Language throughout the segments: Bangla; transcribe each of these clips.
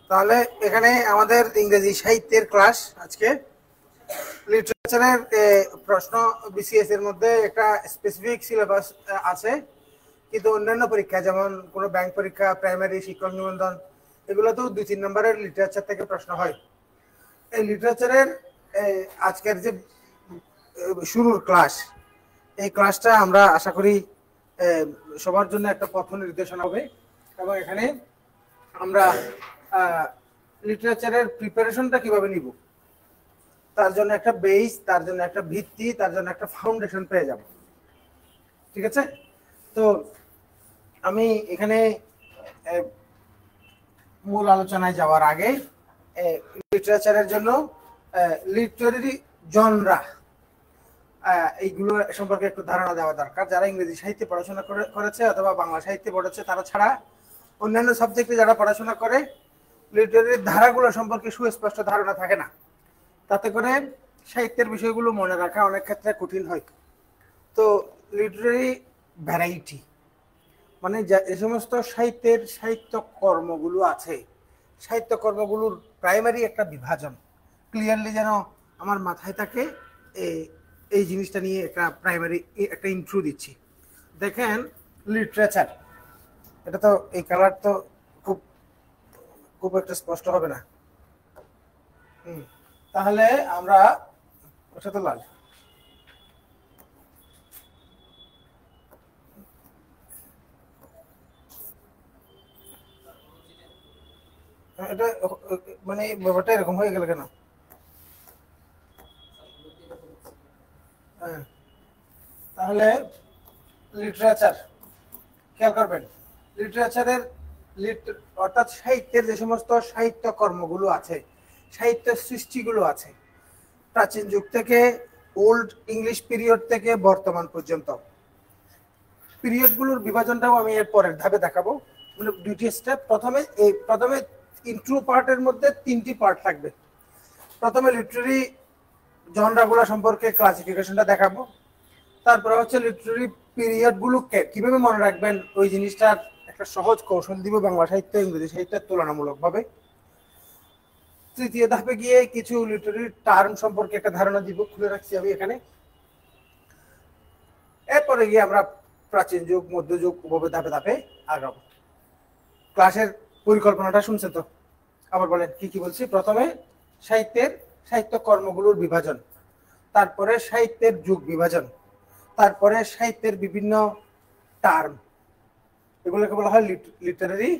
তাহলে এখানে আমাদের ইংরেজি সাহিত্যের ক্লাস আজকে। লিটারেচারের প্রশ্ন বিসিএস এর মধ্যে একটা স্পেসিফিক সিলেবাস আছে, কিন্তু অন্যান্য পরীক্ষা যেমন কোনো ব্যাংক পরীক্ষা, প্রাইমারি শিক্ষক নিবন্ধন, এগুলোতেও 2-3 নম্বরের লিটারেচার থেকে প্রশ্ন হয়। এই লিটারেচারের আজকের যে শুরুর ক্লাস, এই ক্লাসটা আমরা আশা করি সবার জন্য একটা পথ নির্দেশনা হবে, এবং এখানে আমরা লিটারেচারের প্রিপারেশনটা কিভাবে নিব, তার জন্য একটা বেস, তার জন্য একটা ভিত্তি, তার জন্য একটা ফাউন্ডেশন পেয়ে যাব। ঠিক আছে? তো আমি এখানে মূল আলোচনায় যাওয়ার আগে লিটারেচারের জন্য লিটারেরি জনরা এইগুলো সম্পর্কে একটু ধারণা দেওয়া দরকার। যারা ইংরেজি সাহিত্যে পড়াশোনা করেছে অথবা বাংলা সাহিত্যে পড়েছে, তারা ছাড়া অন্যান্য সাবজেক্টে যারা পড়াশোনা করে, লিটারেরি ধারাগুলো সম্পর্কে সুস্পষ্ট ধারণা থাকে না। তাতে করে সাহিত্যের বিষয়গুলো মনে রাখা অনেক ক্ষেত্রে কঠিন হয়। তো লিটারেরি ভ্যারাইটি মানে যে সমস্ত সাহিত্য কর্মগুলো আছে, সাহিত্য কর্মগুলোর প্রাইমারি একটা বিভাজন ক্লিয়ারলি যেন আমার মাথায় থাকে, এই জিনিসটা নিয়ে একটা প্রাইমারি একটা ইন্ট্রো দিচ্ছি। দেখেন, লিটারেচার, এটা তো এই কালার তো খুব খুব একটা স্পষ্ট হবে না। তাহলে আমরা ওটা তো লাল, এটা মানে ব্যাপারটা এরকম হয়ে গেল কেন? হ্যাঁ, তাহলে লিটারেচার খেয়াল করবেন। লিটারেচারের অর্থাৎ সাহিত্যের যে সমস্ত সাহিত্য কর্মগুলো আছে, সাহিত্য সৃষ্টিগুলো আছে, প্রাচীন যুগ থেকে, ওল্ড ইংলিশ পিরিয়ড থেকে বর্তমান পর্যন্ত, পিরিয়ডগুলোর বিভাজনটাও আমি এর পরের ধাপে দেখাবো। মানে দুইটি স্টেপ। প্রথমে ইন্ট্রো পার্টের মধ্যে 3টি পার্ট থাকবে। প্রথমে লিটারেরি জনরাগুলো সম্পর্কে ক্লাসিফিকেশনটা দেখাবো, তারপরে হচ্ছে লিটারেরি পিরিয়ডগুলোকে কিভাবে মনে রাখবেন ওই জিনিসটার একটা সহজ কৌশল দিব বাংলা সাহিত্য ইংরেজি সাহিত্যের তুলনামূলকভাবে। তৃতীয় ধাপে গিয়ে কিছু লিটারেরি টার্ম সম্পর্কে একটা ধারণা দিব, খুলে রাখছি আমি এখানে। এরপরে গিয়ে আমরা প্রাচীন যুগ, মধ্যযুগ, উপরে ধাপে ধাপে আগাবো। ক্লাসের পরিকল্পনাটা শুনছেন তো? আবার বলেন কি কি বলছি। প্রথমে সাহিত্য কর্মগুলোর বিভাজন, তারপরে সাহিত্যের যুগ বিভাজন, তারপরে সাহিত্যের বিভিন্ন টার্ম, এগুলোকে বলা হয় লিটারেরি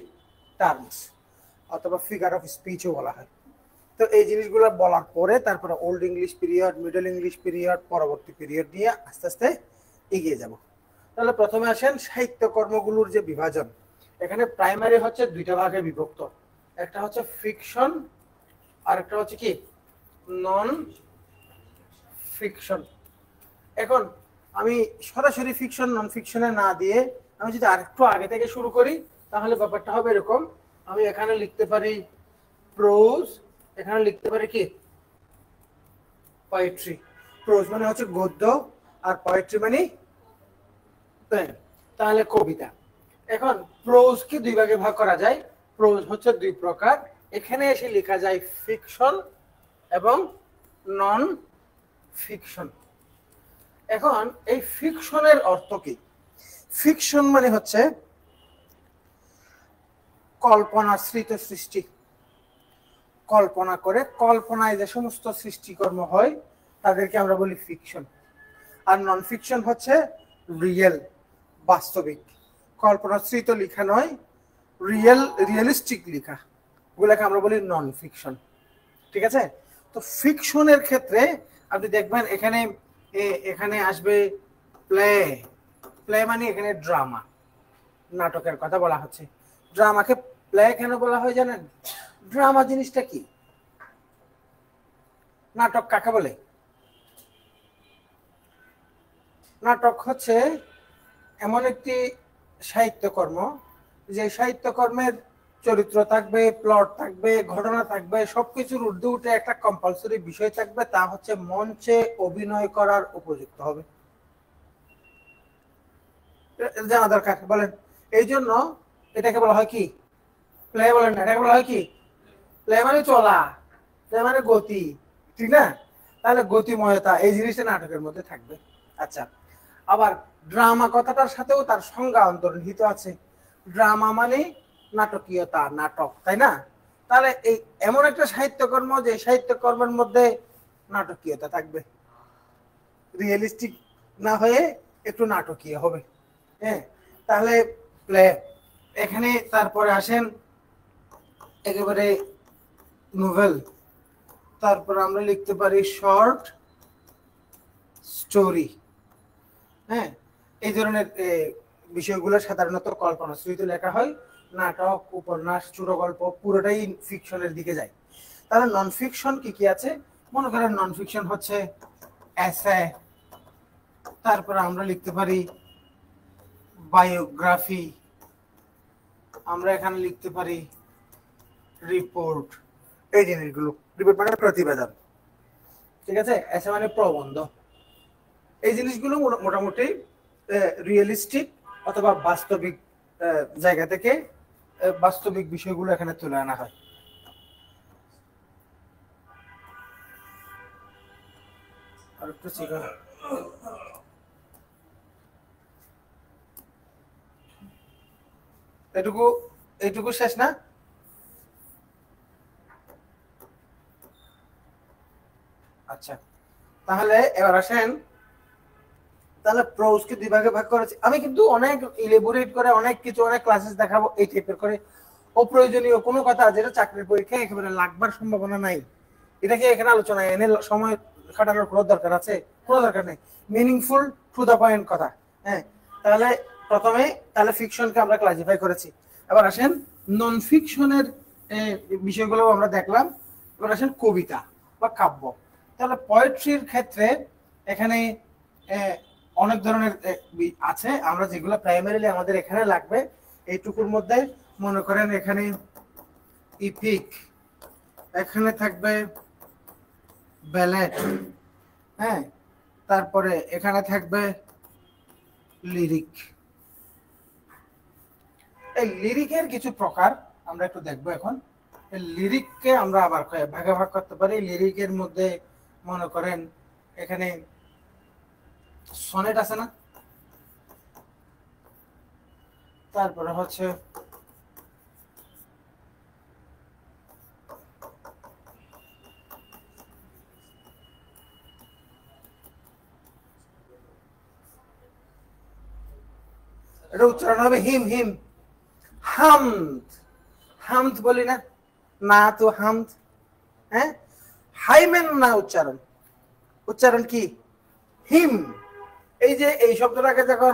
টার্মস অথবা ফিগার অফ স্পিচও বলা হয়। তো এই জিনিসগুলো বলার পরে তারপরে old English period, middle English period, পরবর্তী পিরিয়ড নিয়ে আস্তে আস্তে এগিয়ে যাব। তাহলে প্রথমে আসেন সাহিত্য কর্মগুলোর যে বিভাজন। এখানে প্রাইমারি হচ্ছে 2টা ভাগে বিভক্ত, একটা হচ্ছে ফিকশন আর একটা হচ্ছে কি নন ফিকশন। এখন আমি সরাসরি ফিকশন নন ফিকশনে না দিয়ে আমি যদি আরেকটু আগে থেকে শুরু করি, তাহলে ব্যাপারটা হবে এরকম। আমি এখানে লিখতে পারি প্রোজ, এখানে লিখতে পারি কি পোয়েট্রি। প্রোজ মানে হচ্ছে গদ্য, আর পোয়েট্রি মানে তাহলে কবিতা। এখন প্রোজ কি 2 ভাগে ভাগ করা যায়। প্রোজ হচ্ছে 2 প্রকার। এখানে এসে লেখা যায় ফিকশন এবং নন ফিকশন। এখন এই ফিকশনের অর্থ কি? ফিকশন মানে হচ্ছে কল্পনাশ্রিত সৃষ্টি, কল্পনা করে কল্পনায় যে সমস্ত সৃষ্টিকর্ম হয় তাদেরকে আমরা বলি ফিকশন। আর নন ফিকশন হচ্ছে রিয়েল, বাস্তবিক, কল্পনাশ্রিত লেখা নয়, রিয়েলিস্টিক লেখা, ওগুলোকে আমরা বলি নন ফিকশন। ঠিক আছে? তো ফিকশনের ক্ষেত্রে আপনি দেখবেন এখানে আসবে প্লে। প্লে মানে এখানে ড্রামা, নাটকের কথা বলা হচ্ছে। ড্রামাকে প্লে কেন বলা হয় জানেন? ড্রামা জিনিসটা কি? নাটক কাকে বলে? নাটক হচ্ছে এমন একটি সাহিত্যকর্ম, যে সাহিত্যকর্মের চরিত্র থাকবে, প্লট থাকবে, ঘটনা থাকবে, সবকিছুর ঊর্ধ্বে উঠে একটা কম্পালসরি বিষয় থাকবে, তা হচ্ছে মঞ্চে অভিনয় করার উপযুক্ত হবে। জানা দরকার, বলেন। এই জন্য এটাকে বলা হয় কি? প্লে বলেন না, এটাকে বলা হয় কি? প্লে মানে চলা, প্লে মানে গতি, ঠিক না? তাহলে গতিময়তা এই জিনিসটা নাটকের মধ্যে থাকবে। আচ্ছা, আবার ড্রামা কথাটার সাথেও তার সংজ্ঞা অন্তর্নিহিত আছে। ড্রামা মানে নাটকীয়তা, নাটক, তাই না? তাহলে এই এমন একটা সাহিত্যকর্ম যে সাহিত্যকর্মের মধ্যে নাটকীয়তা থাকবে, রিয়েলিস্টিক না হয়ে একটু নাটকীয় হবে। হ্যাঁ, তাহলে প্লে। এখানে তারপরে আসেন একেবারে নোভেল, তারপর আমরা লিখতে পারি শর্ট স্টোরি। হ্যাঁ, এই ধরনের বিষয়গুলো সাধারণত কল্পনাশ্রীতে লেখা হয়। নাটক, উপন্যাস, ছোট গল্প পুরোটাই ফিকশনের দিকে যায়। তাহলে নন ফিকশন কি কি আছে? মনে করেন নন ফিকশন হচ্ছে এসে, তারপর আমরা লিখতে পারি বায়োগ্রাফি, আমরা এখানে লিখতে পারি রিপোর্ট। এই জিনিসগুলো, রিপোর্ট মানে প্রতিবেদন, ঠিক আছে? এসে মানে প্রবন্ধ। এই জিনিসগুলো মোটামুটি রিয়েলিস্টিক অথবা বাস্তবিক জায়গা থেকে বাস্তবিক বিষয়গুলো এখানে তুলে আনা হয়। আর একটু এটুকু এইটুকু শেষ না? আচ্ছা, তাহলে এবার আসেন, তাহলে প্রোজকে দুই ভাগে ভাগ করেছি আমি, কিন্তু অনেক ইলেবোরেট করে অনেক কিছু, অনেক ক্লাসেস দেখাবো এই টাইপের করে। অপ্রয়োজনীয় কোনো কথা যেটা চাকরির পরীক্ষায় একেবারে লাগবার সম্ভাবনা নাই, এটাকে এখানে আলোচনায় এনে সময় কাটানোর কোনো দরকার আছে? কোনো দরকার নেই। মিনিংফুল, টু দা পয়েন্ট কথা। হ্যাঁ, তাহলে প্রথমে তাহলে ফিকশনকে আমরা ক্লাসিফাই করেছি। এবার আসেন নন ফিকশনের বিষয়গুলো আমরা দেখলাম। এবার আসেন কবিতা বা কাব্য। তাহলে পোয়েট্রির ক্ষেত্রে এখানে অনেক ধরনের আছে, আমরা যেগুলো প্রাইমারিলি আমাদের এখানে লাগবে এইটুকুর মধ্যে। মনে করেন এখানে ইপিক, এখানে থাকবে ব্যালেট, হ্যাঁ, তারপরে এখানে থাকবে লিরিক। এই লিরিকের কিছু প্রকার আমরা একটু দেখবো এখন। লিরিককে আমরা আবার ভাগে ভাগ করতে পারি। লিরিকের মধ্যে মনে করেন এখানে সনেট আছে না, তারপরে হচ্ছে এটা উচ্চারণ হবে হিম, হিম। হামদ, হামদ বলি না, না তো হামদ। হ্যাঁ, হাইমেন না উচ্চারণ, উচ্চারণ কি? হিম। এই যে এই শব্দটাকে যখন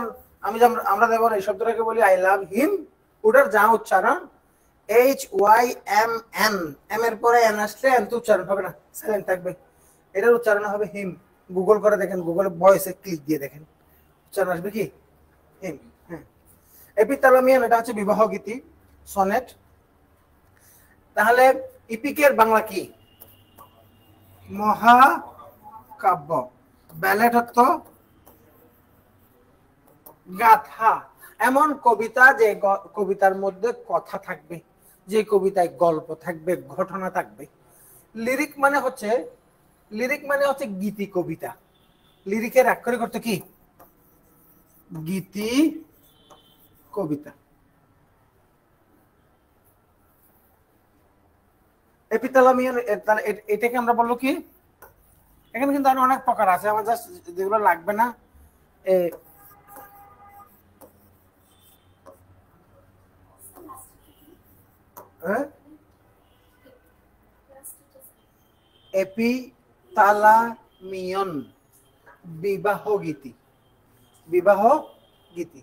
আমরা দেখো এই শব্দটাকে বলি আই লাভ হিম, ওটার যা উচ্চারণ HYM N, এম এর পরে এন আসলে এন তো উচ্চারণ হবে না, সাইলেন্ট থাকবে। এটার উচ্চারণ হবে হিম। গুগল করে দেখেন, গুগলে ভয়েসে ক্লিক দিয়ে দেখেন, উচ্চারণ আসবে কি? হিম। হ্যাঁ, এপিথালামিয়ান এটা হচ্ছে বিবাহ গীতি, সনেট। তাহলে ইপিকের বাংলা কি? মহাকাব্য। ব্যালেট অর্থ গাথা, এমন কবিতা যে কবিতার মধ্যে কথা থাকবে, যে কবিতায় গল্প থাকবে, ঘটনা থাকবে। লিরিক মানে হচ্ছে গীতি কবিতা। লিরিকের আক্ষরিক অর্থ কি? গীতি কবিতা। এপিথালামিয়ান এটাকে আমরা বলবো কি? এখানে কিন্তু আরো অনেক প্রকার আছে, আমার জাস্ট যেগুলো লাগবে না। এপিথালামিয়ন বিবাহ গীতি, বিবাহ গীতি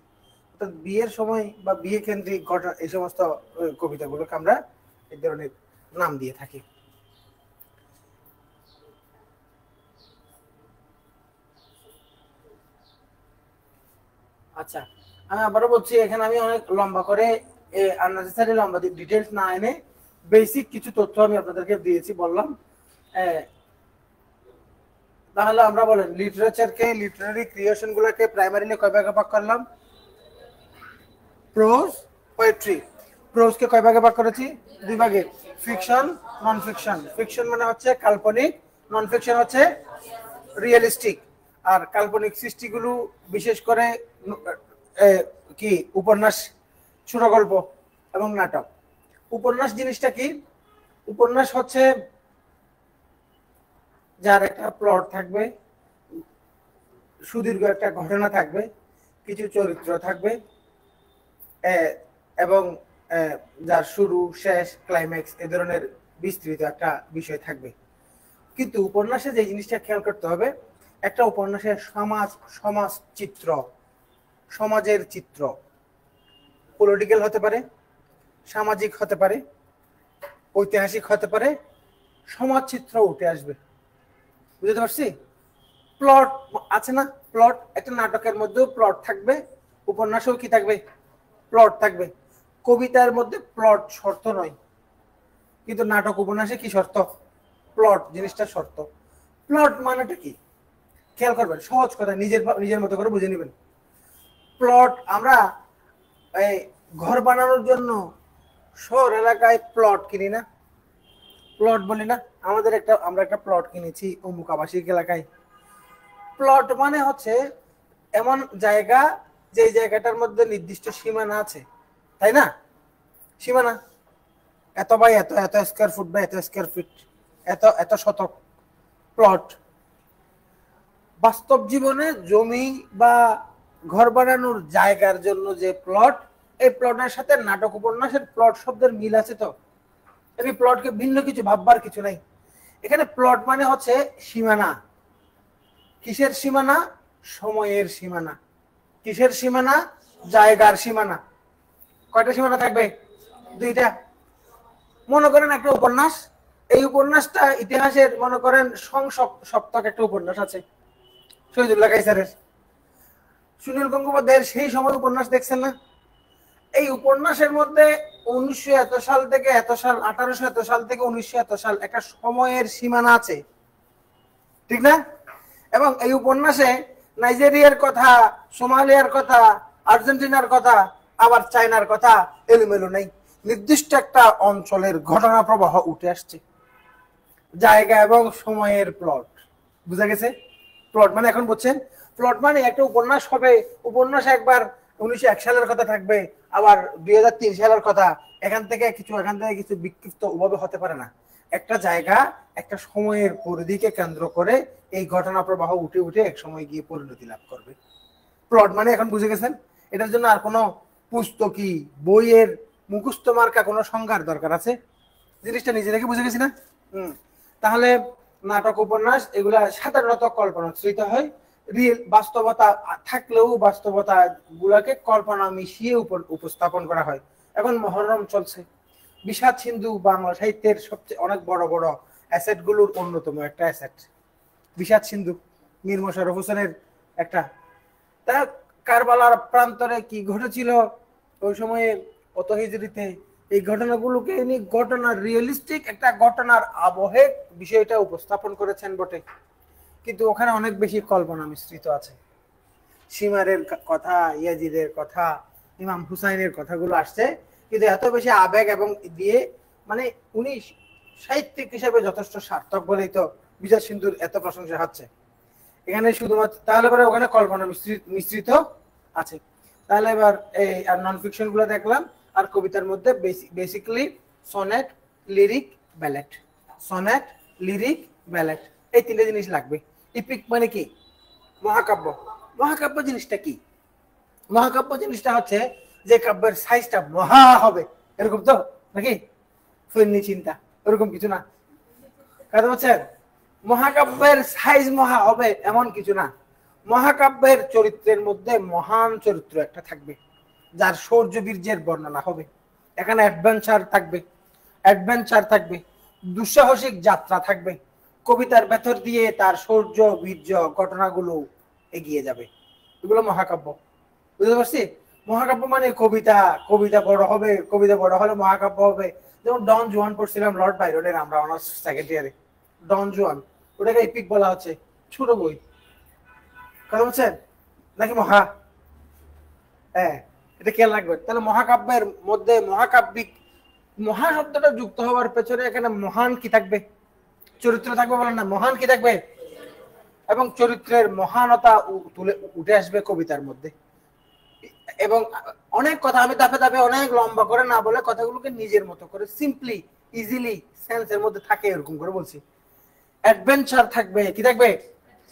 অর্থাৎ বিয়ের সময় বা বিয়ে কেন্দ্রিক ঘটনা, এই সমস্ত কবিতাগুলোকে আমরা এই ধরনের নাম দিয়ে থাকি। আচ্ছা, আমি আবারও বলছি, এখানে আমি অনেক লম্বা করে আননেসেসারি লম্বা ডিটেলস না এনে বেসিক কিছু তথ্য আমি আপনাদেরকে দিয়েছি, বললাম। তাহলে আমরা বলেন লিটারেচারকে, লিটারারি ক্রিয়েশন গুলোকে প্রাইমারিলি কয় ভাগে ভাগ করলাম? Pros, poetry. প্রোজকে কয় ভাগে ভাগ করেছি? দুই ভাগে, ফিকশন, নন ফিকশন। ফিকশন মানে হচ্ছে কাল্পনিক, নন ফিকশন হচ্ছে রিয়েলিস্টিক। আর কাল্পনিক সৃষ্টিগুলো বিশেষ করে কি উপন্যাস, ছোট গল্প এবং নাটক। উপন্যাস জিনিসটা কি? উপন্যাস হচ্ছে যার একটা প্লট থাকবে, সুদীর্ঘ একটা ঘটনা থাকবে, কিছু চরিত্র থাকবে, এবং যার শুরু শেষ ক্লাইম্যাক্স এ ধরনের বিস্তৃত একটা বিষয় থাকবে। কিন্তু উপন্যাসে যে জিনিসটা খেয়াল করতে হবে, একটা উপন্যাসের সমাজ চিত্র, সমাজের চিত্র পলিটিক্যাল হতে পারে, সামাজিক হতে পারে, ঐতিহাসিক হতে পারে, সমাজ চিত্র উঠে আসবে। বুঝতে পারছি? প্লট আছে না? প্লট একটা নাটকের মধ্যেও প্লট থাকবে, উপন্যাসেও কি থাকবে? প্লট থাকবে। কবিতার মধ্যে প্লট শর্ত নয়, কিন্তু নাটক উপন্যাসে কি শর্ত? প্লট জিনিসটা শর্ত। প্লট মানেটা কি খেয়াল করবেন, সহজ কথা, নিজের মতো করে বুঝে নেবেন। প্লট আমরা এই ঘর বানানোর জন্য শহর এলাকায় প্লট কিনি না, প্লট বলি না? আমরা একটা প্লট কিনেছি অমুক আবাসিক এলাকায়। প্লট মানে হচ্ছে এমন জায়গা, যে জায়গাটার মধ্যে নির্দিষ্ট সীমানা আছে, তাই না? সীমানা এত বাই এত, এত স্কয়ার ফুট বা এত স্কয়ার ফিট, এত এত শতক, প্লট। বাস্তব জীবনে জমি বা ঘর বানানোর জায়গার জন্য যে প্লট, এই প্লটের সাথে নাটক উপন্যাসের প্লট শব্দের মিল আছে তো? এই প্লটকে ভিন্ন কিছু ভাববার কিছু নাই এখানে। প্লট মানে হচ্ছে সীমানা। কিসের সীমানা? সময়ের সীমানা। কিসের সীমানা? জায়গার সীমানা। কয়টা সীমানা থাকবে? দুইটা। মনে করেন একটা উপন্যাস, এই উপন্যাসটা ইতিহাসের মনে করেন সপ্তক একটা উপন্যাস আছে শহীদুল্লাহ কায়সারের, সুনীল গঙ্গোপাধ্যায়ের সেই সময় উপন্যাস দেখছেন না? এই উপন্যাসের মধ্যে 1900 এত সাল থেকে এত সাল, 1800 এত সাল থেকে 1900 এত সাল, একটা সময়ের সীমানা আছে, ঠিক না? এবং এই উপন্যাসে নাইজেরিয়ার কথা, সোমালিয়ার কথা, আর্জেন্টিনার কথা, আবার চায়নার কথা এলোমেলো নেই। নির্দিষ্ট একটা অঞ্চলের ঘটনা প্রবাহ উঠে আসছে, জায়গা এবং সময়ের প্লট। বুঝা গেছে? প্লট মানে এখন বুঝছেন? প্লট মানে একটা উপন্যাস হবে, উপন্যাস একবার 1901 সালের কথা থাকবে, আবার 2003 সালের কথা, এখান থেকে কিছু বিক্ষিপ্ত ওভাবে হতে পারে না। একটা জায়গা, একটা সময়ের পরিধিকে কেন্দ্র করে এই ঘটনা প্রবাহ উঠে উঠে এক সময় গিয়ে পরিণতি লাভ করবে। প্লট মানে এখন বুঝে গেছেন? এটার জন্য আর কোনো পুস্তকি বইয়ের মুখস্থ মার্কা কোনো সংজ্ঞার দরকার আছে? জিনিসটা নিজে থেকে বুঝে গেছি না? তাহলে নাটক উপন্যাস এগুলা সাধারণত কল্পনাশ্রিত হয়, রিয়েল বাস্তবতা থাকলেও বাস্তবতা গুলাকে কল্পনা মিশিয়ে উপস্থাপন করা হয়। এখন মহরম চলছে, বিষাদ সিন্ধু বাংলা সাহিত্যের সবচেয়ে অনেক বড় বড় অ্যাসেট গুলোর অন্যতম একটা অ্যাসেট বিষাদ সিন্ধু, মীর মোশাররফ হোসেনের একটা। তা কারবালার প্রান্তরে কি ঘটেছিল ওই সময়ে, কত হিজরিতে, এই ঘটনাগুলোকে ইনি ঘটনার রিয়েলিস্টিক একটা ঘটনার আবহে বিষয়টা উপস্থাপন করেছেন বটে, কিন্তু ওখানে অনেক বেশি কল্পনা মিশ্রিত আছে। সীমারের কথা, ইয়াজিদের কথা, ইমাম হুসাইনের কথাগুলো আসছে, কিন্তু এত বেশি আবেগ এবং দিয়ে, মানে উনি সাহিত্যিক হিসেবে যথেষ্ট সার্থক বলেই তো বিষাদ সিন্ধুর এত প্রশংসা হচ্ছে। এখানে শুধুমাত্র তাহলে পরে ওখানে কল্পনা মিশ্রিত আছে। তাহলে এবার এই আর নন ফিকশন গুলো দেখলাম। আর কবিতার মধ্যে basically sonnet, lyric, ballot. Sonnet, lyric, ballot, এই তিনটে জিনিস লাগবে। ইপিক মানে কি? মহাকাব্য। মহাকাব্য জিনিসটা কি? মহাকাব্য জিনিসটা হচ্ছে যে কাব্যের সাইজটা মহা হবে, এরকম তো নাকি? ফিল্মি চিন্তা ওরকম কিছু না, কথা বলছেন? মহাকাব্যের সাইজ মহা হবে এমন কিছু না। মহাকাব্যের চরিত্রের মধ্যে মহান চরিত্র একটা থাকবে, যার শৌর্য বীর্যের বর্ণনা হবে। এখানে অ্যাডভেঞ্চার থাকবে, দুঃসাহসিক যাত্রা থাকবে। কবিতার ভেতর দিয়ে তার শৌর্য বীর্য ঘটনাগুলো এগিয়ে যাবে, এগুলো মহাকাব্য। বুঝতে পারছি? মহাকাব্য মানে কবিতা বড় হবে, কবিতা বড় হলে মহাকাব্য হবে। যেমন ডন জুয়ান পড়ছিলাম লর্ড বাইরনের, আমরা অনার্স সেকেন্ড ইয়ারে। ডন জুয়ান, ওটাকে এপিক বলা হচ্ছে, ছোট বই, কথা বলছেন নাকি? হ্যাঁ, এটা খেয়াল রাখবেন। তাহলে মহাকাব্যের মধ্যে মহাকাব্যিক, মহা শব্দটা যুক্ত হওয়ার পেছনে এখানে মহান কি থাকবে? চরিত্র থাকবে, বলেন না, মহান কি থাকবে? এবং চরিত্রের মহানতা তুলে উঠে আসবে কবিতার মধ্যে। এবং অনেক কথা আমি ধাপে ধাপে অনেক লম্বা করে না বলে কথাগুলোকে নিজের মতো করে সিম্পলি ইজিলি সেন্সের মধ্যে থাকে এরকম করে বলছি। অ্যাডভেঞ্চার থাকবে, কি থাকবে?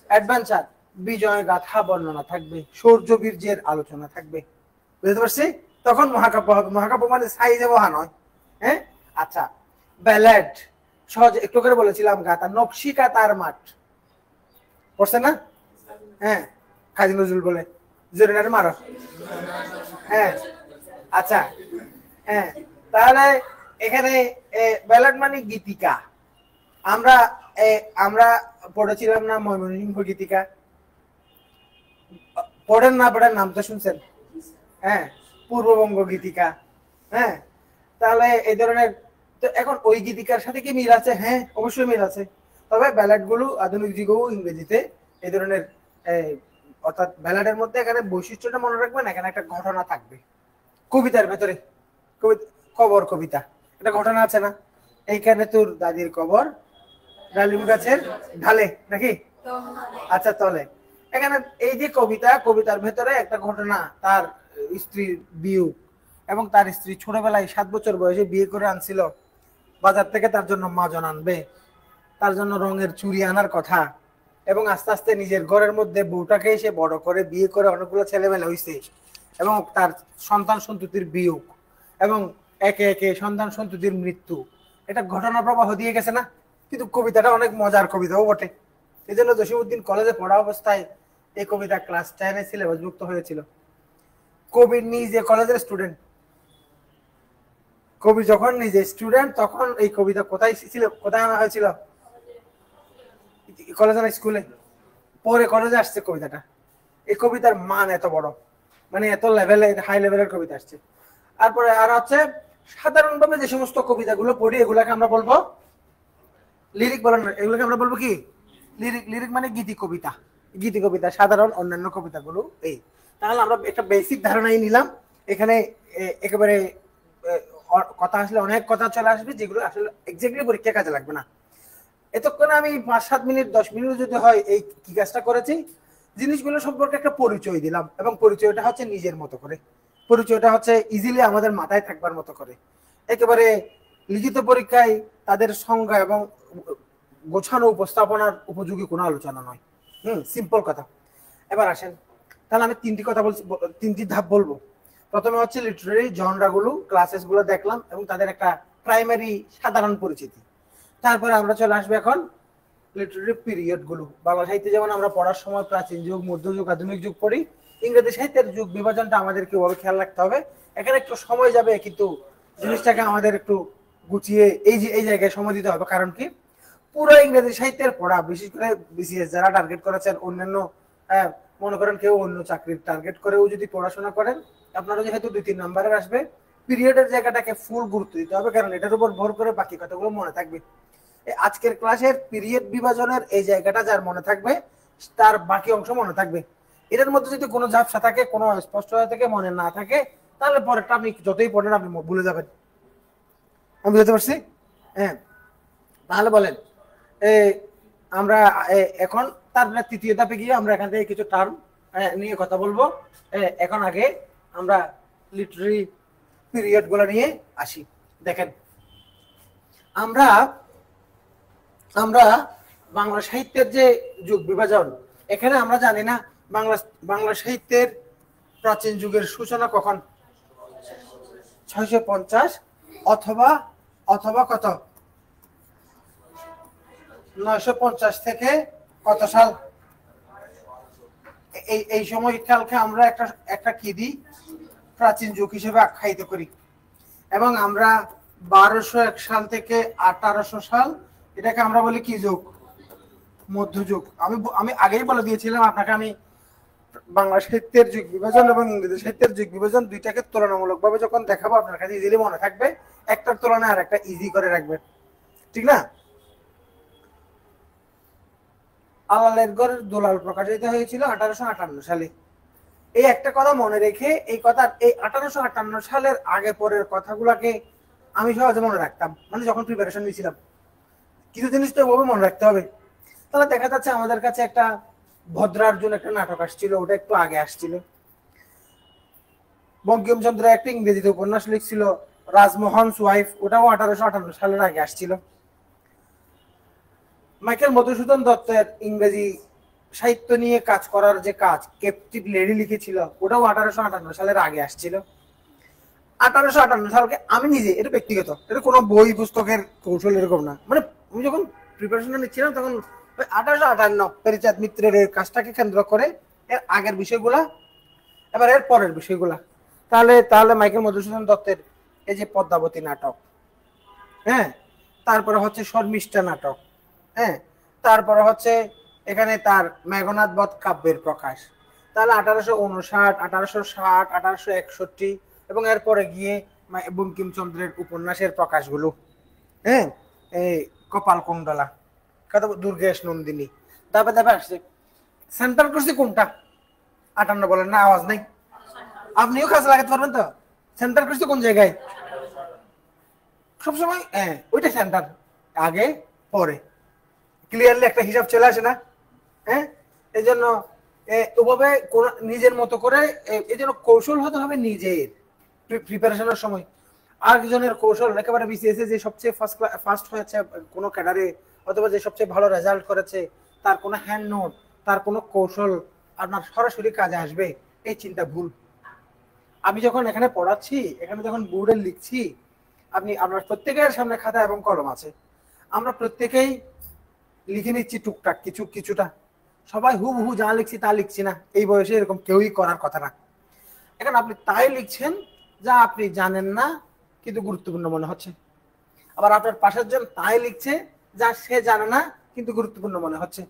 অ্যাডভেঞ্চার। বিজয় গাথা বর্ণনা থাকবে, শৌর্য বীর্যের আলোচনা থাকবে, বুঝতে পারছি? তখন মহাকাব্য হবে। মহাকাব্য মানে সাইজে মহা নয়। হ্যাঁ, আচ্ছা। ব্যালেড সহজ একটু করে বলেছিলাম, গাথা, নকশিকা তার মাঠ পড়ছে না? হ্যাঁ, কাজী নজরুল বলে জোরে মারো। হ্যাঁ, আচ্ছা। হ্যাঁ, তাহলে এখানে ব্যালেড মানে গীতিকা। আমরা আমরা পড়েছিলাম না ময়মনসিংহ গীতিকা? পড়েন না পড়েন, নাম তো শুনছেন? হ্যাঁ, পূর্ববঙ্গ গীতিকা। হ্যাঁ, তাহলে এই ধরনের, তো এখন ওই গীতিকার সাথে কি মিল আছে? হ্যাঁ, অবশ্যই মিল আছে। তবে ব্যালেড গুলো আধুনিক যুগেও ইংরেজিতে এই ধরনের, অর্থাৎ ব্যালেডের মধ্যে এখানে বৈশিষ্ট্যটা মনে রাখবেন, এখানে একটা ঘটনা থাকবে কবিতার ভেতরে। কবর কবিতা, একটা ঘটনা আছে না? এইখানে তোর দাদির কবর ডালিম গাছের ঢালে, নাকি? আচ্ছা, তলে। এখানে এই যে কবিতা, কবিতার ভেতরে একটা ঘটনা, তার স্ত্রীর বিয়োগ, এবং তার স্ত্রী ছোটবেলায় 7 বছর বয়সে বিয়ে করে আনছিল বাজার থেকে, তার জন্য মাজন আনবে, তার জন্য রঙের চুড়ি আনার কথা, এবং আস্তে আস্তে নিজের ঘরের মধ্যে বউটাকে এসে বড় করে বিয়ে করে অনেকগুলো ছেলেমেলে হয়েছে, এবং তার সন্তান সন্ততির বিয়োগ, এবং একে একে সন্তান সন্ততির মৃত্যু। এটা ঘটনা প্রবাহ দিয়ে গেছে না? কিন্তু কবিতাটা অনেক মজার কবিতাও বটে। এই জন্য জসীমউদ্দিন কলেজে পড়া অবস্থায় এই কবিতা ক্লাস 10 সিলেবাসভুক্ত হয়েছিল। কবি নিজে কলেজের স্টুডেন্ট, কবি যখন নিজে স্টুডেন্ট তখন এই কবিতা কোথায় ছিল, কোথায় আনা হয়েছিল? কলেজে না স্কুলে? পরে কলেজে আসছে কবিতাটা। এই কবিতার মান এত বড়, মানে এত লেভেলের, হাই লেভেলের কবিতা আসছে। তারপরে আর হচ্ছে, সাধারণভাবে যে সমস্ত কবিতাগুলো পড়ি এগুলাকে আমরা বলবো লিরিক। বলেন, এগুলোকে আমরা বলবো কি? লিরিক। লিরিক মানে গীতি কবিতা। গীতি কবিতা সাধারণ অন্যান্য কবিতাগুলো এই। তাহলে আমরা একটা বেসিক ধারণাই নিলাম। এখানে একেবারে কথা আসলে অনেক কথা চলে আসবে, যেগুলো আসলে এক্স্যাক্টলি পরীক্ষা কাজে লাগবে না। এতক্ষণে আমি 5-7 মিনিট 10 মিনিট যদি হয় এই কি কাজটা করেছি, জিনিসগুলো সম্পর্কে একটা পরিচয় দিলাম, এবং পরিচয়টা হচ্ছে নিজের মতো করে, পরিচয়টা হচ্ছে ইজিলি আমাদের মাথায় থাকবার মতো করে। একেবারে লিখিত পরীক্ষায় তাদের সংজ্ঞা এবং গোছানো উপস্থাপনার উপযোগী কোনো আলোচনা নয়। সিম্পল কথা। এবার আসেন, তাহলে আমি 3টি কথা বলছি, 3টি ধাপ বলবো। প্রথমে হচ্ছে লিটারেরি জনরাগুলো, ক্লাসেস গুলো দেখলাম এবং তাদের একটা প্রাইমারি সাধারণ পরিচিতি। তারপরে আমরা চলে আসবো এখন লিটারেরি পিরিয়ড গুলো। বাংলা সাহিত্যে যেমন আমরা পড়ার সময় প্রাচীন যুগ, মধ্যযুগ, আধুনিক যুগ পড়ি, ইংরেজি সাহিত্যের যুগ বিভাজনটা আমাদেরকে ওভাবে খেয়াল রাখতে হবে। এখানে একটু সময় যাবে, কিন্তু জিনিসটাকে আমাদের একটু গুছিয়ে এই জায়গায় সময় দিতে হবে। কারণ কি, পুরো ইংরেজি সাহিত্যের পড়া, বিশেষ করে বিসিএস যারা টার্গেট করেছেন, অন্যান্য মনে করেন কেউ অন্য চাকরির টার্গেট করেও যদি পড়াশোনা করেন, আপনারা যেহেতু 2-3 নাম্বারের আসবে, পিরিয়ডের জায়গাটাকে ফুল গুরুত্ব দিতে হবে, কারণ এটার উপর ভর করে বাকি কথাগুলো মনে থাকবে। আজকের ক্লাসের পিরিয়ড বিভাজনের এই জায়গাটা যার মনে থাকবে, তার বাকি অংশ মনে থাকবে। এটার মধ্যে যদি কোনো ঝাপসা থাকে, কোনো স্পষ্টতা থেকে মনে না থাকে, তাহলে পরেরটা আপনি যতই পড়েন আপনি ভুলে যাবেন। আমি বুঝতে পারছি? হ্যাঁ, তাহলে বলেন আমরা এখন তারপরে 3য় ধাপে গিয়ে আমরা এখান থেকে কিছু টার্ম নিয়ে কথা বলবো। এখন আগে আমরা লিটারেরি পিরিয়ড গুলো নিয়ে আসি। দেখেন, আমরা বাংলা সাহিত্যের যে যুগ বিভাজন, এখানে আমরা জানি না বাংলা সাহিত্যের প্রাচীন যুগের সূচনা কখন? 650 অথবা কত? 950 থেকে কত সাল? এই সময়কালকে আমরা একটা কি দিই? প্রাচীন যুগ হিসেবে আখ্যায়িত করি। এবং আমরা 1201 সাল থেকে 1800 সাল, এটাকে আমরা বলি কি যুগ? মধ্যযুগ। আমি আগেই বলে দিয়েছিলাম আপনাকে, আমি বাংলা সাহিত্যের যুগ বিভাজন এবং ইংরেজি সাহিত্যের যুগ বিভাজন দুইটাকে তুলনামূলকভাবে যখন দেখাবো, আপনার কাছে ইজিলি মনে থাকবে, একটার তুলনায় আর একটা ইজি করে রাখবেন, ঠিক না? আলালের ঘরের দুলাল প্রকাশিত হয়েছিল 1858 সালে। এই একটা কথা মনে রেখে এই কথা, এই 1858 সালের আগে পরের কথাগুলাকে আমি সহজে মনে রাখতাম, মানে যখন প্রিপারেশন নিয়েছিলাম কিছু জিনিস তো ওভাবে মনে রাখতে হবে। তাহলে দেখা যাচ্ছে আমাদের কাছে একটা ভদ্রার্জুন একটা নাটক আসছিল, ওটা একটু আগে আসছিল। বঙ্কিমচন্দ্র একটা ইংরেজিতে উপন্যাস লিখছিল রাজমোহনস ওয়াইফ, ওটাও 1858 সালের আগে আসছিল। মাইকেল মধুসূদন দত্তের ইংরেজি সাহিত্য নিয়ে কাজ করার যে কাজ ক্যাপটিভ লেডি লিখেছিল, ওটাও 1858 সালের আগে আসছিল। 1858 সালকে আমি নিজে, এটা ব্যক্তিগত, এটা কোনো বই পুস্তকের কৌশল এরকম না, মানে আমি যখন প্রিপারেশন নিচ্ছিলাম তখন 1858 পরিচাঁদ মিত্রের এই কাজটাকে কেন্দ্র করে এর আগের বিষয়গুলা, এবার এর পরের বিষয়গুলা। তাহলে তাহলে মাইকেল মধুসূদন দত্তের এই যে পদ্মাবতী নাটক, হ্যাঁ, তারপরে হচ্ছে শর্মিষ্ঠা নাটক, হ্যাঁ, তারপরে হচ্ছে এখানে তার মেঘনাদ বধ কাব্যের প্রকাশ, তাহলে 1859, 1860, 1861 এবং এরপরে গিয়ে বঙ্কিমচন্দ্রের উপন্যাসের প্রকাশগুলো, হ্যাঁ, এই কপালকুণ্ডলা, দুর্গেশ নন্দিনী, তারপরে তারপরে আসছে। সেন্টার করছে কোনটা? 58 বলেন না, আওয়াজ নেই। আপনিও কাজ লাগাতে পারবেন তো? সেন্টার করছে কোন জায়গায়? সবসময় হ্যাঁ ওইটা সেন্টার, আগে পরে ক্লিয়ারলি একটা হিসাব চলে আসে না? হ্যাঁ, এই জন্য ওভাবে নিজের মতো করে, এই জন্য কৌশল হতে হবে নিজের প্রিপারেশনের সময়। আরেকজনের কৌশল একেবারে বিসিএস যে সবচেয়ে ফার্স্ট হয়েছে কোনো ক্যাডারে, অথবা যে সবচেয়ে ভালো রেজাল্ট করেছে, তার কোনো হ্যান্ড নোট, তার কোনো কৌশল আপনার সরাসরি কাজে আসবে, এই চিন্তা ভুল। আমি যখন এখানে পড়াচ্ছি, এখানে যখন বোর্ডে লিখছি, আপনি আপনার প্রত্যেকের সামনে খাতা এবং কলম আছে, আমরা প্রত্যেকেই লিখে নিচ্ছি টুকটাক কিছুটা, সবাই হুবহু যা লিখছি তা লিখছি না, এই বয়সে এরকম কেউই করার কথা না। এখন আপনি তাই লিখছেন যা আপনি জানেন না কিন্তু গুরুত্বপূর্ণ মনে হচ্ছে, আবার আপনার পাশের জন তাই লিখছে যা সে জানে না কিন্তু গুরুত্বপূর্ণ মনে হচ্ছে।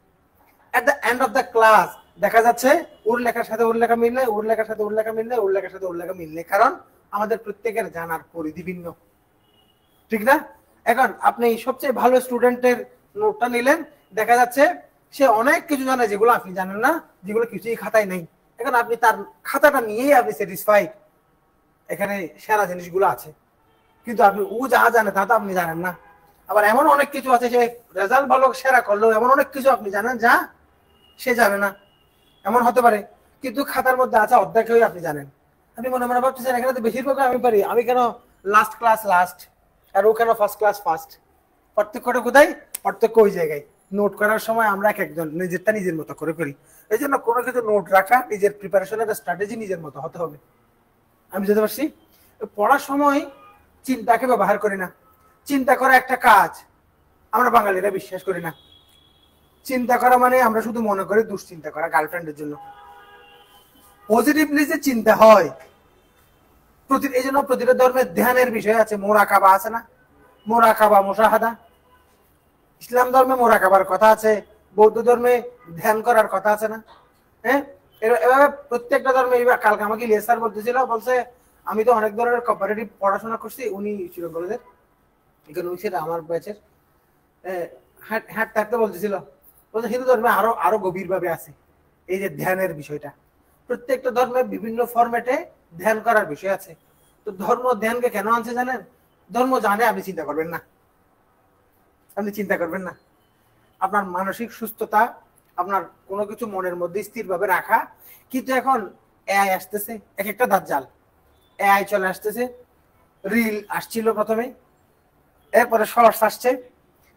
At the end of the class দেখা যাচ্ছে ওর লেখার সাথে ওর লেখা মিললে, ওর লেখার সাথে ওর লেখা মিললে, ওর লেখার সাথে ওর লেখা মিললে, কারণ আমাদের প্রত্যেকের জানার পরিধি ভিন্ন, ঠিক না? এখন আপনি সবচেয়ে ভালো স্টুডেন্টের নোটটা নিলেন, দেখা যাচ্ছে সে অনেক কিছু জানে যেগুলো আপনি জানেন না, যেগুলো কিছুই খাতায় নেই। এখন আপনি তার খাতাটা নিয়েই আপনি স্যাটিসফাইড, এখানে সেরা জিনিসগুলো আছে, কিন্তু আপনি ও যা জানে তা তো আপনি জানেন না। আবার এমন অনেক কিছু আছে, সে রেজাল্ট ভালো সেরা করলেও এমন অনেক কিছু আপনি জানেন যা সে জানে না, এমন হতে পারে। কিন্তু খাতার মধ্যে আছে অর্ধেক হয়ে আপনি জানেন, আপনি মনে মনে ভাবতেছেন এখানে তো বেশিরভাগ আমি পারি, আমি কেন লাস্ট ক্লাস লাস্ট আর ও কেন ফার্স্ট ক্লাস ফার্স্ট? পার্থক্যটা কোথায়? পার্থক্য ওই জায়গায়। নোট করার সময় আমরা এক একজন নিজেরটা নিজের মতো করে করি, এই জন্য কোনো কিছু নোট রাখা, নিজের প্রিপারেশনের স্ট্র্যাটেজি নিজের মতো হতে হবে। আমি বুঝতে পারছি। পড়ার সময় চিন্তাকে ব্যবহার করি না, চিন্তা করা একটা কাজ, আমরা বাঙালিরা বিশ্বাস করি না। চিন্তা করা মানে আমরা শুধু মনে করি দুশ্চিন্তা করা গার্লফ্রেন্ডের জন্য, পজিটিভলি যে চিন্তা হয়। এই জন্য প্রতিটা ধর্মের ধ্যানের বিষয় আছে, মোরাকাবা আছে না, মোরাকাবা মুশাহাদা। ইসলাম ধর্মে মোরাকাবার কথা আছে, বৌদ্ধ ধর্মে ধ্যান করার কথা আছে না? হ্যাঁ, এভাবে প্রত্যেকটা ধর্মে। কালকে আমাকে ইলিয়াস স্যার বলতেছিল, বলছে আমি তো অনেক ধরনের কম্পারেটিভ পড়াশোনা করছি, উনি ছিল কলেজের ইকোনমিক্সের আমার ব্যাচের, হ্যাঁ থাকতে বলতেছিল, বলছে হিন্দু ধর্মে আরো গভীর ভাবে আছে এই যে ধ্যানের বিষয়টা। প্রত্যেকটা ধর্মে বিভিন্ন ফরম্যাটে ধ্যান করার বিষয় আছে। তো ধর্ম ধ্যানকে কেন আনছে জানেন? ধর্ম জানে আপনি চিন্তা করবেন না, আপনি চিন্তা করবেন না, আপনার মানসিক সুস্থতা, আপনার কোনো কিছু মনের মধ্যে স্থিরভাবে রাখা। কিন্তু এখন এআই আসতেছে, এক একটা দাজ্জাল এআই চলে আসতেছে, রিল আসছিল প্রথমে, এরপরে শর্টস আসছে,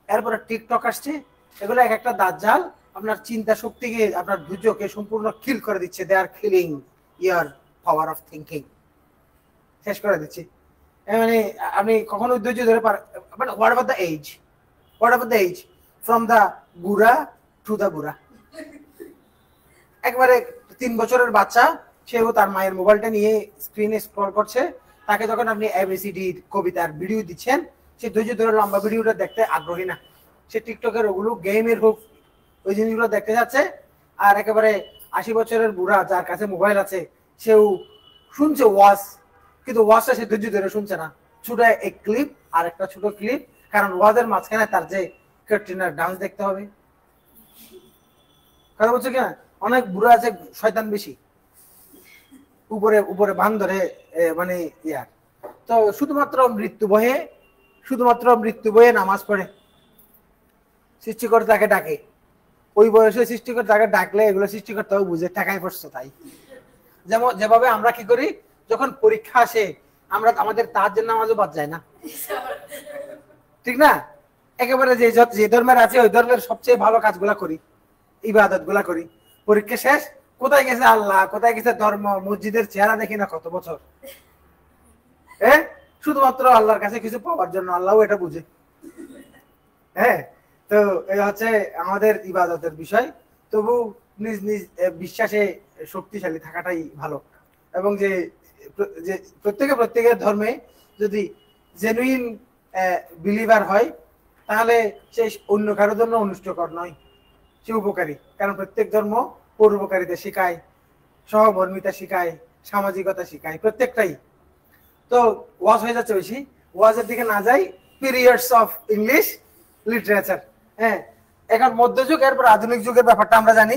এরপরে টিকটক আসছে, এগুলো এক একটা দাজ্জাল আপনার চিন্তা শক্তিকে, আপনার ধৈর্যকে সম্পূর্ণ কিল করে দিচ্ছে। They are killing your power of thinking, শেষ করে দিচ্ছে। মানে আপনি কখনো ধৈর্য ধরে পারেন। What about the age, what about the age from the গুড়া টু দ্য বুড়া। একবারে 3 বছরের বাচ্চা, সেও তার মায়ের মোবাইলটা নিয়ে স্ক্রিনে স্ক্রল করছে, তাকে যখন আপনি এবিসিডি কবিতার ভিডিও দিচ্ছেন, সে ধৈর্য ধরে লম্বা ভিডিওটা দেখতে আগ্রহী না, সে টিকটকের ওগুলো গেমের হোক ওই জিনিসগুলো দেখতে যাচ্ছে। আর একেবারে 80 বছরের বুড়া যার কাছে মোবাইল আছে, সেও শুনছে ওয়াজ, কিন্তু ওয়াজটা সে ধৈর্য ধরে শুনছে না, ছোট এক ক্লিপ আর একটা ছোট ক্লিপ, কারণ ওয়াজের মাঝখানে তার যে ক্যাটরিনার ডান্স দেখতে হবে। কথা বলছো কিনা? অনেক বুড়া আছে শয়তান বেশি, উপরে উপরে বান ধরে মানে ইয়ার। তো শুধুমাত্র মৃত্যু বয়ে নামাজ পড়ে, সৃষ্টিকর্তাকে ডাকে। ওই বয়সে সৃষ্টিকর্তাকে ডাকলে এগুলো সৃষ্টিকর্তাও বুঝে টাকায় পড়ছে তাই। যেভাবে আমরা কি করি, যখন পরীক্ষা আসে আমরা আমাদের তাহাজ্জুদ নামাজও বাদ যায় না, ঠিক না? একেবারে যে ধর্মের আছে ওই ধর্মের সবচেয়ে ভালো কাজগুলা করি, ইবাদত গুলা করি। পরীক্ষা শেষ, কোথায় গেছে আল্লাহ, কোথায় গেছে ধর্ম, মসজিদের চেহারা দেখি না কত বছর। হ্যাঁ, শুধুমাত্র আল্লাহর কাছে কিছু পাওয়ার জন্য, আল্লাহও এটা বুঝে। হ্যাঁ, তো এই হচ্ছে আমাদের ইবাদতের বিষয়। তবু নিজ নিজ বিশ্বাসে শক্তিশালী থাকাটাই ভালো, এবং যে প্রত্যেকের ধর্মে যদি জেনুইন বিলিভার হয় তাহলে সে অন্য কারোর জন্য অনুষ্ঠকর নয়, সে উপকারী। কারণ প্রত্যেক ধর্ম পরোপকারিতা শিখায়, সহমর্মিতা শিখায়, সামাজিকতা শিখায়, প্রত্যেকটাই। তো ওয়াজ হয়ে যাচ্ছে বেশি, ওয়াজের দিকে না যাই। Periods of English literature. হ্যাঁ, এখন মধ্যযুগ, এরপর আধুনিক যুগের ব্যাপারটা আমরা জানি।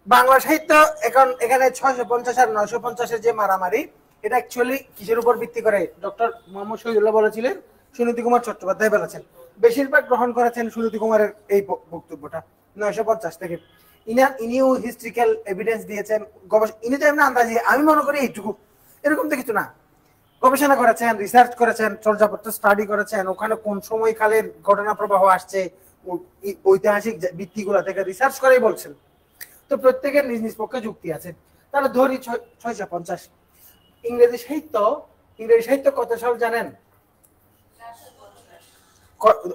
বাংলা সাহিত্য এখন এখানে 650 আর 950-এর যে মারামারি, এটা অ্যাকচুয়ালি কিসের উপর ভিত্তি করে? ডক্টর মোহাম্মদ শহীদুল্লাহ বলেছিলেন, সুনীতি কুমার চট্টোপাধ্যায় বলেছেন। বেশিরভাগ গ্রহণ করেছেন সুনীতি কুমারের এই বক্তব্যটা 950 থেকে। ইনিও হিস্ট্রিক্যাল এভিডেন্স দিয়েছেন, ইনি তো এমনি আন্দাজি, আমি মনে করি এইটুকু, এরকম তো কিছু না। গবেষণা করেছেন, রিসার্চ করেছেন, চর্যাপত্র স্টাডি করেছেন, ওখানে কোন সময়কালের ঘটনা প্রবাহ আসছে ঐতিহাসিক ভিত্তিগুলো থেকে রিসার্চ করেই বলছেন। তো প্রত্যেকের নিজ নিজ পক্ষে যুক্তি আছে। তাহলে ধরি 650। ইংরেজি সাহিত্য কত সাল জানেন?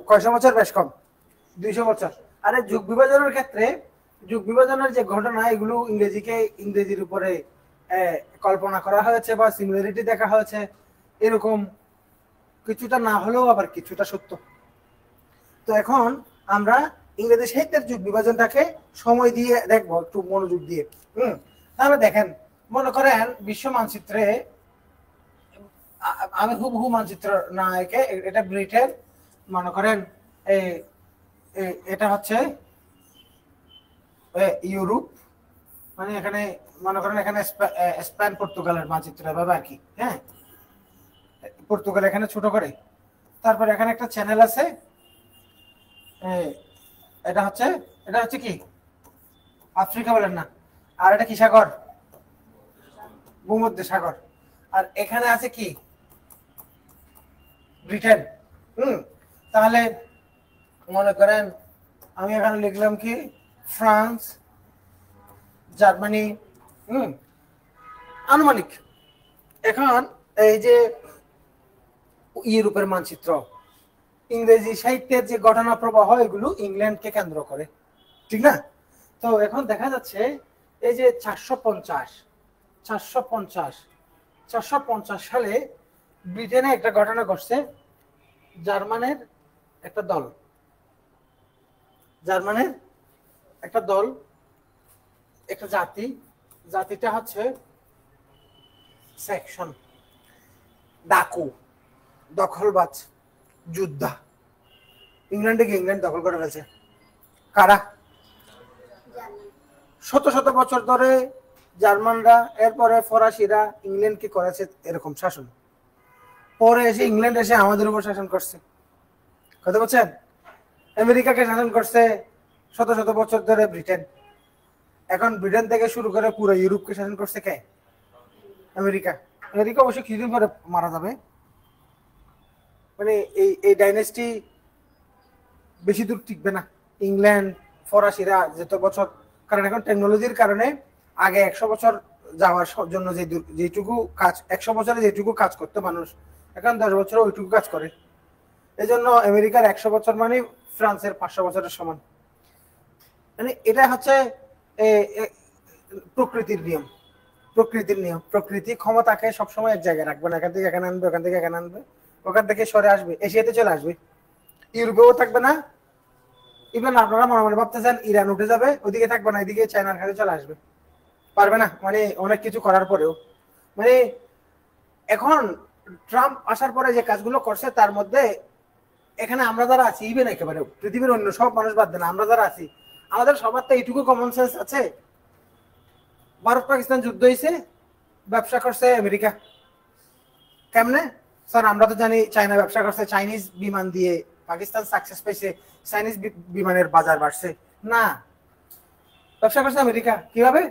কয়শো বছর? বেশ কম, 200 বছর। আরে যুগ বিভাজনের ক্ষেত্রে, যুগ বিভাজনের যে ঘটনা, এগুলো ইংরেজির উপরে কল্পনা করা হয়েছে বা সিমিলারিটি দেখা হয়েছে, এরকম কিছুটা না হলেও আবার কিছুটা সত্য। তো এখন আমরা ইংরেজি সাহিত্যের যুগ বিভাজনটাকে সময় দিয়ে দেখবো, একটু মনোযোগ দিয়ে। তাহলে দেখেন, মনে করেন বিশ্ব মানচিত্রে, আমি হুবহু মানচিত্র না একে, এটা ব্রিটেন, মনে করেন এটা হচ্ছে ইউরোপ, মানে এখানে মনে করেন এখানে স্পেন পর্তুগালের মানচিত্র এভাবে আর কি। হ্যাঁ, পর্তুগাল এখানে ছোট করে, তারপর এখানে একটা চ্যানেল আছে, এটা হচ্ছে কি আফ্রিকা বলেন না, আর এটা কি সাগর? ভূমধ্য সাগর। আর এখানে আছে কি ব্রিটেন। তাহলে মনে করেন আমি এখানে লিখলাম কি ফ্রান্স, জার্মানি, আনুমানিক। এখন এই যে ইউরোপের মানচিত্র, ইংরেজি সাহিত্যের যে ঘটনা প্রবাহ, এগুলো ইংল্যান্ডকে কেন্দ্র করে, ঠিক না? তো এখন দেখা যাচ্ছে এই যে 450 সালে ব্রিটেনে একটা ঘটনা ঘটছে। জার্মানের একটা দল, একটা জাতিটা হচ্ছে সেকশন, ডাকু, দখলবাজ, যোদ্ধা। ইংল্যান্ড দখল করে ফেলছে। কারা? শত শত বছর ধরে জার্মানরা, এরপরে ফরাসিরা ইংল্যান্ডকে করেছে এরকম শাসন। পরে এসে ইংল্যান্ড এসে আমাদের উপর শাসন করছে। কথা বলছেন? আমেরিকাকে শাসন করছে শত শত বছর ধরে ব্রিটেন। এখন ব্রিটেন থেকে শুরু করে পুরো ইউরোপকে শাসন করছে কে? আমেরিকা। অবশ্য কিছুদিন পরে মারা যাবে। মানে এই ডাইনেস্টি বেশি দূর টিকবে না। ইংল্যান্ড, ফরাসিরা যত বছর, কারণ এখন টেকনোলজির কারণে আগে 100 বছর যাওয়ার জন্য যেটুকু কাজ, 100 বছরে যেটুকু কাজ করতো মানুষ, এখন 10 বছরে ওইটুকু কাজ করে। এই জন্য আমেরিকার 100 বছর মানে ফ্রান্সের 500 বছরের সমান। মানে এটা হচ্ছে প্রকৃতির নিয়ম। প্রকৃতি ক্ষমতাকে সবসময় এক জায়গায় রাখবে না, এখান থেকে এখানে আনবে, ওখান থেকে এখানে আনবে, ওখান থেকে সরে আসবে, এশিয়াতে চলে আসবে, ইউরোপেও থাকবে না। ইভেন আপনারা মনে মনে ভাবতেছেন ইরান উঠে যাবে, ওইদিকে থাকবে না, এদিকে চায়নার কাছে চলে আসবে, পারবে না। মানে অনেক কিছু করার পরেও, মানে এখন ট্রাম্প আসার পরে যে কাজগুলো করছে তার মধ্যে এখানে আমরা যারা আছি, ইভেন একেবারে পৃথিবীর অন্য সব মানুষ বাদ দেন, আমরা যারা আছি আমাদের সবার তো এইটুকু কমন সেন্স আছে। ভারত পাকিস্তান যুদ্ধ হয়েছে, ব্যবসা করছে আমেরিকা। কেমনে স্যার? আমরা তো জানি চায়না ব্যবসা করছে, চাইনিজ বিমান দিয়ে পাকিস্তান সাকসেস পেয়েছে, চাইনিজ বিমানের বাজার বাড়ছে। না, ব্যবসা করছে আমেরিকা। কিভাবে?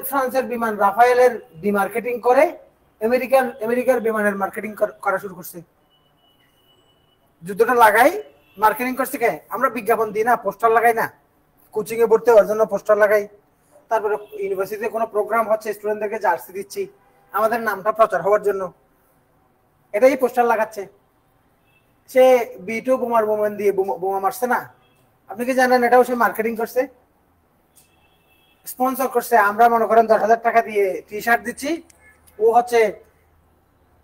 ফ্রান্সের বিমান রাফায়েলের ডিমার্কেটিং করে আমেরিকার বিমানের মার্কেটিং করা শুরু করছে। যুদ্ধটা লাগাই মার্কেটিং করছে কে? আমরা বিজ্ঞাপন দিই না, পোস্টার লাগাই না, কোচিং এ ভর্তি হওয়ার জন্য পোস্টার লাগাই, তারপরে ইউনিভার্সিটিতে কোনো প্রোগ্রাম হচ্ছে স্টুডেন্টদেরকে জার্সি দিচ্ছি আমাদের নামটা প্রচার হওয়ার জন্য, এটাই পোস্টার লাগাচ্ছে। সে B2 বোমার বোমান দিয়ে বোমা মারছে না, আপনি কি জানেন? এটাও সে মার্কেটিং করছে, স্পন্সর করছে। আমরা মনে করেন 10,000 টাকা দিয়ে টি শার্ট দিচ্ছি, ও হচ্ছে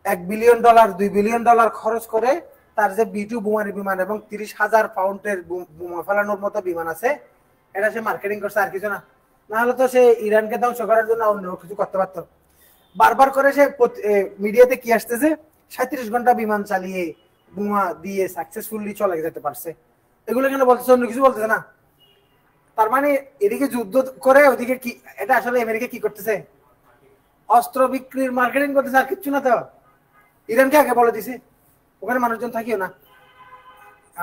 $1 বিলিয়ন $2 বিলিয়ন খরচ করে তার যে B2 বোমার বিমান এবং 30,000 পাউন্ডের বোমা ফেলানোর মতো বিমান আছে, এটা সে মার্কেটিং করছে, আর কিছু না। না হলে তো সে ইরানকে ধ্বংস করার জন্য অন্য কিছু করতে পারতো। বারবার করে সে মিডিয়াতে কি আসতেছে, 37 ঘন্টা বিমান চালিয়ে বোমা দিয়ে সাকসেসফুলি চলে যেতে পারছে। এগুলো কেন বলতেছে? অন্য কিছু বলতেছে না। তার মানে এদিকে যুদ্ধ করে ওদিকে কি, এটা আসলে আমেরিকা কি করতেছে? অস্ত্র বিক্রির মার্কেটিং করতেছে, আর কিচ্ছু না। তো ইরানকে আগে বলে দিছে, ওখানে মানুষজন থাকিও না,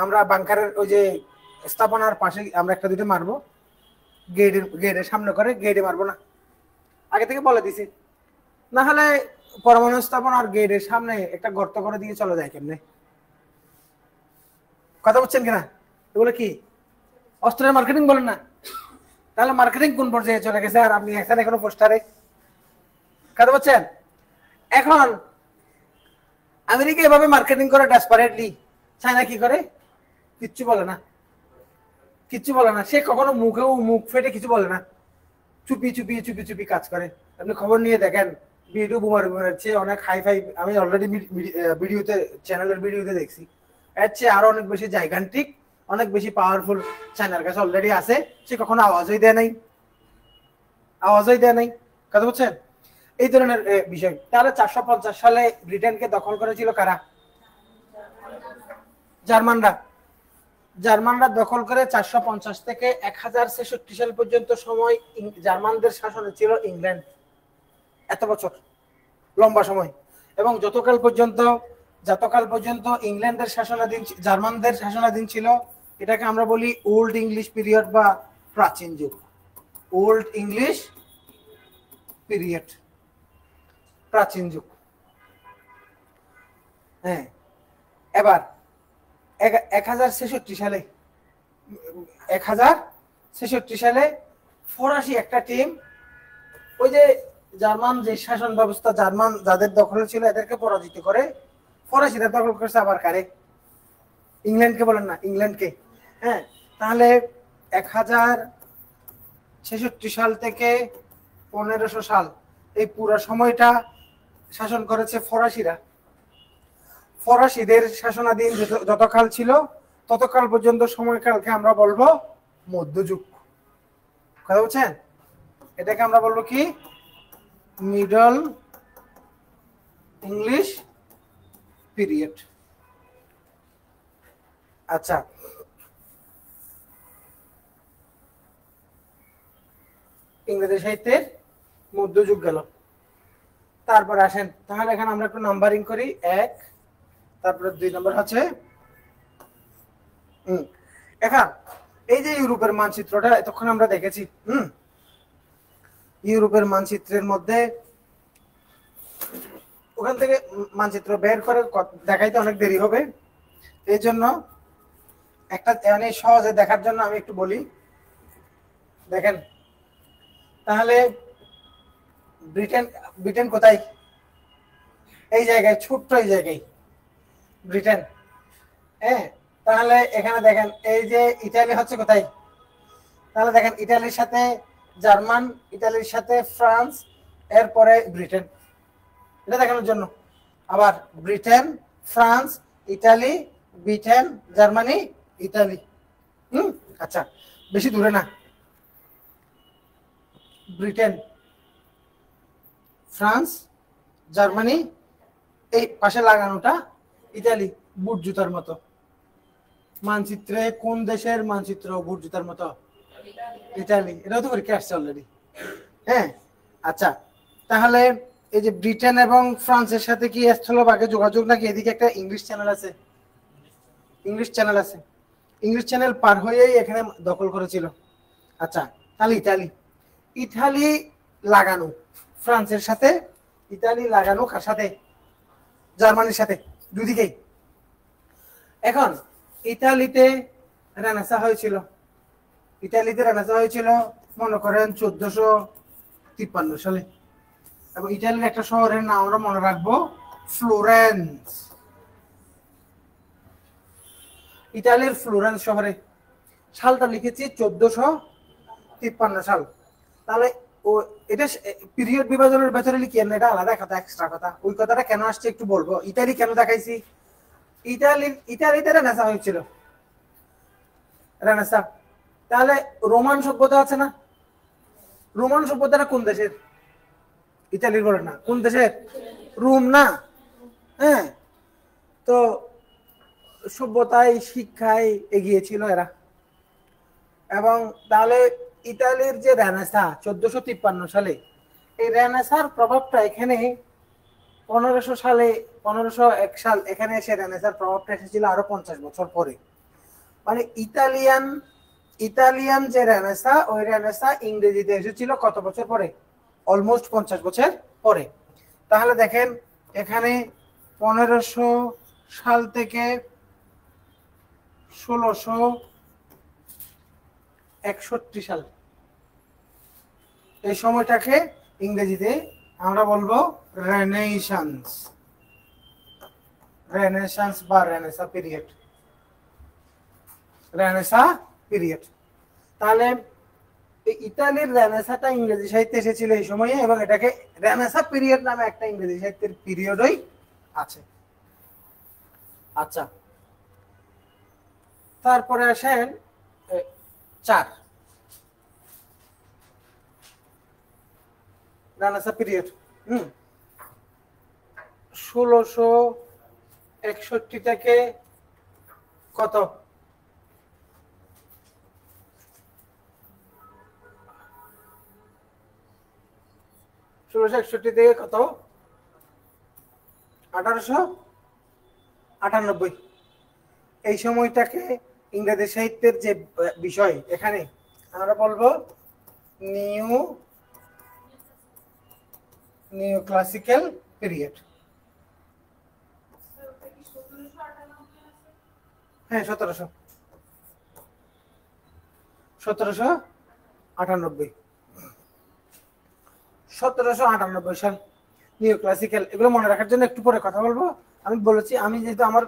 আমরা বাংকারের ওই যে স্থাপনার পাশে আমরা একটা দুটো মারবো, গেটের সামনে করে, গেটে মারবো না, আগে থেকে বলে দিছে। না হলে পরমাণু স্থাপনার গেটের সামনে একটা গর্ত করে দিয়ে চলে যায় কেমনে? কথা বুঝছেন কিনা? এগুলো কি অস্ত্রের মার্কেটিং বলেন না? তাহলে মার্কেটিং কোন পর্যায়ে চলে গেছে আর আপনি এখানে এখনো পোস্টারে? কথা বুঝছেন? এখন আমেরিকা এভাবে মার্কেটিং করে ডেসপারেটলি, চায়না কি করে? কিচ্ছু বলে না, কিচ্ছু বলে না। সে কখনো মুখ ফেটে কিছু বলে না, চুপি চুপি চুপি চুপি কাজ করে। আপনি খবর নিয়ে দেখেন, B2 বোমার চেয়ে অনেক হাই-ফাই, আমি অলরেডি ভিডিওতে, চ্যানেলের ভিডিওতে দেখছি, এর চেয়ে আরো অনেক বেশি জাইগান্টিক, অনেক বেশি পাওয়ারফুল চায়নার কাছে অলরেডি আছে। সে কখনো আওয়াজই দেয় নাই, আওয়াজই দেয় নাই। কথা বুঝছেন? এই ধরনের বিষয়। তাহলে 450 সালে ব্রিটেনকে দখল করেছিল কারা? জার্মানরা। জার্মানরা দখল করে 450 থেকে 1066 সাল পর্যন্ত সময় জার্মানদের শাসনে ছিল ইংল্যান্ড। এত বছর লম্বা সময়। এবং যতকাল পর্যন্ত ইংল্যান্ডের শাসনাধীন, জার্মানদের শাসনাধীন ছিল, এটাকে আমরা বলি ওল্ড ইংলিশ পিরিয়ড বা প্রাচীন যুগ। ওল্ড ইংলিশ পিরিয়ড, প্রাচীন যুগ। হ্যাঁ, এবার 1066 সালে ফরাসি একটা টিম, ওই যে জার্মান যে শাসন ব্যবস্থা, জার্মান যাদের দখলে ছিল এদেরকে পরাজিত করে ফরাসিরা দখল করছে আবার কারে? ইংল্যান্ডকে বলেন না, ইংল্যান্ডকে। হ্যাঁ, তাহলে 1066 সাল থেকে 1500 সাল, এই পুরো সময়টা শাসন করেছে ফরাসিরা। ফরাসিদের শাসনাধীন যতকাল ছিল ততকাল পর্যন্ত সময়কালকে আমরা বলবো মধ্যযুগ। কথা বলছেন? এটাকে আমরা বলবো কি? Middle English period. আচ্ছা, ইংরেজি সাহিত্যের মধ্যযুগ গেল। তারপর আসেন, তাহলে এখানে আমরা একটু নাম্বারিং করি। 1, তারপরে 2 নম্বর আছে। এখন এই যে ইউরোপের মানচিত্রটা এতক্ষণ আমরা দেখেছি, ইউরোপের মানচিত্রের মধ্যে ওখান থেকে মানচিত্র বের করে দেখাইতে অনেক দেরি হবে, এই জন্য একটা মানে সহজে দেখার জন্য আমি একটু বলি। দেখেন, তাহলে ব্রিটেন কোথায়? এই জায়গায়, ছোট্ট এই জায়গায় ব্রিটেন। হ্যাঁ, তাহলে এখানে দেখেন এই যে ইতালি হচ্ছে কোথায়? তাহলে দেখেন ইতালির সাথে জার্মান, ইতালির সাথে ফ্রান্স, এরপরে ব্রিটেন। এটা দেখানোর জন্য। আবার Britain, France, Italy, Britain, Germany, Italy. আচ্ছা, বেশি দূরে না। ব্রিটেন, ফ্রান্স, জার্মানি, এই পাশে লাগানোটা ইতালি। বুট জুতার মতো মানচিত্রে কোন দেশের মানচিত্র বুট জুতার মতো? ইতালি। এটাও তো পরীক্ষা আসছে অলরেডি। হ্যাঁ, আচ্ছা, তাহলে এই যে ব্রিটেন এবং ফ্রান্সের সাথে কি স্থলভাগে যোগাযোগ নাকি? এদিকে একটা ইংলিশ চ্যানেল আছে, ইংলিশ চ্যানেল আছে, ইংলিশ চ্যানেল পার হয়েই এখানে দখল করেছিল। আচ্ছা, তাহলে ইতালি, ইতালি লাগানো ফ্রান্সের সাথে, ইতালি লাগানো কার সাথে? জার্মানির সাথে, দুদিকেই। এখন ইতালিতে রেনেসা হয়েছিল, ইতালিতে রেনেসা হয়েছিল মনে করেন 1453 সালে, এবং ইতালির একটা শহরের নাম আমরা মনে রাখবো, ফ্লোরেন্স। ইতালির ফ্লোরেন্স শহরে, সালটা লিখেছি 1453 সাল। তাহলে ও এটা পিরিয়ড বিভাজনের ভেতরে লিখি না, এটা আলাদা কথা, এক্সট্রা কথা। ওই কথাটা কেন আসছে একটু বলবো। ইতালি কেন দেখাইছি? ইতালিতে রেনেসা হয়েছিল, রেনেসা। তাহলে রোমান সভ্যতা আছে না? রোমান সভ্যতাটা কোন দেশের? ইতালির বলে না, কোন দেশের? রোম না? হ্যাঁ, তো সভ্যতায় শিক্ষায় এগিয়ে ছিল এরা। এবং তাহলে ইতালির যে রেনেসা 1453 সালে, এই রেনেসার প্রভাবটা এখানে 1500 সালে, 1501 সাল এখানে এসে রেনেসার প্রভাবটা এসেছিল আরো 50 বছর পরে। মানে ইতালিয়ান যে রেনেসা, ওই রেনেসা ইংরেজিতে এসেছিল কত বছর পরে? অলমোস্ট 50 বছর পরে। তাহলে দেখেন এখানে 1500 সাল থেকে 1661 সাল, এই সময়টাকে ইংরেজিতে আমরা বলবো রেনেসান্স, রেনেসান্স বা রেনেসা পিরিয়ড, রেনেসা পিরিয়ড। তাহলে ইতালির রেনেসাটা ইংরেজি সাহিত্যে এসেছিল এই সময়ে, এবং এটাকে রেনেসা পিরিয়ড নামে একটা ইংরেজি সাহিত্যের পিরিয়ডই আছে। আচ্ছা, তারপরে আসেন 4 রেনেসা পিরিয়ড। 1661 থেকে কত? 1661 থেকে কত? 1898। এই সময়টাকে ইংরেজি সাহিত্যের যে বিষয়, এখানে আমরা বলবো নিউ ক্লাসিক্যাল পিরিয়ড। হ্যাঁ, 1798 সাল নিউ ক্লাসিক্যাল। এগুলো মনে রাখার জন্য একটু পরে কথা বলবো। আমি বলেছি, আমি যেহেতু আমার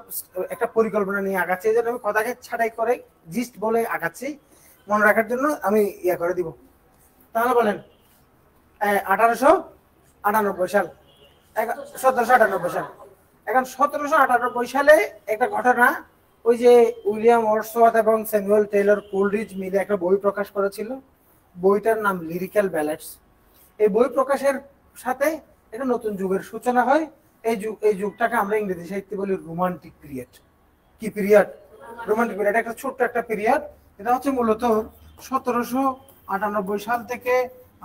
একটা পরিকল্পনা নিয়ে আগাচ্ছি, এই জন্য আমি কথাকে ছাঁটাই করে জিস্ট বলে আগাচ্ছি, মনে রাখার জন্য আমি ইয়ে করে দিব। তাহলে বলেন 1898 সাল, 1798 সাল। এখন 1798 সালে একটা ঘটনা, ওই যে উইলিয়াম ওয়ার্ডসওয়ার্থ এবং স্যামুয়েল টেইলর কোলরিজ মিলে একটা বই প্রকাশ করেছিল, বইটার নাম লিরিক্যাল ব্যালেডস। এই বই প্রকাশের সাথে একটা নতুন যুগের সূচনা হয়। এই যুগটাকে আমরা ইংরেজি সাহিত্যে বলি রোমান্টিক পিরিয়ড। কি পিরিয়ড? Romantic period. একটা ছোট্ট একটা পিরিয়ড। এটা হচ্ছে মূলত 1798 সাল থেকে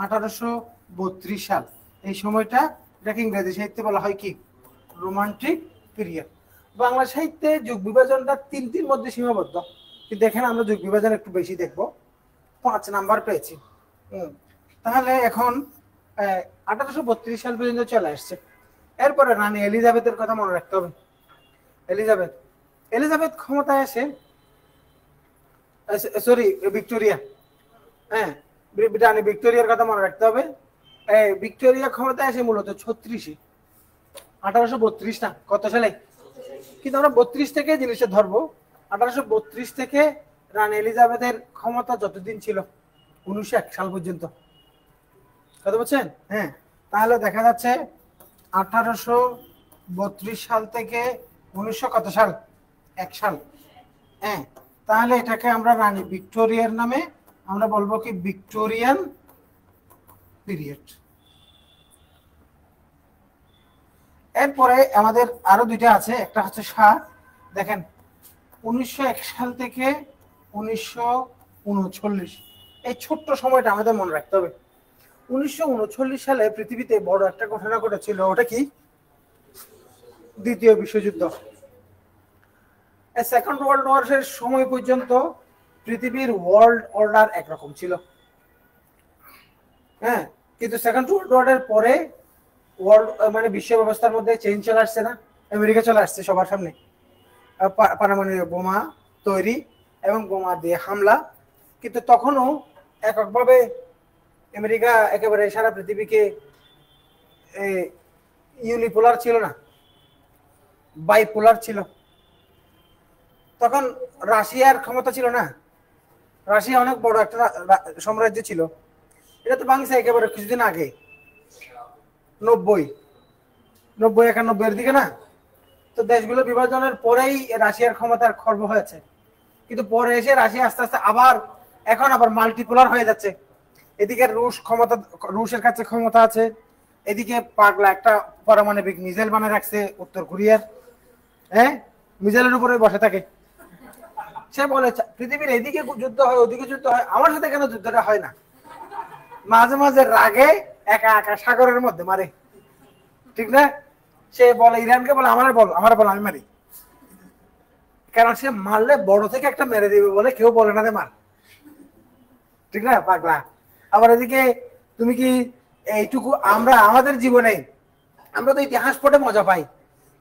1832 সাল, এই সময়টা, এটাকে ইংরেজি সাহিত্যে বলা হয় কি? Romantic period. বাংলা সাহিত্যে যুগ বিভাজনটা 3টির মধ্যে সীমাবদ্ধ, কিন্তু এখানে আমরা যুগ বিভাজন একটু বেশি দেখবো, 5 নাম্বার পেয়েছি। তাহলে এখন 1832 সাল পর্যন্ত চলে আসছে। এরপরে রানী এলিজাবেথের কথা মনে রাখতে হবে। এলিজাবেথ ক্ষমতায় আসে, সরি ভিক্টোরিয়া, হ্যাঁ, রানী ভিক্টোরিয়ার কথা মনে রাখতে হবে। ভিক্টোরিয়া ক্ষমতায় আসে মূলত 36-এ, 1832 না, কত সালে? কিন্তু আমরা 32 থেকে জিনিসটা ধরবো। 1832 থেকে রানী এলিজাবেথের ক্ষমতা যতদিন ছিল 1901 সাল পর্যন্ত, কথা বলছেন? হ্যাঁ, তাহলে দেখা যাচ্ছে 1832 সাল থেকে 1900 কত সাল? 1 সাল। হ্যাঁ, তাহলে এটাকে আমরা রানী ভিক্টোরিয়ার নামে আমরা বলবো কি? Victorian period. এরপরে আমাদের আরো দুইটা আছে, একটা হচ্ছে দেখেন 1901 সাল থেকে 1939, এই ছোট্ট সময়টা আমাদের মনে রাখতে হবে। 1939 সালে পৃথিবীতে বড় একটা ঘটনা ঘটেছিল। ওটা কি? দ্বিতীয় বিশ্বযুদ্ধ। সেকেন্ড ওয়ার্ল্ড ওয়ারের সময় পর্যন্ত পৃথিবীর ওয়ার্ল্ড অর্ডার একরকম ছিল, হ্যাঁ, কিন্তু সেকেন্ড ওয়ার্ল্ড ওয়ারের পরে ওয়ার্ল্ড মানে বিশ্ব ব্যবস্থার মধ্যে চেঞ্জ চলে আসছে না? আমেরিকা চলে আসছে সবার সামনে, পারমাণবিক বোমা তৈরি এবং বোমা দিয়ে হামলা। কিন্তু তখনও এককভাবে আমেরিকা একেবারে সারা পৃথিবীকে ইউনিপোলার ছিল না, বাইপোলার ছিল। তখন রাশিয়ার ক্ষমতা ছিল না, রাশিয়া অনেক বড় একটা সাম্রাজ্য ছিল। এটা তো ভাঙছে একেবারে কিছুদিন আগে, 91 এর দিকে না? তো দেশগুলো বিভাজনের পরেই রাশিয়ার ক্ষমতার খর্ব হয়েছে। কিন্তু পরে এসে রাশিয়া আস্তে আস্তে এখন আবার মাল্টিপোলার হয়ে যাচ্ছে। এদিকে রুশের কাছে ক্ষমতা আছে, এদিকে পাগলা একটা পারমাণবিক মিসাইল বানিয়ে রাখছে উত্তর কোরিয়ার, হ্যাঁ, মিসাইলের উপরে বসে থাকে। সে বলে পৃথিবীর এদিকে যুদ্ধ হয়, ওদিকে যুদ্ধ হয়, আমার সাথে কেন যুদ্ধটা হয় না? মাঝে মাঝে রাগে একা একা সাগরের মধ্যে মারে, ঠিক না? সে বলে ইরানকে, বলে আমার বল আমি মারি। কারণ সে মারলে বড় থেকে একটা মেরে দিবে বলে কেউ বলে না যে মার, ঠিক না পাগলা? আবার এদিকে তুমি কি এইটুকু আমরা আমাদের জীবনে আমরা তো ইতিহাস পড়ে মজা পাই,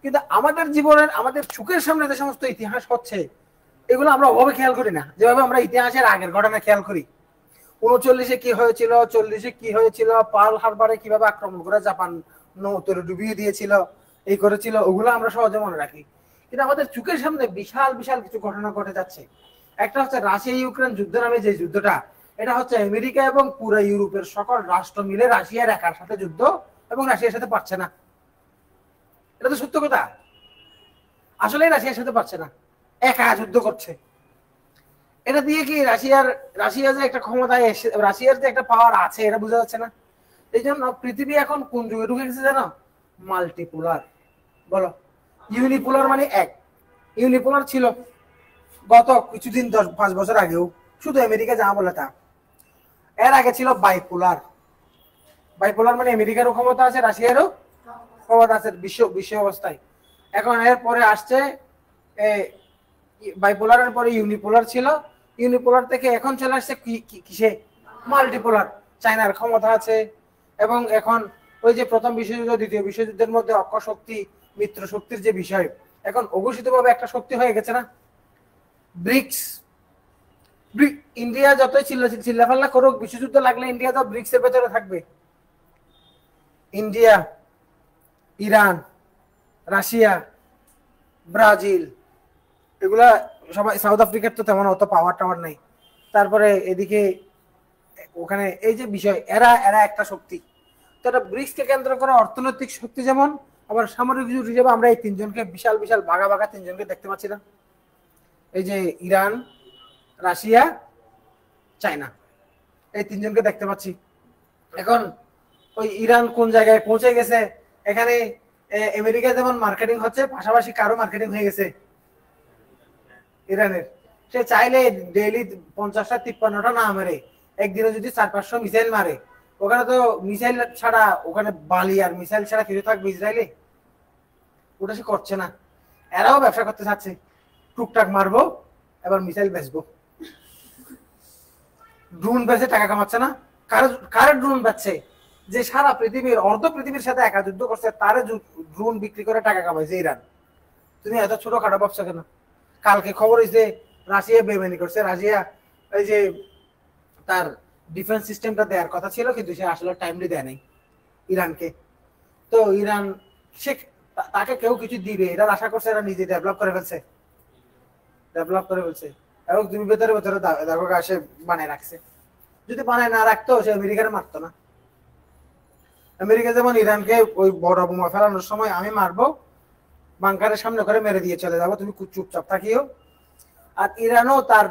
কিন্তু আমাদের জীবনের আমাদের চোখের সামনে যে সমস্ত ইতিহাস হচ্ছে এগুলো আমরা ওভাবে খেয়াল করি না, যেভাবে আমরা ইতিহাসের আগের ঘটনা খেয়াল করি। 39-এ কি হয়েছিল, 40-এ কি হয়েছিল, পার্ল হারবারে কিভাবে আক্রমণ করে জাপান নৌতরে ডুবিয়ে দিয়েছিল, এই করেছিল, ওগুলো আমরা সহজে মনে রাখি। কিন্তু আমাদের চোখের সামনে বিশাল বিশাল কিছু ঘটনা ঘটে যাচ্ছে। একটা হচ্ছে রাশিয়া ইউক্রেন যুদ্ধ নামে যে যুদ্ধটা, এটা হচ্ছে আমেরিকা এবং পুরো ইউরোপের সকল রাষ্ট্র মিলে রাশিয়ার একার সাথে যুদ্ধ, এবং রাশিয়ার সাথে পারছে না। এটা তো সত্য কথা, আসলেই রাশিয়ার সাথে পারছে না, একা যুদ্ধ করছে। এটা দিয়ে কি রাশিয়া যে একটা ক্ষমতায় এসে, রাশিয়ার যে একটা পাওয়ার আছে এটা বোঝা যাচ্ছে না। এই জন্য পৃথিবী এখন কোন যুগে ঢুকে গেছে জানো? মাল্টিপোলার। বলো, ইউনিপোলার মানে এক, ইউনিপোলার ছিল গত কিছুদিন 10-5 বছর আগেও, শুধু আমেরিকা যা বলে তা। এর আগে ছিল বাইপোলার। বাইপোলার মানে আমেরিকারও ক্ষমতা আছে, রাশিয়ারও ক্ষমতা আছে বিশ্ব অবস্থায়। এখন এর পরে আসছে বাইপোলারের পরে ইউনিপোলার ছিল, ইউনিপোলার থেকে এখন চলে আসছে কিসে? মাল্টিপোলার। চায়নার ক্ষমতা আছে, এবং এখন ওই যে প্রথম বিশ্বযুদ্ধ দ্বিতীয় বিশ্বযুদ্ধের মধ্যে অক্ষ শক্তি মিত্র শক্তির যে বিষয়, এখন অঘোষিতভাবে একটা শক্তি হয়ে গেছে না, ব্রিক্স। ইন্ডিয়া যতই চিল্লাফাল্লা করুক, বিশ্বযুদ্ধ লাগলে ইন্ডিয়া তো ব্রিক্স এর ভেতরে থাকবে। ইন্ডিয়া, ইরান, রাশিয়া, ব্রাজিল, এগুলা সবাই, সাউথ আফ্রিকার তো তেমন অত পাওয়ার টাওয়ার নাই। তারপরে এদিকে ওখানে এই যে বিষয়, এরা একটা শক্তি। তো এটা ব্রিক্সকে কেন্দ্র করে অর্থনৈতিক শক্তি যেমন, আবার সামরিক যুদ্ধ হিসেবে আমরা এই তিনজনকে বিশাল বিশাল ভাগা ভাগা তিনজনকে দেখতে পাচ্ছি না? এই যে ইরান, রাশিয়া, চায়না, এই তিনজনকে দেখতে পাচ্ছি। এখন ওই ইরান কোন জায়গায় পৌঁছে গেছে, এখানে আমেরিকা যেমন মার্কেটিং হচ্ছে, পাশাপাশি কারো মার্কেটিং হয়ে গেছে ইরানের। সে চাইলে ডেইলি 50টা 53টা না মারে, একদিনে যদি 400-500 মিসাইল মারে, ওখানে তো মিসাইল ছাড়া, ওখানে বালি আর মিসাইল ছাড়া কিছু থাকবে ইসরায়েলে? ওটা সে করছে না। এরাও ব্যবসা করতে চাচ্ছে, টুকটাক মারবো এবার মিসাইল বেচবো। ড্রোন বেচে টাকা কামাচ্ছে না? কার ড্রোন বেচছে? যে সারা পৃথিবীর অর্ধ পৃথিবীর সাথে একা যুদ্ধ করছে, তারে ড্রোন বিক্রি করে টাকা কামাইছে ইরান। তুমি এত ছোটখাটো ব্যবসা কেন? কালকে খবর হয়েছে রাশিয়া বেমানি করছে। রাশিয়া এই যে তার ডিফেন্স সিস্টেমটা দেওয়ার কথা ছিল, কিন্তু সে আসলে টাইমলি দেয় নাই ইরানকে। তো ইরান সে তাকে কেউ কিছু দিবে এরা আশা করছে, এরা নিজে ডেভেলপ করে ফেলছে, এবং তুমি ভেতরে ভেতরে দেখো সে বানায় রাখছে। যদি বানায় না রাখতো, সে আমেরিকার মারতো না। আমেরিকা যেমন ইরানকে ওই বড় বোমা ফেলানোর সময় আমি মারবো, বাংকারের সামনে করে মেরে দিয়ে চলে যাবো, তুমি চুপচাপ থাকিও। আর ইরানও তার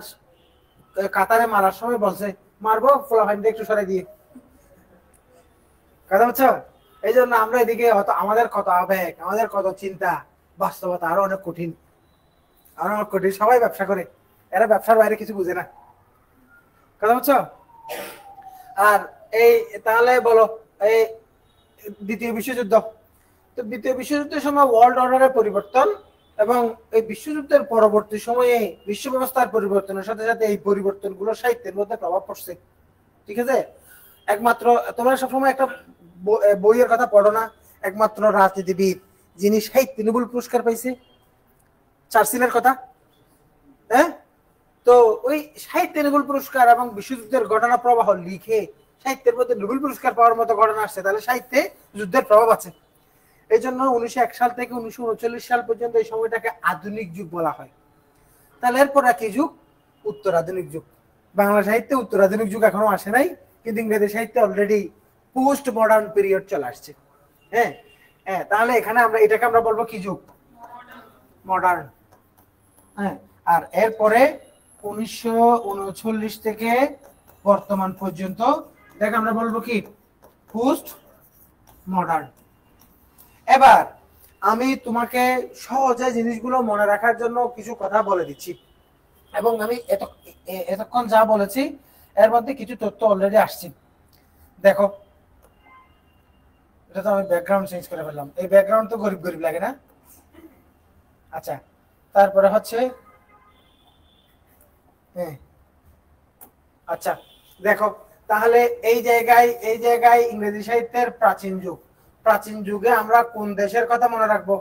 কাতারে মারার সময় বলছে মারবো, ফোলাফাইনটা একটু সরাই দিয়ে। কথা বুঝছো? এই জন্য আমরা এদিকে আমাদের কত আবেগ, আমাদের কত চিন্তা, বাস্তবতা আরো অনেক কঠিন, আরো অনেক কঠিন। সবাই ব্যবসা করে, এরা ব্যবসার বাইরে কিছু বুঝে না। কথা বুঝছো? আর এই তাহলে বলো এই দ্বিতীয় বিশ্বযুদ্ধ, তো দ্বিতীয় যুদ্ধের সময় ওয়ার্ল্ড অর্ডারের পরিবর্তন এবং এই বিশ্বযুদ্ধের পরবর্তী সময়ে বিশ্ব ব্যবস্থার পরিবর্তনের সাথে সাথে এই পরিবর্তনগুলো সাহিত্যের মধ্যে প্রভাব পড়ছে। ঠিক আছে, একমাত্র তোমরা সবসময় একটা বইয়ের কথা পড়ো না, একমাত্র রাজনীতিবিদ যিনি সাহিত্যে নোবেল পুরস্কার পাইছে, চার্চিলের কথা। হ্যাঁ, তো ওই সাহিত্যে নোবেল পুরস্কার এবং বিশ্বযুদ্ধের ঘটনা প্রবাহ লিখে সাহিত্যের মধ্যে নোবেল পুরস্কার পাওয়ার মতো ঘটনা আসছে, তাহলে সাহিত্যে যুদ্ধের প্রভাব আছে। এই জন্য 1901 সাল থেকে 1939 সাল পর্যন্ত এই সময়টাকে আধুনিক যুগ বলা হয়। তাহলে এরপর কি যুগ? উত্তরাধুনিক যুগ। বাংলা সাহিত্যে উত্তরাধুনিক যুগ এখনো আসে নাই, কিন্তু ইংরেজি সাহিত্যে অলরেডি পোস্ট মডার্ন পিরিয়ড চলে আসছে। হ্যাঁ হ্যাঁ, তাহলে এখানে আমরা এটাকে আমরা বলবো কি যুগ? মডার্ন। হ্যাঁ, আর এরপরে 1939 থেকে বর্তমান পর্যন্ত এটাকে আমরা বলবো কি? Post modern. এবার আমি তোমাকে সহজে জিনিসগুলো মনে রাখার জন্য কিছু কথা বলে দিচ্ছি, এবং আমি এতক্ষণ যা বলেছি এর মধ্যে কিছু তথ্য অলরেডি আসছে। দেখো, এটা তো আমি ব্যাকগ্রাউন্ড চেঞ্জ করে ফেললাম, এই ব্যাকগ্রাউন্ড তো গরিব গরিব লাগে না? আচ্ছা, তারপরে হচ্ছে হ্যাঁ, আচ্ছা দেখো, তাহলে এই জায়গায় ইংরেজি সাহিত্যের প্রাচীন যুগ। প্রাচীন যুগে আমরা কোন দেশের কথা মনে রাখবো?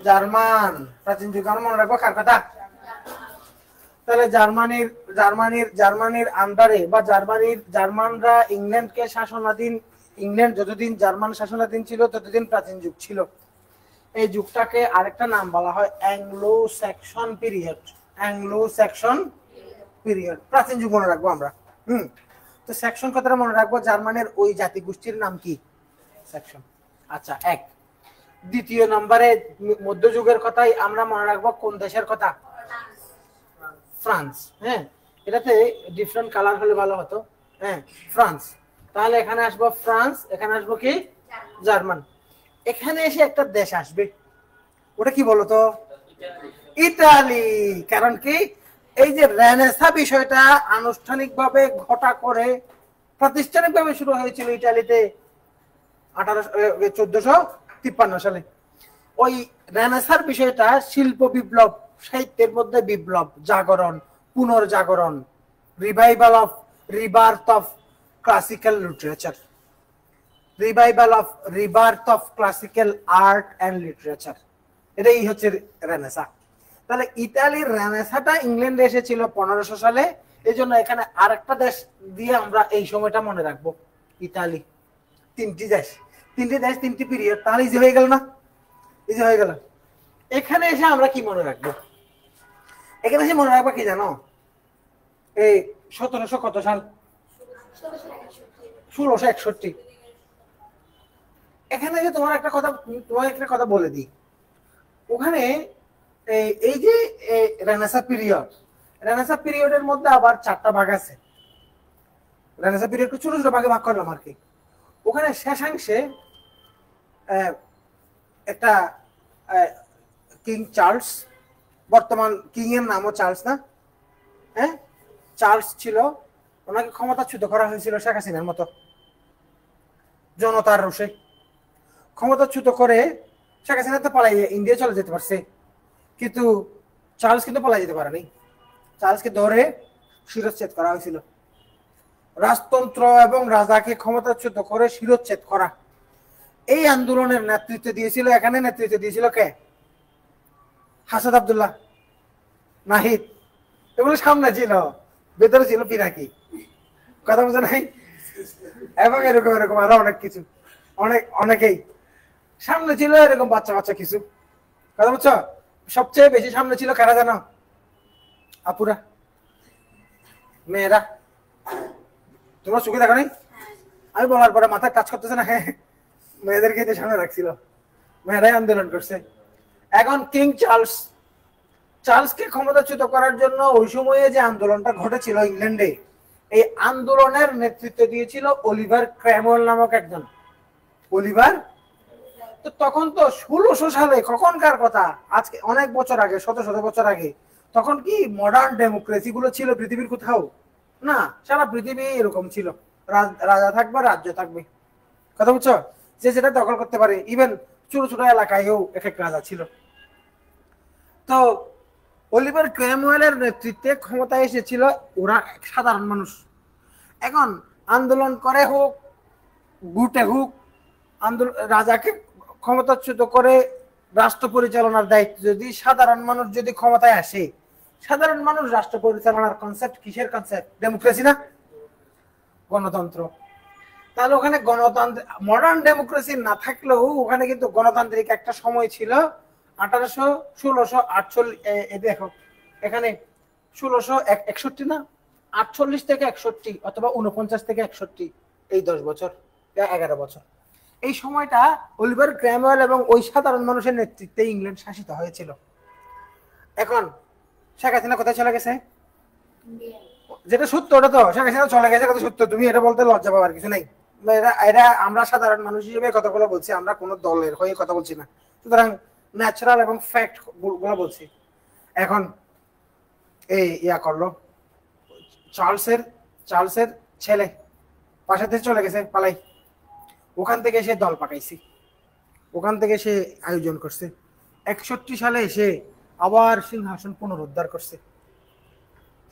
জার্মান। প্রাচীন যুগে আমরা মনে রাখবো কার কথা? তাহলে জার্মানির আন্ডারে বা জার্মানরা ইংল্যান্ডকে শাসনাধীন, ইংল্যান্ড যতদিন জার্মান শাসনাধীন ছিল ততদিন প্রাচীন যুগ ছিল। এই যুগটাকে আরেকটা নাম বলা হয় Anglo Saxon period. Anglo Saxon period, প্রাচীন যুগ মনে রাখবো আমরা। তো স্যাক্সন কথাটা মনে রাখবো, জার্মানের ওই জাতিগোষ্ঠীর নাম কি? স্যাক্সন। আচ্ছা, এক। দ্বিতীয় নম্বরে মধ্যযুগের কথাই আমরা মনে রাখবো কোন দেশের কথা? ফ্রান্স। হ্যাঁ, এটাতে ডিফারেন্ট কালার হলে ভালো হতো। হ্যাঁ, ফ্রান্স। তাহলে এখানে আসবো ফ্রান্স, এখানে আসবো কি? জার্মান। এখানে এসে একটা দেশ আসবে, ওটা কি বলতো? ইতালি। কারণ কি? এই যে রেনেসাঁ বিষয়টা আনুষ্ঠানিকভাবে ঘটা করে প্রাতিষ্ঠানিকভাবে শুরু হয়েছিল ইতালিতে 1453 সালে। ওই রেনেসাঁর বিষয়টা শিল্প বিপ্লব, সাহিত্যের মধ্যে বিপ্লব, জাগরণ, পুনর্জাগরণ, rebirth of classical literature, rebirth of classical art and literature, এটাই হচ্ছে রেনেসাঁ। তাহলে ইতালির রেনেসাঁটা ইংল্যান্ডে এসেছিল 1500 সালে। এই জন্য এখানে আরেকটা দেশ দিয়ে আমরা এই সময়টা মনে রাখবো, ইতালি। তিনটি দেশ, তিনটি পিরিয়ড, তাহলে ইজি হয়ে গেল না? ইজি হয়ে গেল। এখানে এসে আমরা কি মনে রাখবো? এখানে এসে মনে রাখবো কি জানো? এই 1700 কত সাল? 1661। এখানে যে তোমার একটা কথা বলে দিই, ওখানে এই যে রেনেসাঁ পিরিয়ডের মধ্যে আবার 4টা ভাগ আছে। রেনেসাঁ পিরিয়ডকে ছোট ছোট ভাগে ভাগ করলাম আর কি। ওখানে শেষাংশে একটা কিং চার্লস, বর্তমান কিং এর নামও চার্লস না? হ্যাঁ, চার্লস ছিল, ওনাকে ক্ষমতাচ্যুত করা হয়েছিল শেখ হাসিনার মতো, জনতার রোষে ক্ষমতাচ্যুত করে। শেখ হাসিনা তো পালাইয়ে ইন্ডিয়া চলে যেতে পারছে, কিন্তু চার্লস কিন্তু পালাই যেতে পারেনি। চার্লসকে ধরে শিরচ্ছেদ করা হয়েছিল। রাজতন্ত্র এবং রাজাকে ক্ষমতাচ্যুত করে শিরচ্ছেদ করা, এই আন্দোলনের নেতৃত্ব দিয়েছিল কে? হাসান আব্দুল্লাহ, নাহিদ, এগুলো সামনে ছিল, ভেতরে ছিল পিনাকি। কথা বুঝে নাই? এবং এরকম আরো অনেক কিছু, অনেকেই সামনে ছিল, এরকম বাচ্চা কিছু। কথা বুঝছো? সবচেয়ে বেশি সামনে ছিল কারা জানো? আপুরা, মেয়েরা। তোমরা চোখে দেখো নাই? আমি বলার পরে মাথায় কাজ করতেছে না? হ্যাঁ, মেয়েদেরকে সামনে রাখছিল, মেয়েরাই আন্দোলন করছে। এখন কিং চার্লসকে ক্ষমতাচ্যুত করার জন্য ওই সময়ে যে আন্দোলনটা ঘটেছিল ইংল্যান্ডে, এই আন্দোলনের নেতৃত্ব দিয়েছিল অলিভার ক্র্যামওয়েল নামক একজন। অলিভার, তো তখন তো 1600 সালে, কখনকার কথা, আজকে অনেক বছর আগে, শত বছর আগে। তখন কি মডার্ন ডেমোক্রেসি গুলো ছিল পৃথিবীর কোথাও? না, সারা পৃথিবী এরকম ছিল। রাজা থাকবে, রাজ্য থাকবে, কথা বুঝছো? যে যেটা দখল করতে পারে, ইভেন ছোট ছোট এলাকায়ও এক এক রাজা ছিল। তো অলিভার ক্রomওয়েলের নেতৃত্বে ক্ষমতায় এসেছিল ওরা সাধারণ মানুষ। এখন আন্দোলন করে হোক, গুটে হোক, রাজাকে ক্ষমতাচ্যুত করে রাষ্ট্র পরিচালনার দায়িত্ব যদি সাধারণ মানুষ যদি ক্ষমতায় আসে, সাধারণ মানুষ রাষ্ট্র পরিচালনার কনসেপ্ট কিসের কনসেপ্ট? ডেমোক্রেসি না, গণতন্ত্র। তাহলে ওখানে গণতন্ত্র, মডার্ন ডেমোক্রেসি না থাকলেও ওখানে কিন্তু গণতান্ত্রিক একটা সময় ছিল 1648। দেখো এখানে 1661 না, 48 থেকে 61 অথবা 49 থেকে 61, এই 10 বছর 11 বছর, এই সময়টা অলিভার ক্রomওয়েল এবং ওই সাধারণ মানুষের নেতৃত্বে ইংল্যান্ড শাসিত হয়েছিল। এখন শেখ হাসিনা কোথায় চলে গেছে? যেটা সত্য ওটা তো, শেখ হাসিনা চলে গেছে, কথা সত্য, তুমি এটা বলতে লজ্জা পাওয়ার কিছু নেই। এটা আমরা সাধারণ মানুষ হিসেবে কথাগুলো বলছি, আমরা কোনো দলের হয়ে কথা বলছি না, সুতরাং ন্যাচারাল এবং ফ্যাক্ট গুলো বলছি। এখন এই ইয়া করলো, চার্লসের ছেলে পাশে থেকে চলে গেছে পালাই, ওখান থেকে সে দল পাকাইছি, ওখান থেকে সে আয়োজন করছে। 61 সালে সে আবার সিংহাসন পুনরুদ্ধার করছে।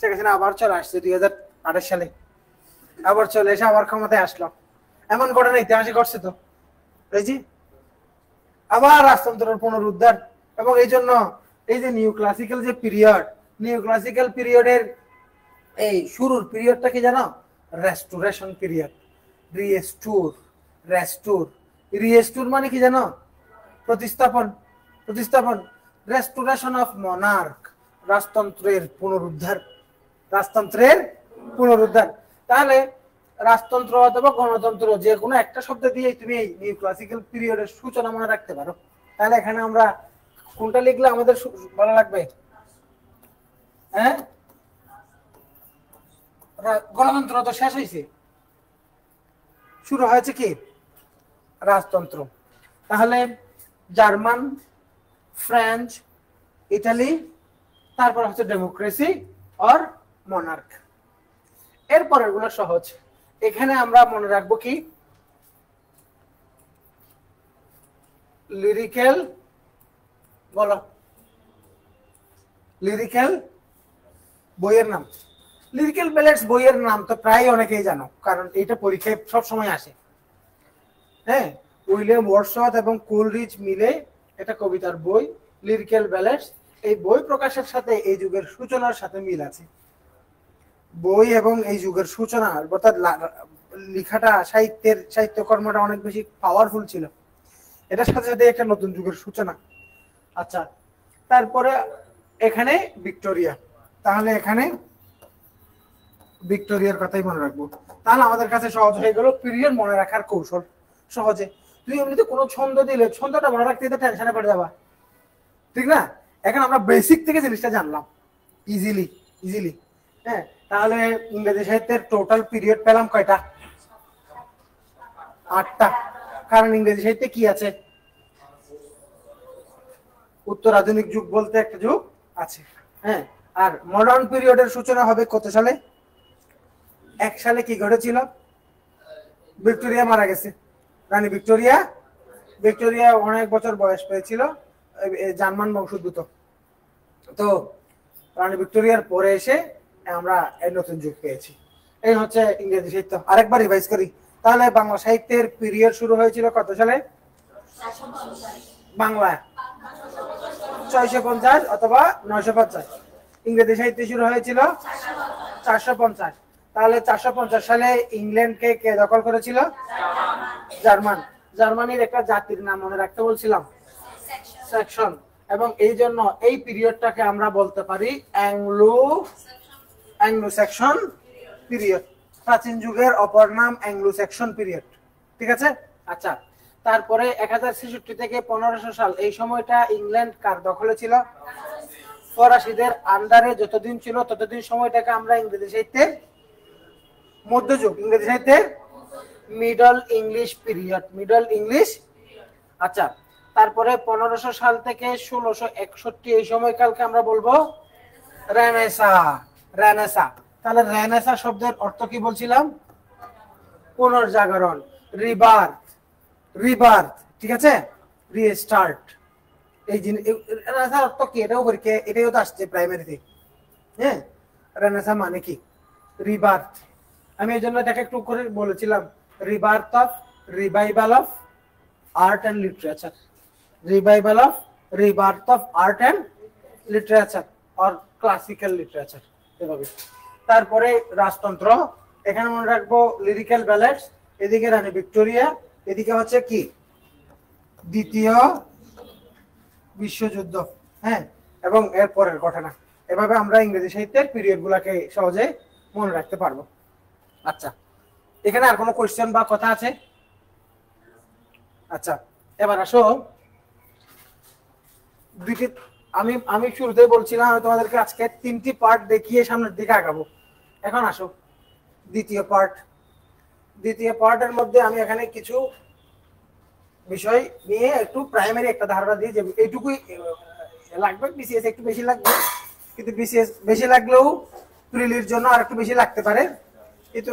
শেখ হাসিনা আবার চলে আসছে 2028 সালে, আবার চলে এসে আবার ক্ষমতায় আসলো। এমন ঘটনা ইতিহাসে ঘটছে তো, এই যে আবার রাজতন্ত্রের পুনরুদ্ধার। এবং এই জন্য এই যে নিউ ক্লাসিক্যাল যে পিরিয়ড, নিউ ক্লাসিক্যাল পিরিয়ডের এই শুরুর পিরিয়ডটা কি জানো? Restoration period. রিস্টোর মানে কি জানো? প্রতিস্থাপন। রেস্টোরেশন অফ মনার্ক, রাজতন্ত্রের পুনরুদ্ধার। তাহলে রাজতন্ত্র অথবা গণতন্ত্র যে কোনো একটা শব্দ দিয়ে তুমি এই নিউ ক্লাসিক্যাল পিরিয়ডের সূচনা মনে রাখতে পারো। তাহলে এখানে আমরা কোনটা লিখলে আমাদের ভালো লাগবে? হ্যাঁ, গণতন্ত্র তো শেষ হয়েছে, শুরু হয়েছে কি? রাজতন্ত্র। তাহলে জার্মান, ফ্রেঞ্চ, ইটালি, তারপর হচ্ছে ডেমোক্রেসি অর মনার্ক। এরপর এগুলো সহজ। এখানে আমরা মনে রাখবো কি? লিরিক্যাল, বলো লিরিক্যাল বইয়ের নাম। লিরিক্যাল ব্যালেডস বইয়ের নাম তো প্রায় অনেকেই জানো, কারণ এটা পরীক্ষায় সব সময় আসে। হ্যাঁ, উইলিয়াম ওয়ার্ডসওয়ার্থ এবং কোলরিজ মিলে এটা কবিতার বই লিরিক্যাল ব্যালেডস। এই বই প্রকাশের সাথে এই যুগের সূচনার সাথে মিল আছে। বই এবং এই যুগের সূচনা, অর্থাৎ লেখাটা, সাহিত্যকর্মটা অনেক বেশি পাওয়ারফুল ছিল, এটার সাথে সাথে একটা নতুন যুগের সূচনা। আচ্ছা, তারপরে এখানে ভিক্টোরিয়া। তাহলে এখানে ভিক্টোরিয়ার কথাই মনে রাখবো। তাহলে আমাদের কাছে সহজ হয়ে গেল পিরিয়ড মনে রাখার কৌশল সহজে। তুই এমনিতে কোনো ছন্দ দিলে ছন্দটা মনে রাখতে টেনশনে পড়ে যাবা, ঠিক না? এখন আমরা বেসিক থেকে জিনিসটা জানলাম ইজিলি। হ্যাঁ, তাহলে ইংরেজি সাহিত্যের টোটাল পিরিয়ড পেলাম কয়টা? 8টা। কারণ ইংরেজি সাহিত্যে কি আছে? উত্তর আধুনিক যুগ বলতে একটা যুগ আছে। হ্যাঁ, আর মডার্ন পিরিয়ডের সূচনা হবে কত সালে? 1 সালে কি ঘটেছিল? ভিক্টোরিয়া মারা গেছে। রানী ভিক্টোরিয়া অনেক বছর বয়স পেয়েছিল, জার্মান বংশোদ্ভূত। তো রানী ভিক্টোরিয়ার পরে এসে আমরা এই নতুন যুগ পেয়েছি। এই হচ্ছে ইংরেজি সাহিত্য। আরেকবার রিভাইজ করি। তাহলে বাংলা সাহিত্যের পিরিয়ড শুরু হয়েছিল কত সালে? বাংলা 650 অথবা 950। ইংরেজি সাহিত্য শুরু হয়েছিল 450। তাহলে 450 সালে ইংল্যান্ডকে কে দখল করেছিল? জার্মানির একটা জাতির নাম মনে রাখতে বলছিলাম, সেকশন। এবং এই জন্য এই পিরিয়ডটাকে আমরা বলতে পারি অ্যাংলো সেকশন পিরিয়ড। প্রাচীন যুগের অপর নাম অ্যাংলো সেকশন পিরিয়ড, ঠিক আছে? আচ্ছা, তারপরে 1066 থেকে 1500 সাল, এই সময়টা ইংল্যান্ড কার দখলে ছিল? ফরাসিদের আন্ডারে যতদিন ছিল ততদিন সময়টাকে আমরা ইংরেজি সাহিত্যে মধ্যযুগ, ইংরেজি সাহিত্যে মিডল ইংলিশ পিরিয়ড। আচ্ছা, তারপরে 1500 সাল থেকে 1661 এই সময়কালকে আমরা বলবো রেনেসা। তাহলে রেনেসা শব্দের অর্থ কি বলছিলাম? পুনর্জাগরণ, রিবার্থ, রিবার্থ, ঠিক আছে, রিস্টার্ট। এই জিনিস রেনেসাঁ অর্থ কি, এটাও পরীক্ষা, এটাও তো আসছে প্রাইমারিতে। হ্যাঁ, রেনেসাঁ মানে কি? রিবার্থ। আমি এই জন্য এটাকে একটু করে বলেছিলাম, rebirth of, revival of art and literature, revival of, rebirth of art and literature or classical literature, এভাবে। তারপরে রাজতন্ত্র, এখানে মনে রাখবো লিরিক্যাল ব্যালেডস, এদিকে রানী ভিক্টোরিয়া, এদিকে হচ্ছে কি দ্বিতীয় বিশ্বযুদ্ধ, হ্যাঁ, এবং এর পরের ঘটনা। এভাবে আমরা ইংরেজি সাহিত্যের পিরিয়ড গুলাকে সহজে মনে রাখতে পারবো। আচ্ছা, এখানে আর কোনো কোয়েশ্চেন বা কথা আছে? আচ্ছা, এবার আসো দুইটি, আমি শুরুতে বলছিলাম আমি তোমাদেরকে আজকে 3টি পার্ট দেখিয়ে সামনের দিকে আগাবো। এখন আসো দ্বিতীয় পার্ট। দ্বিতীয় পার্টের মধ্যে আমি এখানে কিছু বিষয় নিয়ে একটু প্রাইমারি একটা ধারণা দিই, যে এইটুকুই লাগবে। বিসিএস একটু বেশি লাগবে, কিন্তু বিসিএস বেশি লাগলেও প্রিলির জন্য আর একটু বেশি লাগতে পারে। কিন্তু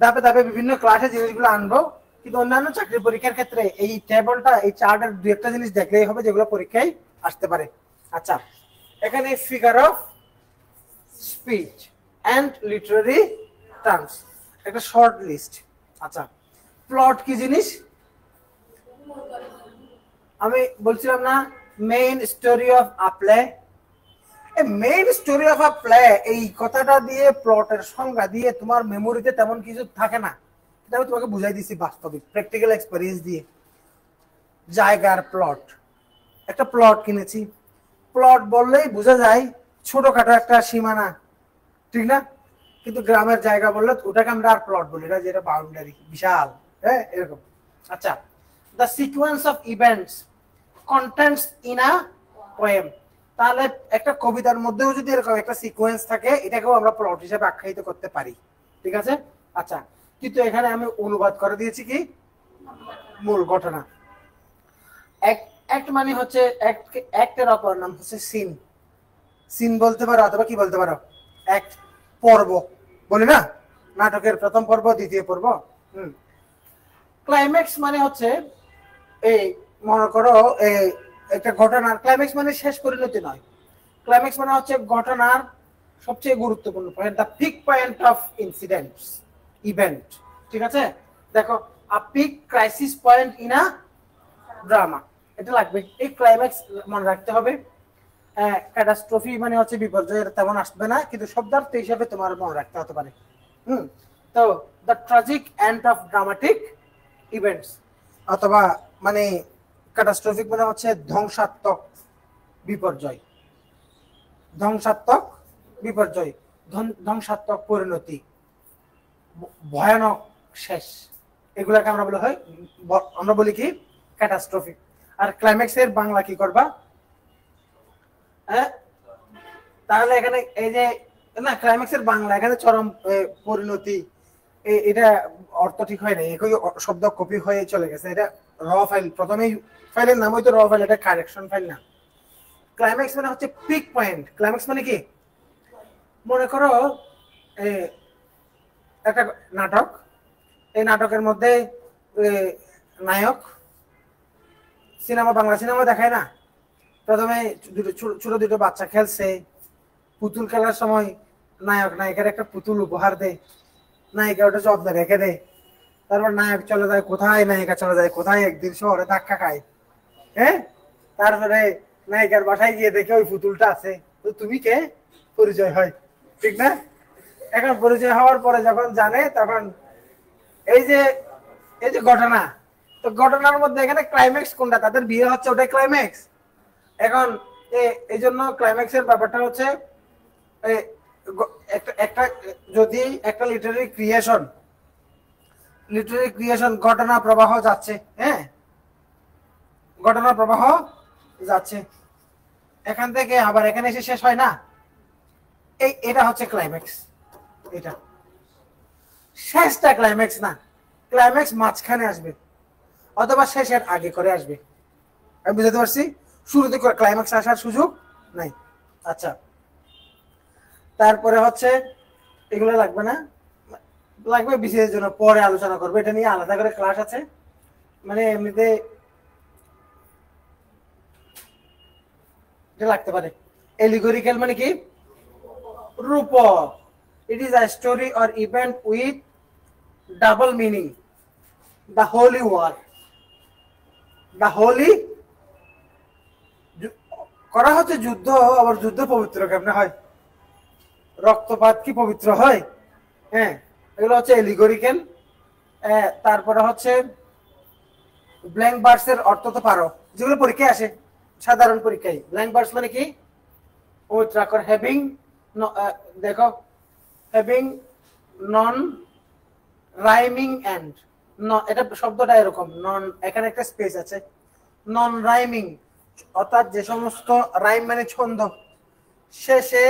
ধাপে ধাপে বিভিন্ন ক্লাসে জিনিসগুলো আনবো, কিন্তু অন্যান্য চাকরি পরীক্ষার ক্ষেত্রে এই টেবলটা, এই চার্টের দু একটা জিনিস দেখলেই হবে যেগুলো পরীক্ষায় আসতে পারে। আচ্ছা, এখানে figure of speech and Literary terms, একটা শর্ট লিস্ট। আচ্ছা, প্লট কি জিনিস? আমি বলছিলাম না, main story of a play. Main story of a play, এই কথাটা দিয়ে, প্লটের সংজ্ঞা দিয়ে তোমার মেমোরিতে তেমন কিছু থাকে না। এটা আমি তোমাকে বুঝাই দিছি বাস্তবিক প্র্যাকটিক্যাল এক্সপেরিয়েন্স দিয়ে। জায়গার প্লট, একটা প্লট কিনেছি, প্লট বললেই বোঝা যায় ছোটখাটো একটা সীমানা, ঠিক না? কিন্তু গ্রামের জায়গা বললে ওটাকে আমরা আর প্লট বলি না, যেটা বাউন্ডারি বিশাল, হ্যাঁ, এরকম। আচ্ছা, the sequence of events contents in a poem, তাহলে একটা কবিতার মধ্যেও যদি এরকম একটা সিকোয়েন্স থাকে, এটাকেও আমরা প্লট হিসেবে আখ্যায়িত করতে পারি, ঠিক আছে? আচ্ছা, কিন্তু এখানে আমি অনুবাদ করে দিয়েছি কি মূল ঘটনা। অ্যাক্ট মানে হচ্ছে, অ্যাক্টের অপর নাম হচ্ছে সিন। সিন বলতে পারো, অথবা কি বলতে পারো, অ্যাক্ট, পর্ব বলি না, নাটকের প্রথম পর্ব, দ্বিতীয় পর্ব। ক্লাইম্যাক্স মানে হচ্ছে, এই মনে করো একটা ঘটনার ক্লাইম্যাক্স মানে শেষ পরিণতি নয়। ক্লাইম্যাক্স মানে হচ্ছে ঘটনার সবচেয়ে গুরুত্বপূর্ণ point, the peak point of incidents, event, ঠিক আছে? দেখো, a peak crisis point in a drama, এটা লাগবে। এই ক্লাইম্যাক্স মনে রাখতে হবে। ক্যাটাস্ট্রফি মানে হচ্ছে বিপর্যয়, তেমন আসবে না, কিন্তু শব্দার্থ হিসাবে তোমার মনে রাখতে হতে পারে। তো the tragic end of dramatic events, অথবা মানে ক্যাটাস্ট্রফিক মানে হচ্ছে ধ্বংসাত্মক বিপর্যয়, ধ্বংসাত্মক বিপর্যয়, ধ্বংসাত্মক পরিণতি, ভয়ানক শেষ, এগুলাকে আমরা বলি হয়, আমরা বলি কি ক্যাটাস্ট্রফিক। আর ক্লাইম্যাক্সের বাংলা কি করবা? হ্যাঁ, তাহলে এখানে এই যে না, ক্লাইম্যাক্সের বাংলা এখানে চরম পরিণতি, এটা অর্থ ঠিক হয় না, একই শব্দ কপি হয়ে চলে গেছে। এটা র ফাইল, প্রথমেই ফাইলের নাম হয়তো র ফাইল, এটা কারেকশন ফাইল না। ক্লাইম্যাক্স মানে হচ্ছে পিক পয়েন্ট। ক্লাইম্যাক্স মানে কি, মনে করো একটা নাটক, এই নাটকের মধ্যে নায়ক, সিনেমা, বাংলা সিনেমা দেখায় না, প্রথমে ছোট দুটো বাচ্চা খেলছে, পুতুল খেলার সময় নায়ক নায়িকার একটা পুতুল উপহার দেয়, নায়িকা ওটা যত্নে রেখে দেয়, তারপর নায়ক চলে যায় কোথায়, নায়িকা চলে যায় কোথায়, একদিন শহরে ধাক্কা খায়, হ্যাঁ, তারপরে নায়িকার বাসায় গিয়ে দেখে ওই পুতুলটা আছে, তো তুমি কে, পরিচয় হয়, ঠিক না? এখন পরিচয় হওয়ার পরে যখন জানে, তখন এই যে ঘটনা, তো ঘটনার মধ্যে এখানে ক্লাইম্যাক্স কোনটা, তাদের বিয়ে হচ্ছে, ওটাই ক্লাইম্যাক্স। এখন এই জন্য ক্লাইম্যাক্সের ব্যাপারটা হচ্ছে, একটা যদি একটা লিটারারি ক্রিয়েশন ঘটনা প্রবাহ যাচ্ছে, হ্যাঁ, ঘটনা প্রবাহ যাচ্ছে, এখান থেকে আবার এখানে এসে শেষ হয় না, এটা হচ্ছে ক্লাইম্যাক্স। এটা শেষটা ক্লাইম্যাক্স না, ক্লাইম্যাক্স মাঝখানে আসবে অথবা শেষের আগে করে আসবে। আমি বুঝতে পারছি, শুরুতে ক্লাইম্যাক্স আসার সুযোগ নাই। আচ্ছা, তারপরে হচ্ছে এগুলো লাগবে না, লাগবে বিসিএস এর জন্য, পরে আলোচনা করবো, এটা নিয়ে আলাদা করে ক্লাস আছে। মানে এমনিতে এটা লাগতে পারে। এলিগোরিক্যাল মানে কি? রূপক। It is a story or event with double meaning. The holy war, the holy করা হচ্ছে যুদ্ধ, আবার যুদ্ধ পবিত্র কেমনে হয়? রক্তপাত কি পবিত্র হয়? হ্যাঁ, এগুলো হচ্ছে এলিগোরিক্যাল। তারপরে হচ্ছে ব্ল্যাঙ্ক ভার্সের অর্থ তো পারো, যেগুলো পরীক্ষায় আসে সাধারণ পরীক্ষায়। ব্ল্যাঙ্ক ভার্স মানে কি? উইথ হ্যাভিং, দেখো হ্যাভিং নন রাইমিং এন্ড, এটা শব্দটা এরকম, নন, এখানে একটা স্পেস আছে, নন রাইমিং অর্থাৎ যে সমস্ত রাইম মানে ছন্দ, শেষে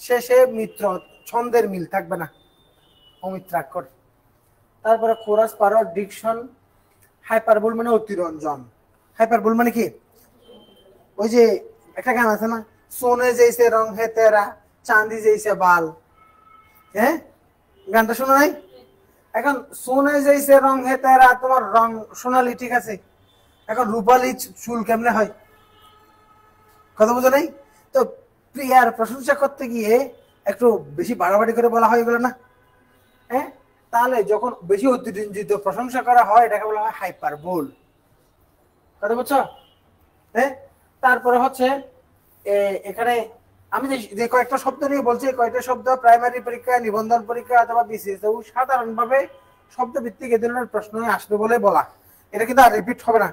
শেষে মিত্র, ছন্দের মিল থাকবে না, অমিত্রাক্ষর। তারপরে কোরাস পারো, ডিকশন। হাইপারবোল মানে অতিরঞ্জন। হাইপারবোল মানে কি? ওই যে একটা গান আছে না, সোনে জেইসে রং হে তেরা, চাঁদি জেইসে বাল। হ্যাঁ, গানটা শোনো নাই? এখন সোনে জেইসে রং হে তেরা, তোমার রং সোনালি, ঠিক আছে, এখন রূপালি চুল কেমনে হয়? কথা বুঝো নাই? তো প্রিয়ার প্রশংসা করতে গিয়ে একটু বেশি বাড়াবাড়ি করে বলা হয় এগুলো না? হ্যাঁ, তাহলে যখন বেশি অতিরঞ্জিত প্রশংসা করা হয় এটাকে বলা হয় হাইপারবোল। কথা বুঝছো? হ্যাঁ, তারপরে হচ্ছে এখানে আমি যে কয়েকটা শব্দ নিয়ে বলছি, কয়েকটা শব্দ প্রাইমারি পরীক্ষা, নিবন্ধন পরীক্ষা অথবা বিসিএস সাধারণভাবে শব্দ ভিত্তিক এ ধরনের প্রশ্ন আসবে বলে বলা। এটা কিন্তু আর রিপিট হবে না।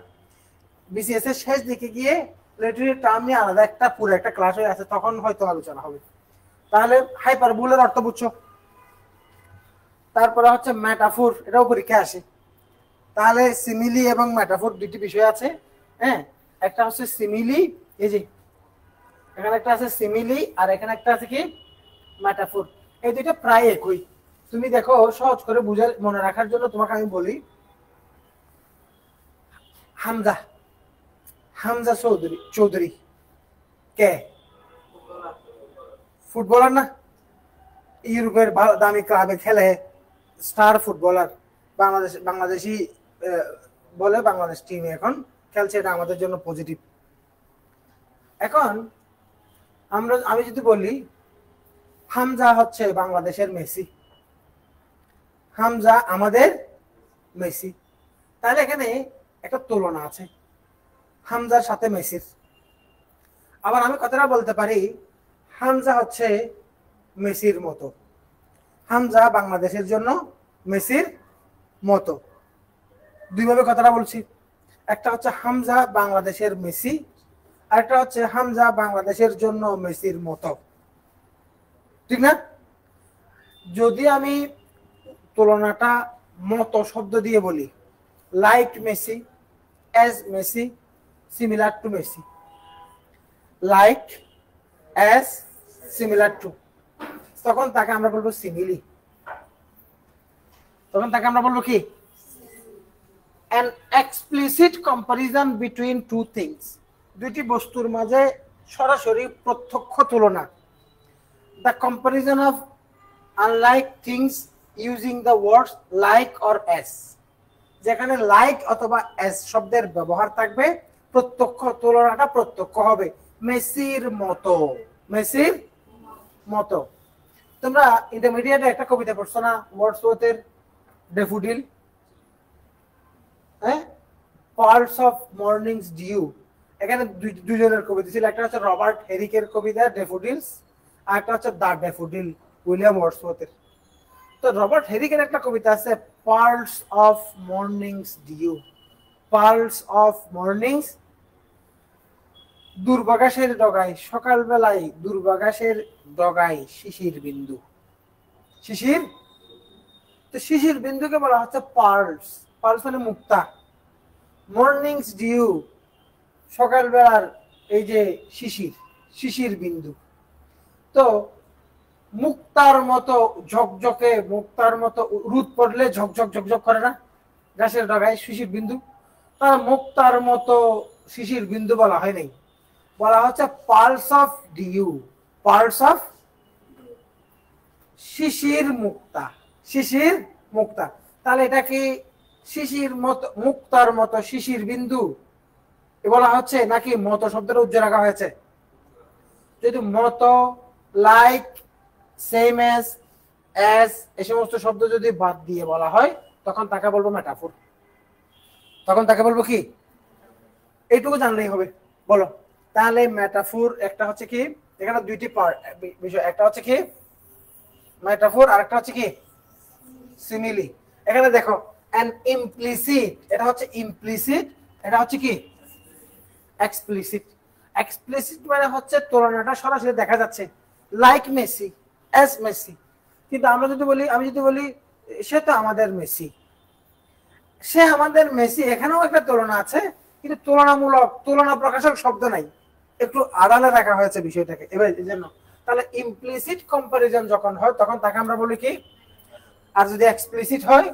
বিসিএস এর শেষ দিকে গিয়ে লিটারি টার্ম নিয়ে আলাদা একটা পুরো একটা ক্লাস হয়ে আছে, তখন হয়তো আলোচনা হবে। তাহলে হাইপারবোলের অর্থ বুঝছো? তারপরে হচ্ছে মেটাফোর, এটাও পরীক্ষা আসে। তাহলে সিমিলি এবং মেটাফোর দুটি বিষয় আছে। হ্যাঁ, একটা হচ্ছে সিমিলি, এই যে এখানে একটা আছে সিমিলি, আর এখানে একটা আছে কি মেটাফোর। এই দুইটা প্রায় একই। তুমি দেখো, সহজ করে বুঝে মনে রাখার জন্য তোমাকে আমি বলি, হামজা, হামজা চৌধুরী, চৌধুরী কে? ফুটবলার না? ইউরোপের দামি ক্লাবে খেলে, স্টার ফুটবলার, বাংলাদেশি বলে, বাংলাদেশ টিমে এখন খেলছে, এটা আমাদের জন্য পজিটিভ। এখন আমি যদি বলি হামজা হচ্ছে বাংলাদেশের মেসি, হামজা আমাদের মেসি, তাহলে এখানে একটা তুলনা আছে হামজার সাথে মেসির। আবার আমি কথাটা বলতে পারি হামজা হচ্ছে মেসির মতো, হামজা বাংলাদেশের জন্য মেসির মতো। দুইভাবে কথাটা বলছি, একটা হচ্ছে হামজা বাংলাদেশের মেসি, আর একটা হচ্ছে হামজা বাংলাদেশের জন্য মেসির মতো, ঠিক না? যদি আমি তুলনাটা মতো শব্দ দিয়ে বলি, like Messi, as Messi, similar to Messi, like as similar to, তখন তাকে আমরা বলবো সিমিলি। তখন তাকে আমরা বলবো কি? an explicit comparison between two things, দুটি বস্তুর মাঝে সরাসরি প্রত্যক্ষ তুলনা। the comparison of unlike things using the words like or as, যেখানে like অথবা as শব্দের ব্যবহার থাকবে, প্রত্যক্ষ তুলনাটা প্রত্যক্ষ হবে, মেসির মতো, মেসির মতো। তোমরা ইন্টারমিডিয়েটে একটা কবিতা পড়ছো না, ওয়ার্ডসওয়ার্থের ডেফোডিল? হ্যাঁ, পার্টস অফ মর্নিংস ডিউ, এখানে দুজনের কবিতা ছিল, একটা হচ্ছে রবার্ট হেরিকের কবিতা ডেফোডিলস, আর একটা হচ্ছে দ্য ডেফোডিল উইলিয়াম ওয়ার্ডসওয়ার্থের। তো রবার্ট হেরিকের একটা কবিতা আছে parts of mornings dew, parts of mornings, দুর্বাঘাসের ডগায়, সকালবেলায় দুর্বাঘাসের ডগায় শিশির বিন্দু, শিশির, তো শিশির বিন্দুকে বলা হচ্ছে পার্লস, পার্লস মানে মুক্তা। মর্নিংস ডিউ, সকালবেলার এই যে শিশির, শিশির বিন্দু। তো মুক্তার মতো ঝকঝকে, মুক্তার মতো রোদ পড়লে ঝকঝক ঝকঝক করে না গাছের ডগায় শিশির বিন্দু, তার মুক্তার মতো শিশির বিন্দু বলা হয় নাই, বলা হচ্ছে pearls of dew, pearls of শিশির মুক্তা, শিশির মুক্তা। তাহলে এটা কি শিশির মতো মুক্তার মতো শিশির বিন্দু বলা হচ্ছে নাকি মতো শব্দটা উজ্জ্বল রাখা হয়েছে? যদি মতো, লাইক, সেম এজ এই সমস্ত শব্দ যদি বাদ দিয়ে বলা হয় তখন তাকে বলবো মেটাফোর। তখন তাকে বলবো কি? এইটুকু জানলেই হবে। বলো তাহলে মেটাফোর একটা হচ্ছে কি, এখানে দুইটি বিষয়, একটা হচ্ছে কি মেটাফোর আর একটা হচ্ছে কি সিমিলি। এখানে দেখো অ্যান ইমপ্লিসিট, এটা হচ্ছে ইমপ্লিসিট, এটা হচ্ছে কি এক্সপ্লিসিট। এক্সপ্লিসিট মানে হচ্ছে তুলনাটা সরাসরি দেখা যাচ্ছে, লাইক মেসি, এস মেসি। কিন্তু আমরা যদি বলি, আমি যদি বলি সে তো আমাদের মেসি, সে আমাদের মেসি, এখানেও একটা তুলনা আছে কিন্তু তুলনামূলক, তুলনা প্রকাশক শব্দ নাই, একটু আড়ালে রাখা হয়েছে বিষয়টাকে। এবার এই জন্য তাহলে ইমপ্লিসিট কম্পারিজন যখন হয় তখন তাকে আমরা বলি কি, আর যদি এক্সপ্লিসিট হয়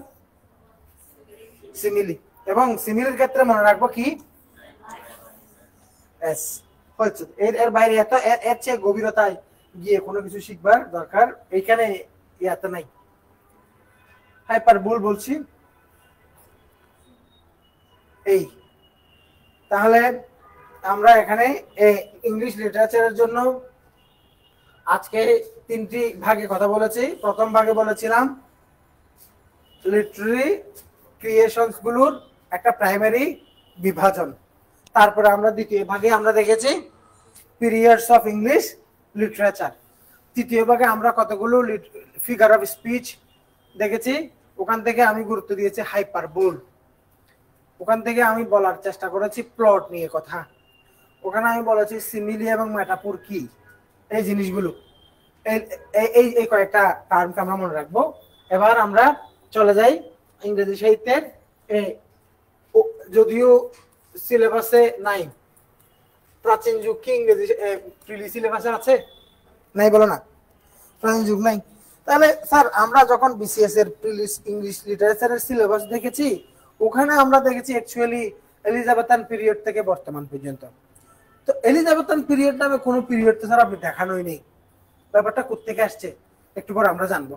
সিমিলি। এবং সিমিলির ক্ষেত্রে মনে রাখবো কি এস। হচ্ছে এর বাইরে এত এর চেয়ে গভীরতায় গিয়ে কোনো কিছু শিখবার দরকার এইখানে ইয়াতে নাই। হাইপারবোল বলছি এই। তাহলে আমরা এখানে ইংলিশ লিটারেচারের জন্য আজকে তিনটি ভাগে কথা বলেছি। প্রথম ভাগে বলেছিলাম লিটারি ক্রিয়েশনস গুলোর একটা প্রাইমারি বিভাজন। তারপরে আমরা দ্বিতীয় ভাগে আমরা দেখেছি পিরিয়ডস অফ ইংলিশ লিটারেচার। তৃতীয় ভাগে আমরা কতগুলো ফিগার অফ স্পিচ দেখেছি। ওখান থেকে আমি গুরুত্ব দিয়েছি হাইপারবোল। ওখান থেকে আমি বলার চেষ্টা করেছি প্লট নিয়ে কথা। ওখানে আমি বলেছি সিমিলি এবং মেটাফোর কি, এই জিনিসগুলো, এই কয়েকটা টার্মকে আমরা মনে রাখবো। এবার আমরা চলে যাই ইংরেজি সাহিত্যের, যদিও সিলেবাসে নাই। প্রাচীন যুগ কি ইংরেজি প্রিলি সিলেবাসে আছে? নাই, বলো না, প্রাচীন যুগ নাই। তাহলে স্যার আমরা যখন বিসিএস এর প্রিলি ইংলিশ লিটারেচারের সিলেবাস দেখেছি ওখানে আমরা দেখেছি অ্যাকচুয়ালি এলিজাবেথান পিরিয়ড থেকে বর্তমান পর্যন্ত। তো এলিজাবেথান পিরিয়ড নামে কোনো পিরিয়ড তো স্যার আপনি দেখানোই নেই। ব্যাপারটা কোত্থেকে আসছে একটু পরে আমরা জানবো।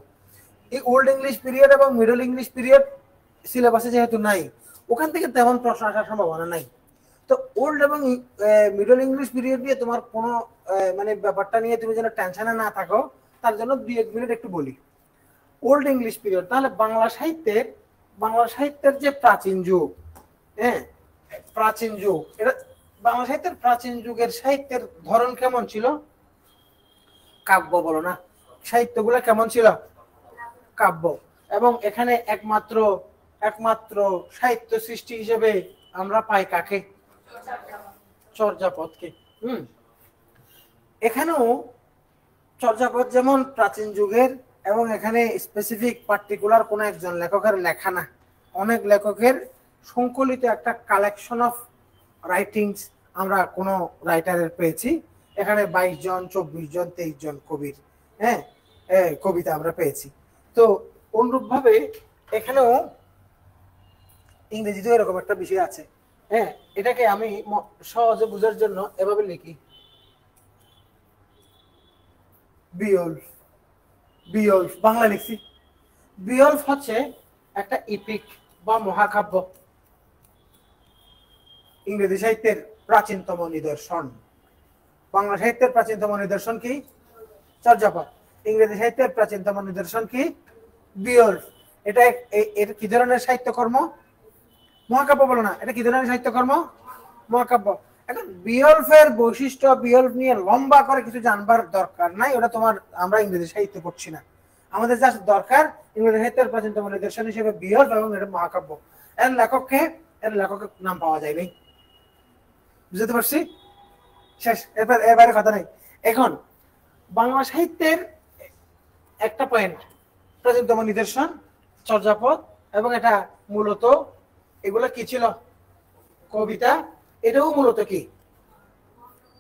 এই ওল্ড ইংলিশ পিরিয়ড এবং মিডল ইংলিশ পিরিয়ড সিলেবাসে যেহেতু নাই ওখান থেকে তেমন প্রশ্ন আসার সম্ভাবনা নাই। তো ওল্ড এবং মিডল ইংলিশ পিরিয়ড নিয়ে তোমার কোনো মানে ব্যাপারটা নিয়ে তুমি যেন টেনশনে না থাকো তার জন্য 2-1 মিনিট একটু বলি। ওল্ড ইংলিশ পিরিয়ড, তাহলে বাংলা সাহিত্যের যে প্রাচীন যুগ, হ্যাঁ প্রাচীন যুগ, এটা বাংলা সাহিত্যের প্রাচীন যুগের সাহিত্যের ধরন কেমন ছিল? কাব্য, বলো না, সাহিত্যগুলো কেমন ছিল? কাব্য। এবং এখানে একমাত্র সাহিত্য সৃষ্টি হিসেবে আমরা পাই কাকে? চর্যাপদকে। এখানেও চর্যাপদ যেমন প্রাচীন যুগের, এবং এখানে স্পেসিফিক পার্টিকুলার কোন একজন লেখকের লেখা না, অনেক লেখকের সংকলিত একটা কালেকশন অফ রাইটিংস আমরা কোন রাইটারের পেয়েছি। এখানে 22 জন, 24 জন, 23 জন কবির কবিতা আমরা পেয়েছি। তো অনুরূপ ভাবে এখানেও ইংরেজিতে এরকম একটা বিষয় আছে। হ্যাঁ, এটাকে আমি সহজে বোঝার জন্য এভাবে লিখি, বিয়ল্ফ বাংলা লিখছি। বিয়ল্ফ হচ্ছে একটা ইপিক বা মহাকাব্য, ইংরেজি সাহিত্যের প্রাচীনতম নিদর্শন। বাংলা সাহিত্যের প্রাচীনতম নিদর্শন কি? চর্যাপদ। ইংরেজি সাহিত্যের প্রাচীনতম নিদর্শন কি? বিয়ল্ফ। এটা কি ধরনের সাহিত্যকর্ম? মহাকাব্য। বলো না, এটা কি ধরনের সাহিত্যকর্ম? মহাকাব্য। এখন বিয়ল্ফের বৈশিষ্ট্য, বিয়ল্ফ নিয়ে লম্বা করে কিছু জানবার দরকার নাই, ওটা আমরা ইংরেজি সাহিত্য পড়ছি না। আমাদের যা দরকার ইংরেজি সাহিত্যের প্রাচীনতম নিদর্শন হিসেবে বিয়ল্ফ এবং এটা মহাকাব্য। এর লেখককে, এর লেখকের নাম পাওয়া যায় নাই। বুঝতে পারছি? শেষ, এবারে কথা নাই। এখন বাংলা সাহিত্যের একটা পয়েন্ট, প্রাচীনতম নিদর্শন চর্যাপদ, এবং এটা মূলত এগুলো কি ছিল? কবিতা। এটাও মূলত কি?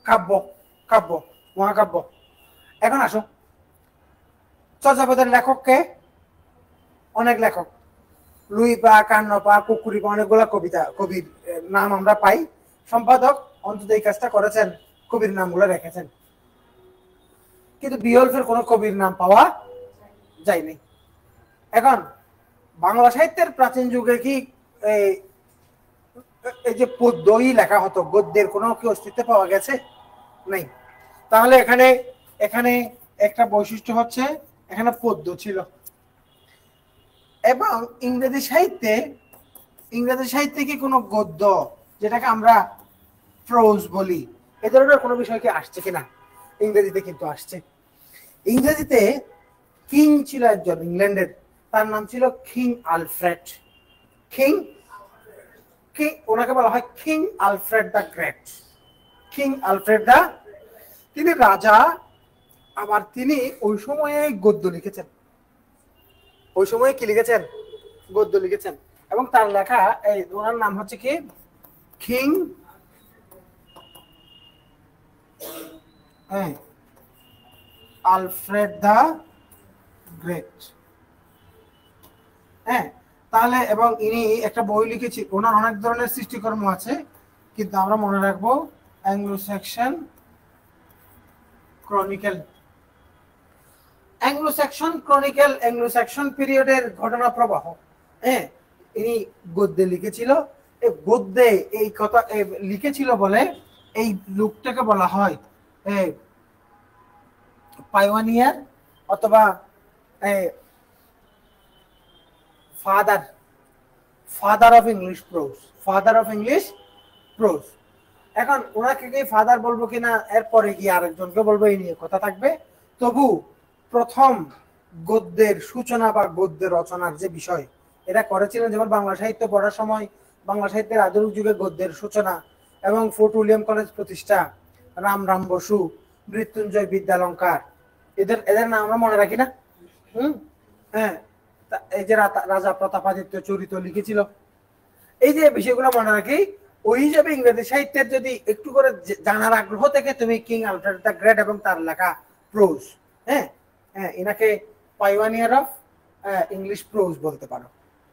কাব্য, মহাকাব্য। এখন আসো চর্যাপদের লেখককে, অনেক লেখক, লুইপা, কান্নপা, কুকুরিপা, অনেকগুলো কবির নাম আমরা পাই। সম্পাদক অন্তত এই কাজটা করেছেন, কবির নামগুলো রেখেছেন। কিন্তু বিয়ল্ফের কোনো কবির নাম পাওয়া যায়নি। এখন বাংলা সাহিত্যের প্রাচীন যুগে কি এই যে পদ্যই লেখা হতো, গদ্যের কোনো কি অস্তিত্ব পাওয়া গেছে? নেই। তাহলে এখানে এখানে একটা বৈশিষ্ট্য হচ্ছে এখানে পদ্য ছিল। এবং ইংরেজি সাহিত্যে কি কোনো গদ্য, যেটাকে আমরা প্রোজ বলি, এ ধরনের কোনো বিষয় কি আসছে কিনা? ইংরেজিতে কিন্তু আসছে। ইংরেজিতে কিং ছিল একজন ইংল্যান্ডের, তার নাম ছিল কিং আলফ্রেড। ওনাকে বলা হয় king Alfred the great. King Alfred the, তিনি রাজা, আবার তিনি ওই সময়ে গদ্য লিখেছেন। ওই সময়ে কি লিখেছেন? গদ্য লিখেছেন। এবং তার লেখা, এই ওনার নাম হচ্ছে কি কিং আলফ্রেড দ্য গ্রেট। হ্যাঁ, তাহলে এবং ইনি একটা বই লিখেছি, ওনার অনেক ধরনের সৃষ্টিকর্ম আছে, কিন্তু আমরা মনে রাখবো অ্যাংলো স্যাক্সন ক্রনিকেল। অ্যাংলো স্যাক্সন পিরিয়ডের ঘটনা প্রবাহ, হ্যাঁ, ইনি গদ্যে লিখেছিল। এই গদ্যে এই কথা লিখেছিল বলে এই লোকটাকে বলা হয় পাইওনিয়ার অথবা ফাদার অফ ইংলিশ প্রোজ। এখন ওনাকে কি ফাদার বলবো কিনা, এরপরে কি আরেকজনকে বলবো, এই নিয়ে কথা থাকবে। তবু প্রথম গদ্যের সূচনা বা গদ্যের রচনার যে বিষয়, এটা করেছিলেন, যেমন বাংলা সাহিত্য পড়ার সময় বাংলা সাহিত্যের আধুনিক যুগে গদ্যের সূচনা এবং ফোর্ট উইলিয়াম কলেজ প্রতিষ্ঠা, রাম বসু, মৃত্যুঞ্জয় বিদ্যালঙ্কার, এদের নাম আমরা মনে রাখি না? হ্যাঁ, এই যে রাজা প্রতাপাদিত্য চরিত লিখেছিল, এই যে বিষয়গুলো মনে রাখি। ওই হিসাবে ইংরেজি সাহিত্যের যদি একটু করে জানার আগ্রহ থেকে তুমি কিং আলফ্রেড দ্য গ্রেট এবং তার লেখা প্রোজ, এনাকে পাইওনিয়ার অফ ইংলিশ প্রোজ বলতে পারো।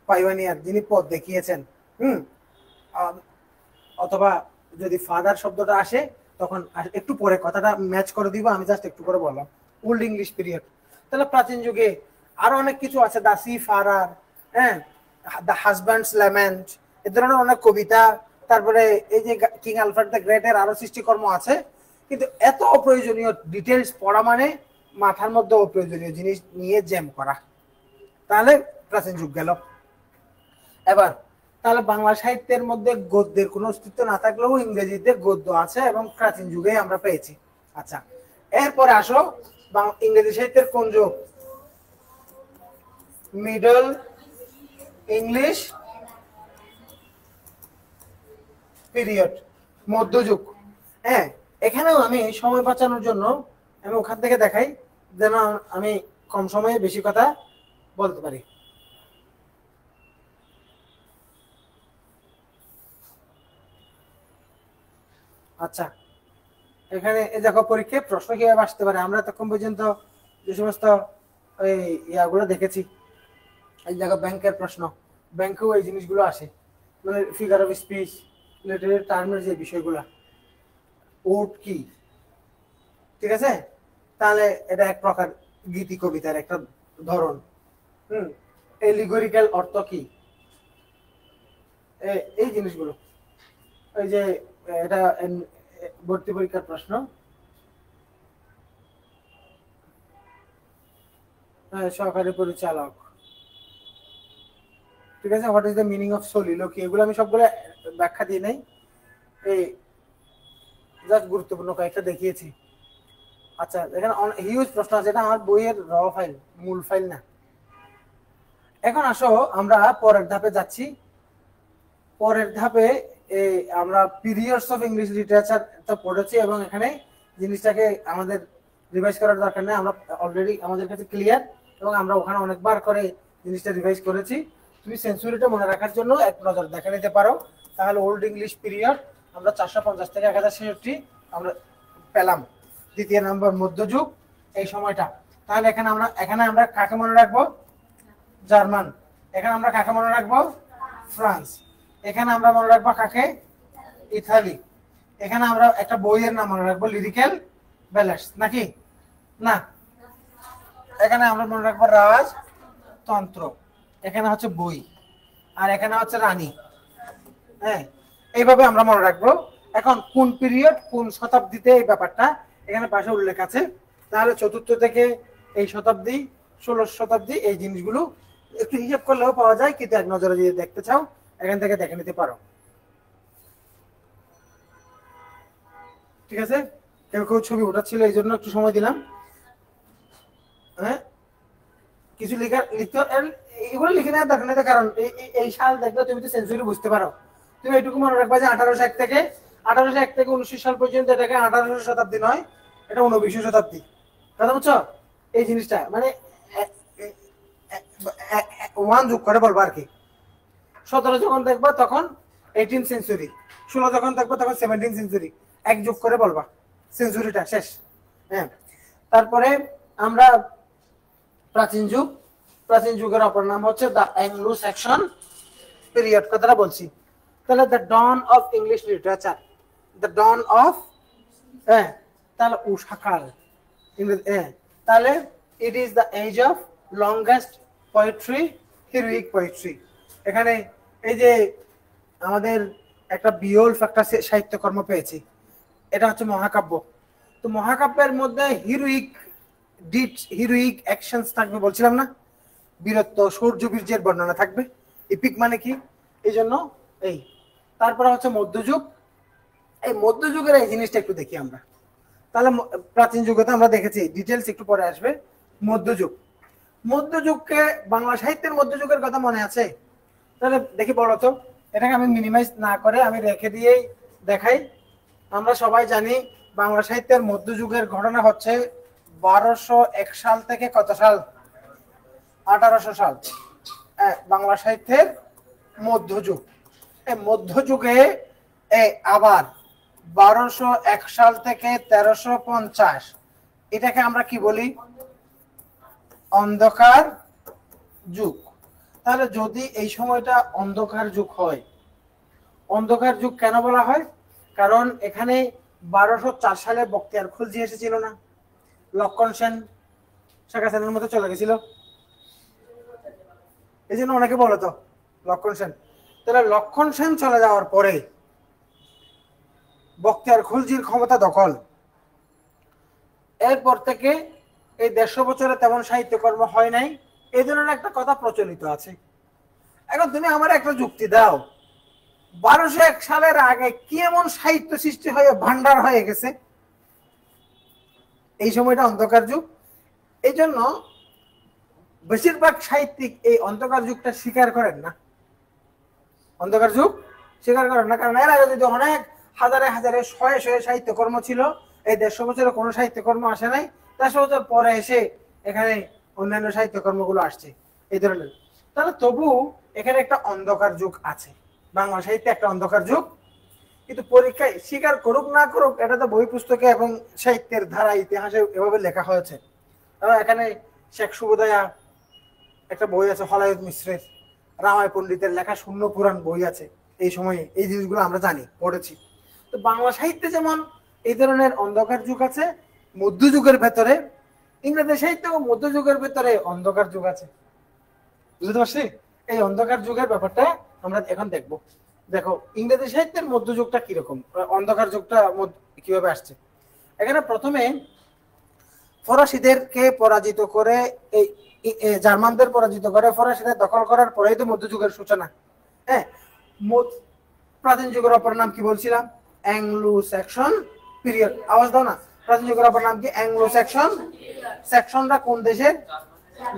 পাইওনিয়ার, যিনি পথ দেখিয়েছেন। অথবা যদি ফাদার শব্দটা আসে তখন একটু পরে কথাটা ম্যাচ করে দিব, আমি জাস্ট একটু করে বললাম ওল্ড ইংলিশ পিরিয়ড। তাহলে প্রাচীন যুগে আরো অনেক কিছু আছে, দা C Faraar, the husbands lament, এ ধরনের অনেক কবিতা। তারপরে এই যে কিং আলফ্রেড দ্য গ্রেট এর আরো সৃষ্টিকর্ম আছে, কিন্তু এত অপ্রয়োজনীয় ডিটেলস পড়া মানে মাথার মধ্যে অপ্রয়োজনীয় জিনিস নিয়ে জ্যাম করা। তাহলে প্রাচীন যুগ গেল। এবার তাহলে বাংলা সাহিত্যের মধ্যে গদ্যের কোনো অস্তিত্ব না থাকলেও ইংরেজিতে গদ্য আছে এবং প্রাচীন যুগে আমরা পেয়েছি। আচ্ছা, এরপরে আসো ইংরেজি সাহিত্যের কোন যুগ? মিডল ইংলিশ পিরিয়ড, মধ্যযুগ। হ্যাঁ, এখানেও আমি সময় বাঁচানোর জন্য আমি ওখান থেকে দেখাই, যেন আমি কম সময়ে বেশি কথা বলতে পারি। আচ্ছা, এখানে দেখো পরীক্ষায় প্রশ্ন কিভাবে আসতে পারে। আমরা তখন পর্যন্ত যে সমস্ত এই ইয়াগুলো দেখেছি, এই দেখো ব্যাংকের প্রশ্ন, ব্যাংকেও এই জিনিসগুলো আসে, মানে ফিগার অফ স্পিচ, লিটারেরি টার্মের যে বিষয়গুলো, ওট কি, ঠিক আছে? তাহলে এটা এক প্রকার গীতি কবিতার একটা ধরন। এলিগোরিক্যাল অর্থ কি, এই জিনিসগুলো। এই যে এটা ভর্তি পরীক্ষার প্রশ্ন, সহকারী পরিচালক, ঠিক আছে? What is the meaning of soliloquy, এগুলো আমি সবগুলো ব্যাখ্যা দিই নাই, এই জাস্ট গুরুত্বপূর্ণ কয়েকটা দেখিয়েছি। আচ্ছা, এখানে হিউজ প্রশ্ন আছে, এটা আমার বইয়ের র ফাইল, মূল ফাইল না। এখন আসো আমরা পরের ধাপে যাচ্ছি। পরের ধাপে আমরা পিরিয়ডস অফ ইংলিশ লিটারেচার পড়েছি, এবং এখানে জিনিসটাকে আমাদের রিভাইজ করার দরকার নেই, আমরা অলরেডি আমাদের কাছে ক্লিয়ার, এবং আমরা ওখানে অনেকবার করে জিনিসটা রিভাইজ করেছি। তুমি সেঞ্চুরিটা মনে রাখার জন্য এক নজর দেখে নিতে পারো। তাহলে ওল্ড ইংলিশ পিরিয়ড আমরা 450 থেকে 1066 আমরা পেলাম। দ্বিতীয় নম্বর মধ্যযুগ, এই সময়টা। তাহলে এখানে আমরা কাকে মনে রাখবো? জার্মান। এখানে আমরা কাকে মনে রাখবো? ফ্রান্স। এখানে আমরা মনে রাখবো কাকে? ইতালি। এখানে আমরা একটা বইয়ের নাম মনে রাখবো, লিরিক্যাল ব্যালেন্স, নাকি না? এখানে আমরা মনে রাখবো রাজ তন্ত্র, এখানে হচ্ছে বই, আর এখানে হচ্ছে রানী। হ্যাঁ, এইভাবে আমরা মনে রাখবো। এখন কোন পিরিয়ড কোন শতাব্দীতে এই ব্যাপারটা এখানে পাশে উল্লেখ আছে, তাহলে চতুর্থ থেকে এই শতাব্দী, 16 শতাব্দী, এই জিনিসগুলো একটু হিসাব করলেও পাওয়া যায়, কিন্তু এক নজরে যদি দেখতে চাও এখান থেকে দেখে নিতে পারো। ঠিক আছে, কেউ কেউ ছবি ওঠাচ্ছিল এই জন্য একটু সময় দিলাম। হ্যাঁ, কিছু লিখতে এগুলো লিখে নেওয়ার দরকার নেই, কারণ এই সাল দেখলে তুমি তো সেঞ্চুরি বুঝতে পারো। তুমি এইটুকু মনে রাখবা যে 1801 থেকে 19 সাল পর্যন্ত, এটাকে 18 শতাব্দী নয়, এটা 19 শতাব্দী। কথা বুঝছো? এই জিনিসটা মানে ওয়ান যোগ করে বলবো আর কি। 17 যখন দেখবা তখন 18 সেঞ্চুরি, 16 যখন দেখবো তখন 17 সেঞ্চুরি, এক যোগ করে বলবা, সেঞ্চুরিটা শেষ। হ্যাঁ, তারপরে আমরা প্রাচীন যুগ, প্রাচীন যুগের অপর নাম হচ্ছে দ্য অ্যাংলো স্যাক্সন পিরিয়ড, কথাটা বলছি। তাহলে the dawn of English literature, the dawn of, হ্যাঁ, তাহলে উষাকাল, হ্যাঁ, তাহলে it is the age of longest poetry, heroic poetry. এখানে এই যে আমাদের একটা বিরল একটা সাহিত্যকর্ম পেয়েছি, এটা হচ্ছে মহাকাব্য। তো মহাকাব্যের মধ্যে হিরোইক ডিডস, হিরোইক অ্যাকশনস থাকবে বলছিলাম না, বীরত্ব, শৌর্য, বীর্যের বর্ণনা থাকবে। ইপিক মানে কি, এই জন্য এই। তারপরে হচ্ছে মধ্যযুগ, এই মধ্যযুগের এই জিনিসটা একটু দেখি আমরা। তাহলে প্রাচীন যুগে তো আমরা দেখেছি, ডিটেলস একটু পরে আসবে। মধ্যযুগ, মধ্যযুগকে বাংলা সাহিত্যের মধ্যযুগের কথা মনে আছে? তাহলে দেখি বলো তো, এটাকে আমি মিনিমাইজ না করে আমি রেখে দিয়েই দেখাই। আমরা সবাই জানি বাংলা সাহিত্যের মধ্যযুগের ঘটনা হচ্ছে 1201 সাল থেকে কত সাল, 1800 সাল, বাংলা সাহিত্যের মধ্যযুগ। এই মধ্যযুগে আবার 1201 সাল থেকে 1350, এটাকে আমরা কি বলি, অন্ধকার যুগ। তাহলে যদি এই সময়টা অন্ধকার যুগ হয়, অন্ধকার যুগ কেন বলা হয়? কারণ এখানে 1204 সালে বখতিয়ার খলজি এসেছিল না, লক্ষণ সেন শেখ হাসিনার মতো চলে গেছিল, এই জন্য অনেকে বলো তো লক্ষণ সেন। তাহলে লক্ষণ সেন চলে যাওয়ার পরে বখতিয়ার খলজির ক্ষমতা দখল, এরপর থেকে এই 150 বছরে তেমন সাহিত্যকর্ম হয় নাই, এই ধরনের একটা কথা প্রচলিত আছে। এখন তুমি আমার একটা যুক্তি দাও, 1201 সালের আগে কি এমন সাহিত্য সৃষ্টি হয়ে ভান্ডার হয়ে গেছে? এই সময়টা অন্ধকার যুগ। এই জন্য বেশিরভাগ সাহিত্যিক এই অন্ধকার যুগটা স্বীকার করেন না, অন্ধকার যুগ স্বীকার করেন না, কারণ এর আগে যদি অনেক হাজারে হাজারে শয়ে শয়ে সাহিত্যকর্ম ছিল, এই 150 বছরে কোনো সাহিত্যকর্ম আসে নাই, 150 বছর পরে এসে এখানে অন্যান্য সাহিত্যকর্মগুলো আসছে এই ধরনের। তাহলে তবু এখানে একটা অন্ধকার যুগ আছে, বাংলা সাহিত্যে একটা অন্ধকার যুগ। কিন্তু পরীক্ষায় স্বীকার করুক না করুক, এটা তো বই পুস্তকে এবং সাহিত্যের ধারা ইতিহাসে এভাবে লেখা হয়েছে। এখানে শেখ সুবোদয়া একটা বই আছে, হলায়ত মিশ্রের রামায় পণ্ডিতের লেখা শূন্য পুরাণ বই আছে এই সময়ে, এই জিনিসগুলো আমরা জানি, পড়েছি। তো বাংলা সাহিত্যে যেমন এই ধরনের অন্ধকার যুগ আছে, মধ্যযুগের ভেতরে ইংরেজি সাহিত্য ও মধ্যযুগের ভেতরে অন্ধকার যুগ আছে। বুঝতে পারছি? এই অন্ধকার যুগের ব্যাপারটা আমরা এখন দেখবো। দেখো ইংরেজি সাহিত্যের মধ্যযুগটা কিরকম, অন্ধকার যুগটা কিভাবে আসছে। এখানে প্রথমে ফরাসিদেরকে পরাজিত করে, এই জার্মানদের পরাজিত করে ফরাসিদের দখল করার পরেই তো মধ্যযুগের সূচনা। হ্যাঁ, প্রাচীন যুগের অপর নাম কি বলছিলাম? Anglo Saxon period. আওয়াজ দাও না। প্রাচীন যুগের অপর নাম কি? Anglo Saxon. স্যাক্সনরা কোন দেশের?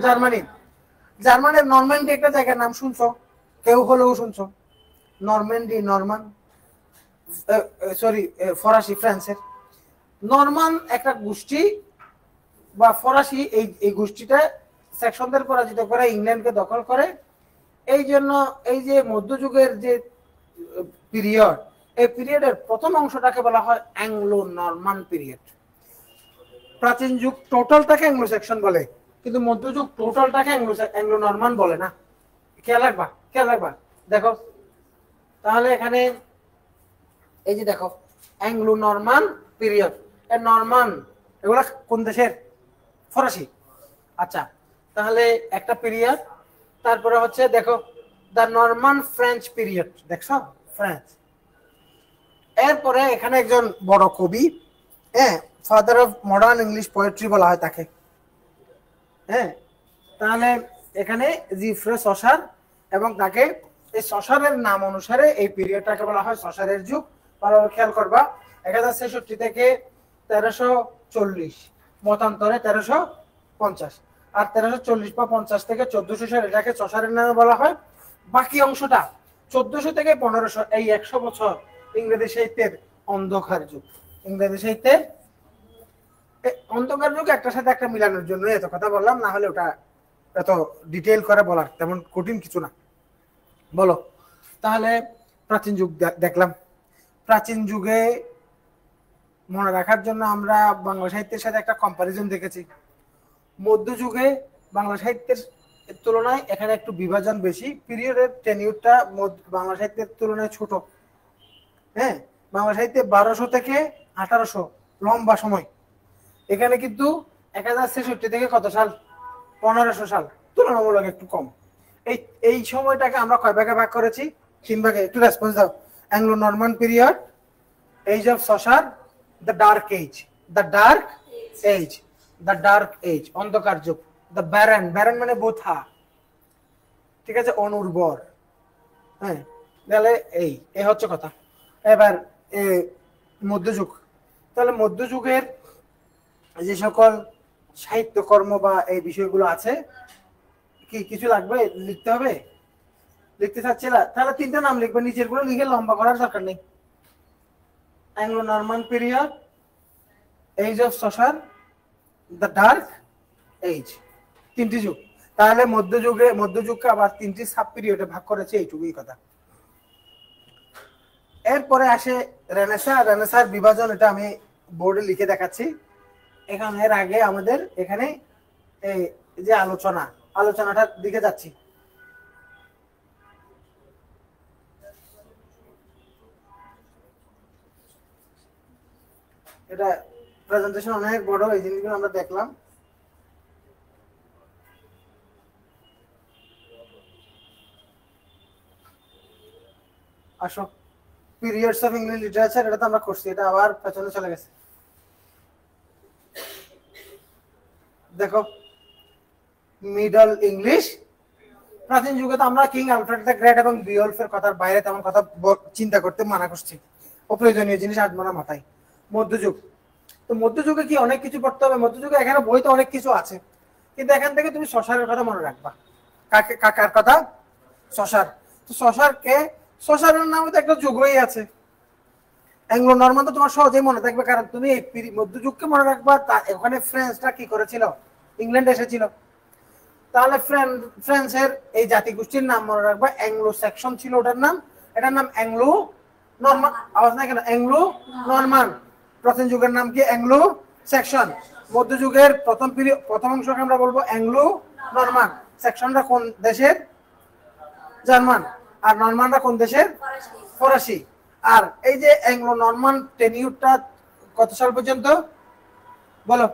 জার্মানি। জার্মানের নরম্যান্ডি একটা জায়গার নাম শুনছো? কেউ হলেও শুনছো? নরম্যান্ডি, নরমান, সরি ফরাসি, ফ্রান্সের নরমান একটা গোষ্ঠী বা ফরাসি, এই গোষ্ঠীটা সেকশনদের পরাজিত করে ইংল্যান্ডকে দখল করে। এই জন্য এই যে মধ্যযুগের যে পিরিয়ড, এই পিরিয়ডের প্রথম অংশটাকে বলা হয় অ্যাংলো নরমান পিরিয়ড। প্রাচীন যুগ টোটালটাকে অ্যাংলো সেকশন বলে, কিন্তু মধ্যযুগ টোটালটাকে অ্যাংলো নরমান বলে না। খেয়াল রাখবা, খেয়াল রাখবা। দেখো তাহলে এখানে এই যে দেখো অ্যাংলো নরমান পিরিয়ড, এর নরমান এগুলা কোন দেশের? ফরাসি। আচ্ছা, তাহলে একটা পিরিয়ড তারপরে হচ্ছে দেখো দ্য নরমান ফ্রেঞ্চ পিরিয়ড, দেখছো ফ্রেঞ্চ। এরপরে এখানে একজন বড় কবি, হ্যাঁ, father of modern English poetry বলা হয় তাকে, হ্যাঁ। তাহলে এখানে জিফ্রে সসার, এবং তাকে এই সসারের নাম অনুসারে এই পিরিয়ডটাকে বলা হয় সসারের যুগ। ভালোভাবে খেয়াল করবা, 1066 থেকে 1340, মতান্তরে 1350, আর 1340 বা 50 থেকে 1400 সাল এটাকে সসারের নামে বলা হয়। বাকি অংশটা 1400 থেকে 1500, এই 100 বছর ইংরেজি সাহিত্যের অন্ধকার যুগ। ইংরেজি সাহিত্যের অন্ধকার যুগ একটার সাথে একটা মিলানোর জন্য এত কথা বললাম, না হলে ওটা এত ডিটেইল করে বলার তেমন কঠিন কিছু না। বলো তাহলে প্রাচীন যুগ দেখলাম। প্রাচীন যুগে মনে রাখার জন্য আমরা বাংলা সাহিত্যের সাথে একটা কম্পারিজন দেখেছি। মধ্যযুগে বাংলা সাহিত্যের তুলনায় এখানে একটু বিভাজন বেশি, পিরিয়ডের টেনিউরটা বাংলা সাহিত্যের তুলনায় ছোট, হ্যাঁ। বাংলা সাহিত্যে 1200 থেকে 1800 লম্বা সময়, এখানে কিন্তু 1066 থেকে কত সাল, 1500 সাল, তুলনামূলক একটু কম। এই সময়টাকে আমরা কয় ভাগে ভাগ করেছি? 3 ভাগে। একটু রেসপন্স দাও। Anglo Norman period, age of Chaucer, the dark age, the dark age, the dark age অন্ধকার যুগ, দ্য ব্যারন, ব্যারন মানে বোথা, ঠিক আছে, অনুর্বর, হ্যাঁ। তাহলে এই হচ্ছে কথা। এবার মধ্যযুগ, তাহলে মধ্যযুগের যে সকল সাহিত্যকর্ম বা এই বিষয়গুলো আছে, কি কিছু লাগবে, লিখতে হবে? লিখতে চাচ্ছি না, তাহলে 3টা নাম লিখবে, নিচের গুলো লিখে লম্বা করার দরকার নেই। Anglo Norman period, age of Chaucer, the dark age, 3টি যুগ। তাহলে মধ্যযুগকে আবার 3টি সাব পিরিয়ডে ভাগ করেছে, এইটুকুই কথা। এরপরে আসে রেনেসা। রেনেসার বিভাজন এটা আমি বোর্ডে লিখে দেখাচ্ছি। এখানে এর আগে আমাদের এখানে এই যে আলোচনাটার দিকে যাচ্ছি। এটা প্রেজেন্টেশন অনেক বড়, এই জিনিসগুলো আমরা দেখলাম। আসো, পিরিয়ডস অফ ইংলিশ লিটারেচার, এটা তো আমরা করছি, এটা আবার পেছনে চলে গেছে। দেখো মিডল ইংলিশ। প্রাচীন যুগে তো আমরা কিং আলফ্রেড দ্য গ্রেট এবং বিওলফের কথার বাইরে তেমন কথা চিন্তা করতে মানা করছি, অপ্রয়োজনীয় জিনিস আজমানা মাথায়। মধ্যযুগ, তো মধ্যযুগে কি অনেক কিছু পড়তে হবে? মধ্যযুগে এখানে বইতে অনেক কিছু আছে, কিন্তু এখান থেকে তুমি সসারের কথা মনে রাখবা। কাকার কথা? সসার। তো সসারের নামে তো একটা যুগই আছে। অ্যাংলো নরমান তো তোমার সহজেই মনে থাকবে, কারণ তুমি এই মধ্যযুগকে মনে রাখবা। ওখানে ফ্রেঞ্চরা কি করেছিল? ইংল্যান্ড এসেছিল। তাহলে ফ্রেঞ্চের এই জাতিগোষ্ঠীর নাম মনে রাখবা, অ্যাংলো সেকশন ছিল ওটার নাম, এটার নাম অ্যাংলো নরমান। আওয়াজ নাই কেন? Anglo Norman. প্রাচীন যুগের নাম কি? Anglo section. মধ্যযুগের প্রথম অংশকে আমরা বলবো অ্যাংলো নরমান। সেকশনরা কোন দেশের? জার্মান। আর নরমানরা কোন দেশের? ফরাসি। আর এই যে অ্যাংলো নরমান টেনিউরটা কত সাল পর্যন্ত বলো?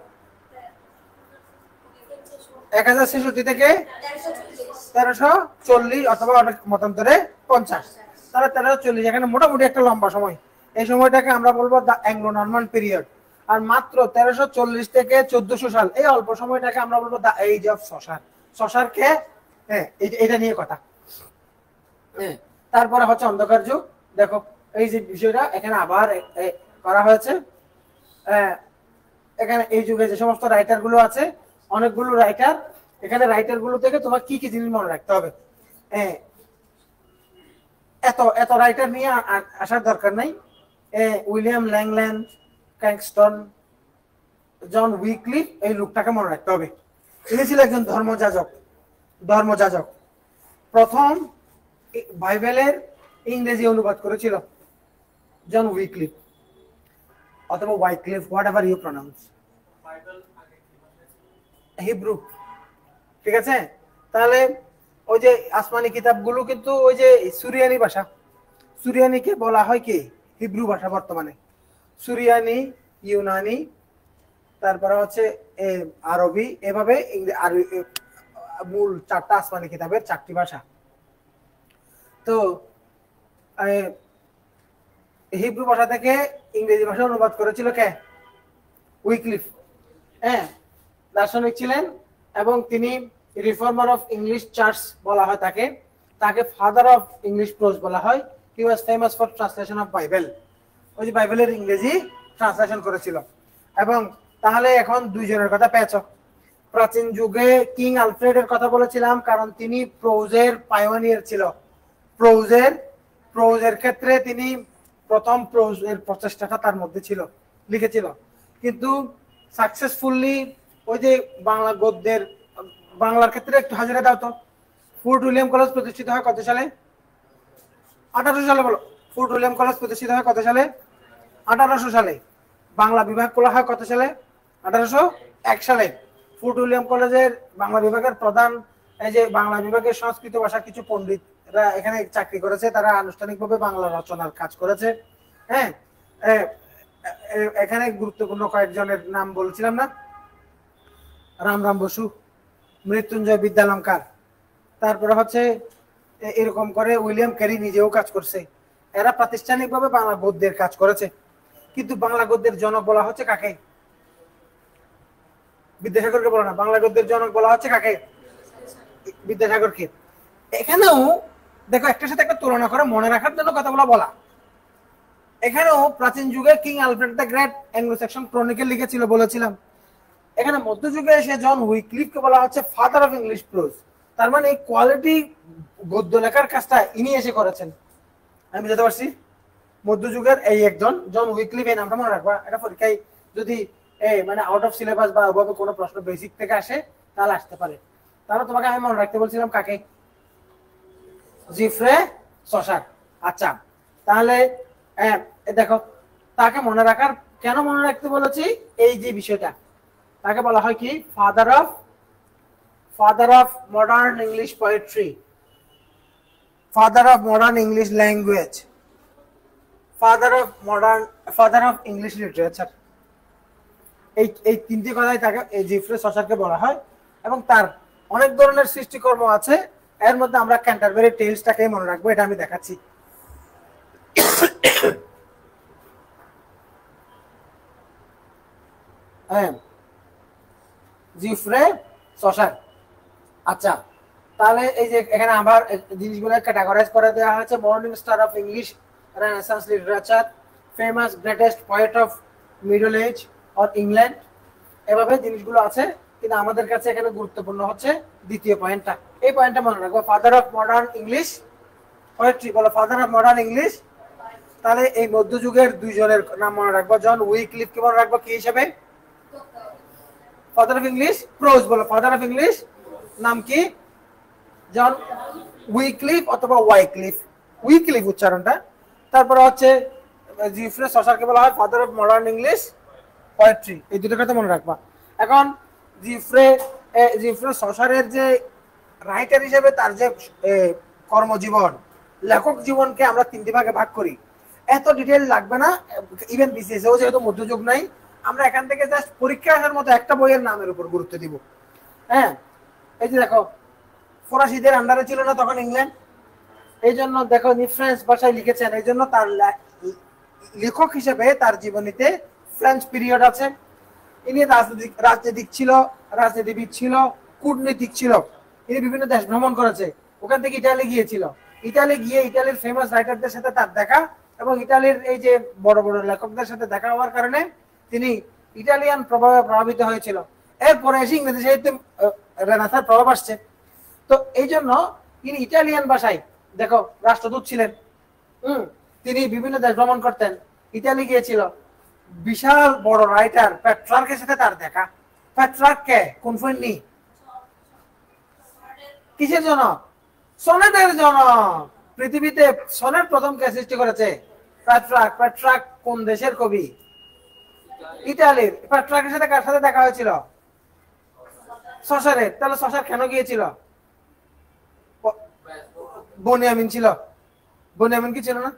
1066 থেকে 1340, অথবা অনেক মতান্তরে 50। তাহলে 1340, এখানে মোটামুটি একটা লম্বা সময়। এই সময়টাকে আমরা বলবো দ্য অ্যাংলো নরমান পিরিয়ড। আর মাত্র 1340 থেকে 1400 সাল, এই অল্প সময়টাকে আমরা বলবো দ্য এজ অফ সসার। সসারকে, হ্যাঁ, এটা নিয়ে কথা। হ্যাঁ, তারপরে হচ্ছে অন্ধকার যুগ। দেখো এই যে বিষয়টা এখানে আবার করা হয়েছে। এখানে এই যুগে যে সমস্ত রাইটার গুলো আছে, অনেকগুলো রাইটার, এখানে রাইটার গুলো থেকে তোমার কি কি জিনিস মনে রাখতে হবে। এত রাইটার নিয়ে আসার দরকার নাই। উইলিয়াম ল্যাংল্যান্ড, ক্যাংস্টন, জন উইকলিফ, এই লোকটাকে মনে রাখতে হবে। ইনি ছিল একজন ধর্মযাজক। প্রথম বাইবেলের ইংরেজি অনুবাদ করেছিল জন উইকলিফ, অথবা Wycliffe, whatever you pronounce. Hebrew, ঠিক আছে। তাহলে ওই যে আসমানি কিতাবগুলো কিন্তু ওই যে সুরিয়ানি ভাষা, সুরিয়ানিকে বলা হয় কি? হিব্রু ভাষা বর্তমানে। সুরিয়ানি, ইউনানি, তারপরে হচ্ছে আরবি, এভাবে মূল 4টা আসমানি কিতাবের 4টি ভাষা। তো হিব্রু ভাষা থেকে ইংরেজি ভাষা অনুবাদ করেছিল কে? উইক্লিফ। হ্যাঁ, দার্শনিক ছিলেন এবং তিনি রিফর্মার অফ ইংলিশ চার্চ বলা হয় তাকে। তাকে ফাদার অফ ইংলিশ প্রোজ বলা হয়। He was famous for translation of Bible. ওই যে বাইবেলের ইংরেজি ট্রান্সলেশন করেছিল। এবং তাহলে এখন দুইজনের কথা পেয়েছ। প্রাচীন যুগে কিং আলফ্রেডের কথা বলেছিলাম, কারণ তিনি প্রোজের পায়োনিয়ার ছিল। প্রোজের ক্ষেত্রে তিনি প্রথম প্রোজের প্রচেষ্টাটা তার মধ্যে ছিল, লিখেছিল। কিন্তু সাকসেসফুলি ওই যে বাংলা গদ্যের, বাংলার ক্ষেত্রে একটু হাজিরা দাও তো। ফোর্ট উইলিয়াম কলেজ প্রতিষ্ঠিত হয় কত সালে? 1800 সালে। বলো, ফোর্ট উইলিয়াম কলেজ প্রতিষ্ঠিত হয় কত সালে? 1800 সালে। বাংলা বিভাগ খোলা হয় কত সালে? 1801 সালে। ফোর্ট উইলিয়াম কলেজের বাংলা বিভাগের প্রধান, এই যে বাংলা বিভাগের সংস্কৃত ভাষা কিছু পণ্ডিতরা এখানে চাকরি করেছে, তারা আনুষ্ঠানিকভাবে বাংলা রচনার কাজ করেছে। হ্যাঁ, এখানে গুরুত্বপূর্ণ কয়েকজনের নাম বলছিলাম না? রামরাম বসু, মৃত্যুঞ্জয় বিদ্যালঙ্কার, তারপরে হচ্ছে এরকম করে উইলিয়াম ক্যারি নিজেও কাজ করছে। এরা প্রাতিষ্ঠানিকভাবে বাংলা গদ্যের কাজ করেছে। কিন্তু বাংলা গদ্যের জনক বলা হচ্ছে কাকে? বিদ্যাসাগরকে বলো না। বাংলা গদ্যের জনক বলা হচ্ছে কাকে? বিদ্যাসাগরকে। এখানেও দেখো, একটার সাথে একটা তুলনা করে মনে রাখার জন্য কথাগুলো বলা। এখানেও প্রাচীন যুগে king Alfred the great Anglo Saxon chronicle লিখেছিল বলেছিলাম। এখানে মধ্যযুগে এসে জন উইক্লিফকে বলা হচ্ছে ফাদার অফ ইংলিশ প্রোজ। তার মানে এই কোয়ালিটি গদ্য লেখার কাজটা ইনি এসে করেছেন। আমি বুঝতে পারছি? মধ্যযুগের এই একজন জন উইক্লিফ, এই নামটা মনে রাখবা। এটা পরীক্ষায় যদি মানে আউট অফ সিলেবাস বা ওভাবে কোনো প্রশ্ন বেসিক থেকে আসে তাহলে আসতে পারে। তাহলে তোমাকে আমি মনে রাখতে বলছিলাম কাকে? Giuffre saucer. আচ্ছা, তাহলে দেখো, তাকে মনে রাখার, কেন মনে রাখতে বলেছি, এই যে বিষয়টা, তাকে বলা হয় কি? Father of modern English poetry, father of modern English language, father of English literature. এই তিনটি কথাই তাকে, এই জিফ্রে সসারকে বলা হয়। এবং তার অনেক ধরনের সৃষ্টিকর্ম আছে। এর মধ্যে আমরা ক্যান্টারবেরি টেলসটাকে মনে রাখবো, এটা আমি দেখাচ্ছি। হ্যাঁ, জিফ্রে সসার। আচ্ছা, তাহলে এই যে এখানে আবার জিনিসগুলো ক্যাটাগরাইজ করে দেওয়া হয়েছে। Morning star of English renaissance literature, famous greatest poet of middle age or England, এভাবে জিনিসগুলো আছে। কিন্তু আমাদের কাছে এখানে গুরুত্বপূর্ণ হচ্ছে দ্বিতীয় পয়েন্টটা। এই পয়েন্টটা মনে রাখবো, father of modern English poetry. বলো, ফাদার অফ মডার্ন ইংলিশ। তাহলে এই মধ্যযুগের দুইজনের নাম মনে রাখবো। জন উইক্লিফকে মনে রাখবো কি হিসেবে? Father of English pros. বলো, ফাদার অফ ইংলিশ নাম কি? জন উইক্লিফ অথবা ওয়াইক্লিফ, উইক্লিফ উচ্চারণটা। তারপরে হচ্ছে জিফ্রে সসারকে বলা হয় father of modern English poetry. এই দুটো কথা মনে রাখবা। এখন জিফ্রে সসারের যে রাইটার হিসেবে তার যে কর্মজীবন, লেখক জীবনকে আমরা তিনটি ভাগে ভাগ করি। এত ডিটেল লাগবে না, ইভেন বিসিএসও যেহেতু মধ্যযুগ নাই, আমরা এখান থেকে জাস্ট পরীক্ষা আসার মতো একটা বইয়ের নামের উপর গুরুত্ব দিব। হ্যাঁ, এই যে দেখো, ফরাসিদের আন্ডারে ছিল না তখন ইংল্যান্ড, এই জন্য দেখো ফ্রেঞ্চ ভাষায় লিখেছেন। এই জন্য তার লেখক হিসেবে তার জীবনীতে ফ্রেঞ্চ পিরিয়ড আছে। ইনি রাজনীতিবিদ ছিল, কূটনীতিক ছিল। ইনি বিভিন্ন দেশ ভ্রমণ করেছে। ওখান থেকে ইটালি গিয়েছিল। ইটালি গিয়ে ইটালির ফেমাস রাইটারদের সাথে তার দেখা, এবং ইটালির এই যে বড় বড় লেখকদের সাথে দেখা হওয়ার কারণে তিনি ইটালিয়ান প্রভাবে প্রভাবিত হয়েছিল। এরপরে এসে ইংরেজি সাহিত্যে রেনেসাঁর প্রভাব আসছে। তো এই জন্য তিনি ইটালিয়ান ভাষায়, দেখো, রাষ্ট্রদূত ছিলেন। তিনি বিভিন্ন দেশ ভ্রমণ করতেন। ইটালি গিয়েছিল। বিশাল বড় রাইটার পেট্রার্কের সাথে তার দেখা। পেট্রার্ককে কোন ফন্নি? কিসের জন্য? সনেটের জন্য। পৃথিবীতে সনেট প্রথম কে সৃষ্টি করেছে? পেট্রার্ক। পেট্রার্ক কোন দেশের কবি? ইটালির। পেট্রার্কের সাথে কার সাথে দেখা হয়েছিল? সসারের। তাহলে সসার কেন গিয়েছিল? বনিয়ামিন ছিল। বনিয়ামিন কি ছিল না?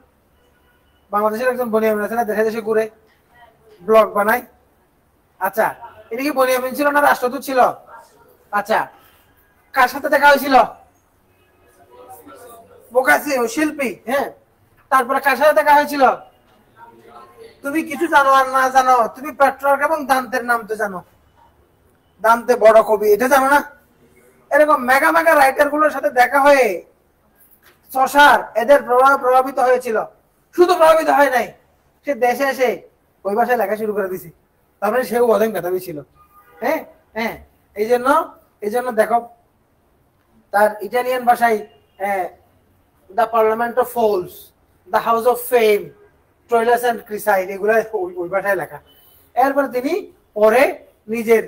বাংলাদেশের একজন বনিয়ামিন আছে না, দেশে দেশে ঘুরে ব্লগ বানায়। আচ্ছা, এটা কি বনিয়ামিন ছিল না রাষ্ট্রদূত ছিল? আচ্ছা, কার সাথে দেখা হয়েছিল? বোকাসিও শিল্পী। হ্যাঁ, তারপরে কার সাথে দেখা হয়েছিল? তুমি কিছু জানো আর না জানো, তুমি পেট্রোর্ক এবং দান্তের নাম তো জানো। দান্তে বড় কবি, এটা জানো না? এরকম মেগা মেগা রাইটার গুলোর সাথে দেখা হয়ে চসার এদের প্রভাবিত হয়েছিল। শুধু প্রভাবিত হয় নাই, সে দেশে এসে ওই ভাষায় লেখা শুরু করে দিছে। তারপরে সেও অনেক মেধাবী ছিল। হ্যাঁ হ্যাঁ, এই জন্য দেখো তার ইটালিয়ান ভাষায় the parliament of fowls, the house of fame, Troilus and Criseyde, এগুলো ওই ভাষায় লেখা। এরপরে তিনি পরে নিজের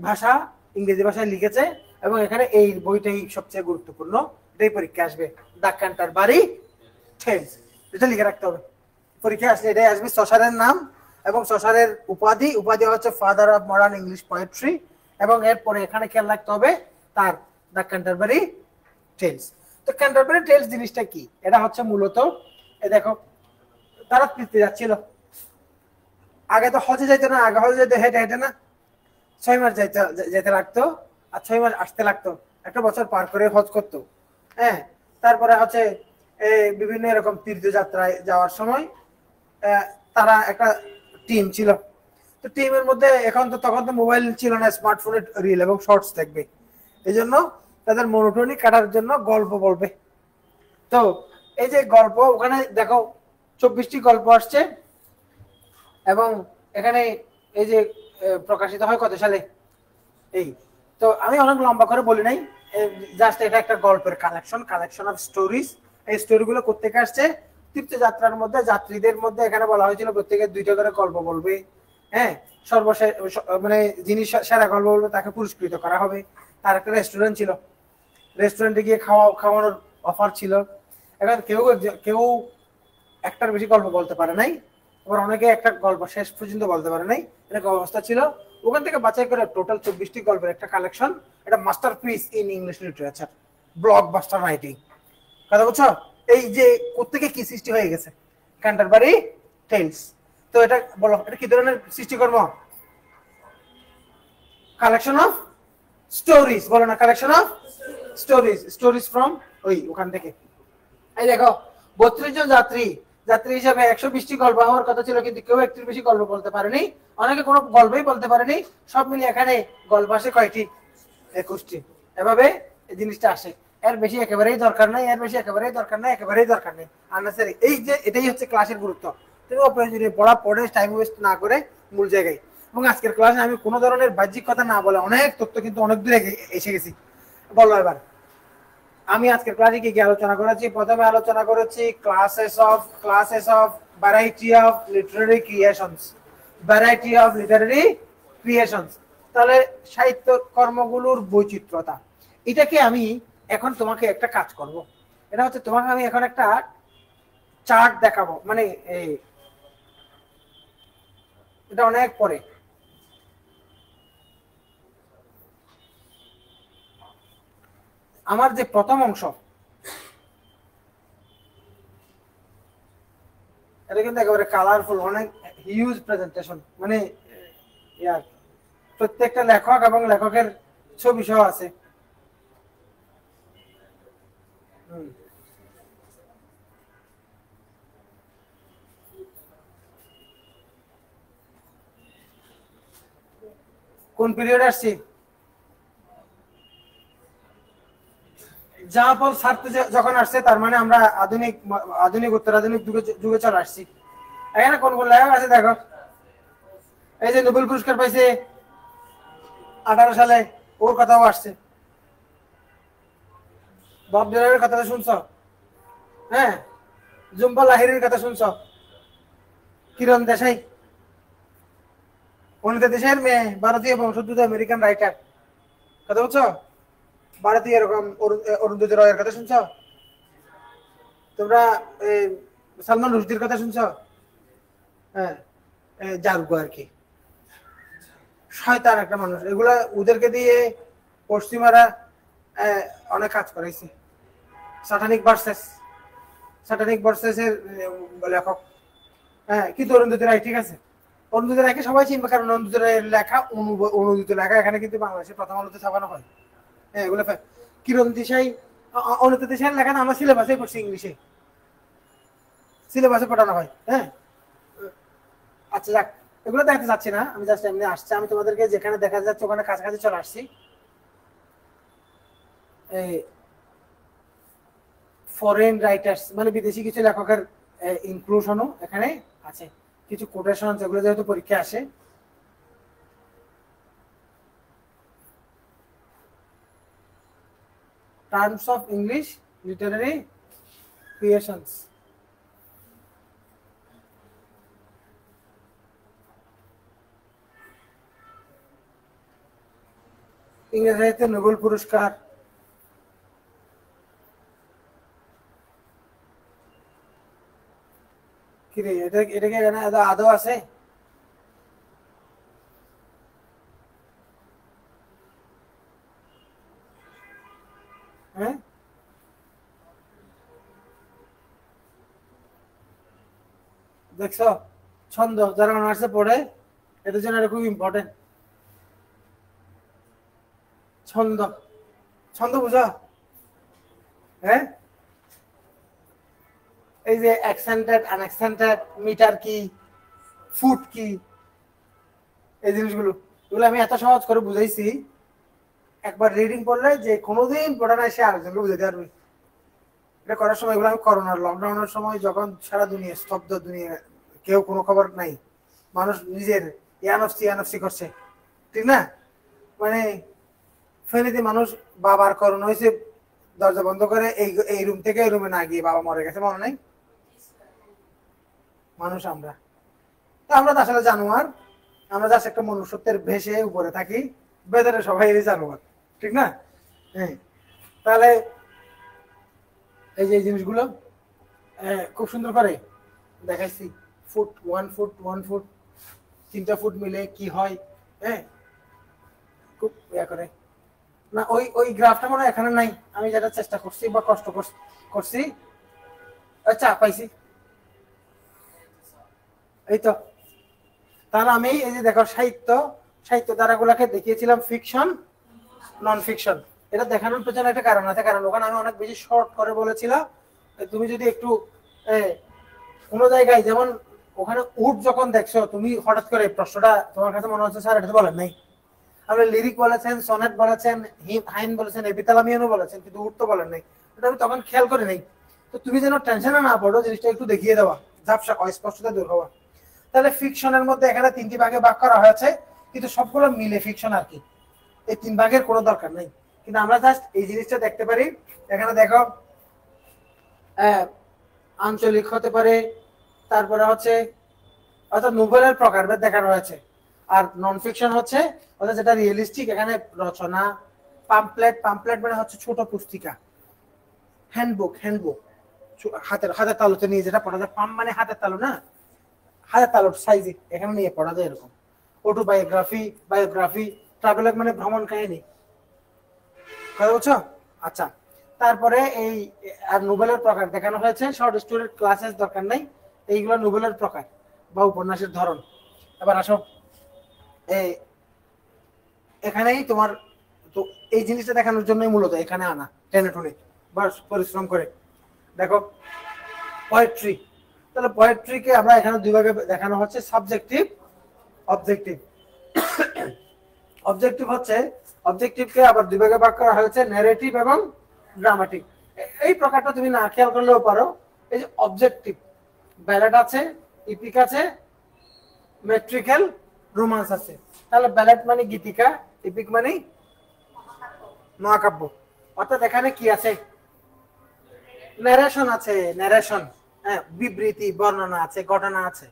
ভাষা ইংরেজি ভাষায় লিখেছে এবং এখানে এই বইটাই সবচেয়ে গুরুত্বপূর্ণ, এটাই পরীক্ষা আসবে, দ্য ক্যান্টারবারি টেলস। এটা লিখে রাখতে হবে, পরীক্ষা আসলে এটাই আসবে। চসারের নাম এবং চসারের উপাধি হচ্ছে father of modern English poetry, এবং এরপরে এখানে খেয়াল রাখতে হবে তার দ্য ক্যান্টারবারি টেলস। তো ক্যান্টারবারি টেলস জিনিসটা কি? এটা হচ্ছে মূলত দেখো, তারা তৃপ্তি যাচ্ছিল। আগে তো হজে যাইতো না, আগে হজে যাইতো হেঁটে হেঁটে না, 6 মাস যেতে লাগতো আর 6 মাস আসতে লাগতো, একটা বছর পার করে হজ করতো। হ্যাঁ, তারপরে হচ্ছে বিভিন্ন এরকম তীর্থযাত্রায় যাওয়ার সময় তারা একটা টিম ছিল। তো টিমের মধ্যে তখন তো মোবাইল ছিল না, স্মার্টফোনের রিল এবং শর্টস দেখবে, এই জন্য তাদের মনোটনি কাটার জন্য গল্প বলবে। তো এই যে গল্প, ওখানে দেখো 24টি গল্প আসছে এবং এখানে এই যে প্রকাশিত হয় কত সালে? এই তো আমি অনেক লম্বা করে বলি নাই, জাস্ট এটা একটা গল্পের কালেকশন অফ স্টোরিজ। এই স্টোরিগুলো কোত্থেকে আসছে? তীর্থযাত্রার মধ্যে যাত্রীদের মধ্যে এখানে বলা হয়েছিল প্রত্যেকে 2টা করে গল্প বলবে। হ্যাঁ, সর্বশেষ মানে যিনি সেরা গল্প বলবে তাকে পুরস্কৃত করা হবে। তার একটা রেস্টুরেন্ট ছিল, রেস্টুরেন্টে গিয়ে খাওয়ানোর অফার ছিল। এখন কেউ একটার বেশি গল্প বলতে পারে নাই, আবার অনেকে একটা গল্প শেষ পর্যন্ত বলতে পারে নাই, এরকম অবস্থা ছিল। ওখান থেকে বাছাই করে টোটাল 24টি গল্পের একটা কালেকশন, এটা masterpiece in English literature, blockbuster writing. কথা বুঝছো? এই যে কোত্থেকে কি সৃষ্টি হয়ে গেছে, ক্যান্টারবারি টেলস। তো এটা বলো, এটা কি ধরনের সৃষ্টিকর্ম? কালেকশন অফ স্টোরিজ, বলো না, কালেকশন অফ স্টোরিজ ফ্রম ওখান থেকে। এই দেখো 32 জন যাত্রী হিসাবে 120টি গল্প হওয়ার কথা ছিল, কিন্তু কেউ একটির বেশি গল্প বলতে পারেনি, অনেকে কোনো গল্পই বলতে পারেনি। সব মিলিয়ে এখানে গল্প আসে কয়টি? 21টি। এভাবে এই জিনিসটা আসে। এর বেশি একেবারেই দরকার নাই, একেবারেই দরকার নেই আননেসারি। এই যে এটাই হচ্ছে ক্লাসের গুরুত্ব। তুমি অপ্রয়োজনীয় পড়া পড়ে টাইম ওয়েস্ট না করে মূল জায়গায়। এবং আজকের ক্লাসে আমি কোনো ধরনের বাহ্যিক কথা না বলে অনেক তথ্য কিন্তু অনেক দূরে এসে গেছি। বলো এবার, আমি আজকের ক্লাসে কি কি আলোচনা করেছি? প্রথমে আলোচনা করেছি classes of variety of Literary creations. তাহলে সাহিত্য কর্মগুলোর বৈচিত্র্যতা। এটাকে আমি এখন তোমাকে একটা কাজ করব, এটা হচ্ছে তোমাকে আমি এখন একটা চার্ট দেখাবো, মানে এটা অনেক পরে। আমার যে প্রথম অংশ, এটা কিন্তু একেবারে কালারফুল, অনেক হিউজ প্রেজেন্টেশন, মানে প্রত্যেকটা লেখক এবং লেখকের ছবি সহ আছে। কোন পিরিয়ড আসছি? জাহাপল ছাড়তে যখন আসছে, তার মানে আমরা আধুনিক উত্তর আধুনিক যুগে চলে আসছি। এখানে কোন কোন লেখক আছে দেখো। এই যে নোবেল পুরস্কার পাইছে 18 সালে, ওর কথাও আসছে। বব ডিলানের কথা শুনছ? হ্যাঁ, জুম্পা লাহিড়ির কথা শুনছ? কিরণ দেশাই, অনিতা দেশাইয়ের মেয়ে, ভারতীয় বংশোদ্ভূত আমেরিকান রাইটার। কথা বলছো? ভারতীয় এরকম অরুন্ধতী রয়ের কথা শুনছ? তোমরা সালমান রুশদির কথা শুনছ? হ্যাঁ, জারগো আর কি, শয়তান একটা মানুষ। এগুলা ওদেরকে দিয়ে পশ্চিমারা অনেক কাজ করাইছে। স্যাটানিক ভার্সেস এর লেখক। হ্যাঁ, কিন্তু অরুন্ধতী রায়, ঠিক আছে, অরুন্ধতী রায়কে সবাই চিনবে, কারণ অরুন্ধতী রায়ের লেখা অনুদিত লেখা এখানে কিন্তু বাংলাদেশের প্রথম আলোতে ছাপানো হয়। হ্যাঁ এগুলো কিরণ দেশাই, অনিতা দেশাই লেখা আমরা সিলেবাসে পড়ছি, ইংলিশে সিলেবাসে পড়ানো হয়। হ্যাঁ আচ্ছা যাক, এগুলো দেখাতে চাচ্ছি না, আমি জাস্ট এমনি আসছি, আমি তোমাদেরকে যেখানে দেখা যাচ্ছে ওখানে কাছাকাছি চলে আসছি। এই ফরেন রাইটার্স মানে বিদেশি কিছু লেখকের ইনক্লুশনও এখানে আছে, কিছু কোটেশন যেগুলো যেহেতু পরীক্ষা আসে। Terms of English Literary creations, ইংরেজি সাহিত্যে নোবেল পুরস্কার, কিরে এটা এটা কি এখানে আদৌ আছে? হ্যাঁ দেখছো, ছন্দ যারা অনার্সে পড়ে এদের জন্য এটা খুব ইম্পর্টেন্ট। ছন্দ, ছন্দ বুঝা? হ্যাঁ এই যে অ্যাকসেন্টেড আনঅ্যাকসেন্টেড, মিটার কি, ফুট কি, এই জিনিসগুলো, এগুলো আমি এত সহজ করে বুঝাইছি, একবার রিডিং পড়লে যে কোনোদিন পড়া নাই সে আরেকজনকে বুঝাইতে পারবে। এটা করার সময় এগুলো আমি করোনার লকডাউনের সময় যখন সারা দুনিয়া স্তব্ধ, দুনিয়া কেউ কোনো খবর নাই, মানুষ নিজের ইয়ানফসি ইয়ানফসি করছে, ঠিক না? মানে ফেনীতে মানুষ বাবার করোনা হয়েছে, দরজা বন্ধ করে এই রুম থেকে এই রুমে না গিয়ে বাবা মরে গেছে, মনে নাই? মানুষ আমরা, আমরা তো আসলে জানোয়ার, আমরা জাস্ট একটা মনুষ্যত্বের ভেসে উপরে থাকি, ভেতরে সবাই জানোয়ার, ঠিক না? হ্যাঁ তাহলে এই যে এই জিনিসগুলো খুব সুন্দর করে দেখাইছি। ফুট, 1 ফুট 1 ফুট, 3টা ফুট মিলে কি হয়, হ্যাঁ খুব ইয়া করে না। ওই ওই গ্রাফটা মনে হয় এখানে নাই, আমি যেটা চেষ্টা করছি বা কষ্ট করছি, আচ্ছা পাইছি, এই তো। তাহলে আমি এই যে দেখো সাহিত্য, সাহিত্য ধারাগুলাকে দেখিয়েছিলাম ফিকশন, নন ফিকশন। এটা দেখানোর পেছনে একটা কারণ আছে, কারণ ওখানে আমি অনেক বেশি শর্ট করে বলেছিলাম। তুমি যদি একটু কোনো জায়গায় যেমন ওখানে উড যখন দেখছো তুমি হঠাৎ করে প্রশ্নটা তোমার কাছে মনে হচ্ছে স্যার এটা তো বলেন নাই, আপনি লিরিক বলেছেন, সনেট বলেছেন, হাইন বলেছেন, এপিতালামিয়ানও বলেছেন, কিন্তু উড তো বলেন নাই, এটা আমি তখন খেয়াল করে নেই। তো তুমি যেন টেনশনে না পড়ো, জিনিসটা একটু দেখিয়ে দেওয়া, ঝাপসা অস্পষ্টতা দূর হওয়া। তাহলে ফিকশনের মধ্যে এখানে 3টি ভাগে ভাগ করা হয়েছে, কিন্তু সবগুলো মিলে ফিকশন আর কি, এই 3 ভাগের কোনো দরকার নেই। কিন্তু আমরা জাস্ট এই জিনিসটা দেখতে পারি। এখানে দেখো আঞ্চলিক হতে পারে, তারপরে হচ্ছে অর্থাৎ নোবেলের প্রকারভেদ দেখানো হয়েছে। আর নন ফিকশন হচ্ছে অর্থাৎ যেটা রিয়েলিস্টিক, এখানে রচনা, পাম্পলেট, পাম্পলেট মানে হচ্ছে ছোট পুস্তিকা, হ্যান্ডবুক, হ্যান্ডবুক হাতের হাতের তালুতে নিয়ে যেটা পড়া যায়, পাম্প মানে হাতের তালু না, হাতের তালুর সাইজে এখানে নিয়ে পড়া যায় এরকম। অটোবায়োগ্রাফি, বায়োগ্রাফি, ট্রাভেলগ মানে ভ্রমণ কাহিনী, কথা বলছো? আচ্ছা তারপরে এই আর নোবেলের প্রকার দেখানো হয়েছে। শর্ট স্টোরির ক্লাসেস দরকার নাই, এইগুলো নোবেলের প্রকার বা উপন্যাসের ধরন। এবার আসো এই এখানেই তোমার, তো এই জিনিসটা দেখানোর জন্যই মূলত এখানে আনা, টেনে টুনে বা পরিশ্রম করে। দেখো পোয়েট্রি, তাহলে পোয়েট্রিকে আমরা এখানে 2 ভাগে দেখানো হচ্ছে, সাবজেক্টিভ, অবজেক্টিভ। অবজেক্টিভ হচ্ছে, অবজেক্টিভকে আবার 2 ভাগে ভাগ করা হয়েছে, ন্যারেটিভ এবং ড্রামাটিক। এই প্রকারটা তুমি না খেয়াল করলেও পারো। এই যে অবজেক্টিভ, ব্যালেড আছে, ইপিক আছে, মেট্রিক্যাল, রোমান্স আছে। তাহলে ব্যালেড মানে গীতিকা, ইপিক মানে মহাকাব্য। অর্থাৎ এখানে কি আছে, ন্যারেশন আছে, ন্যারেশন, হ্যাঁ বিবৃতি, বর্ণনা আছে, ঘটনা আছে,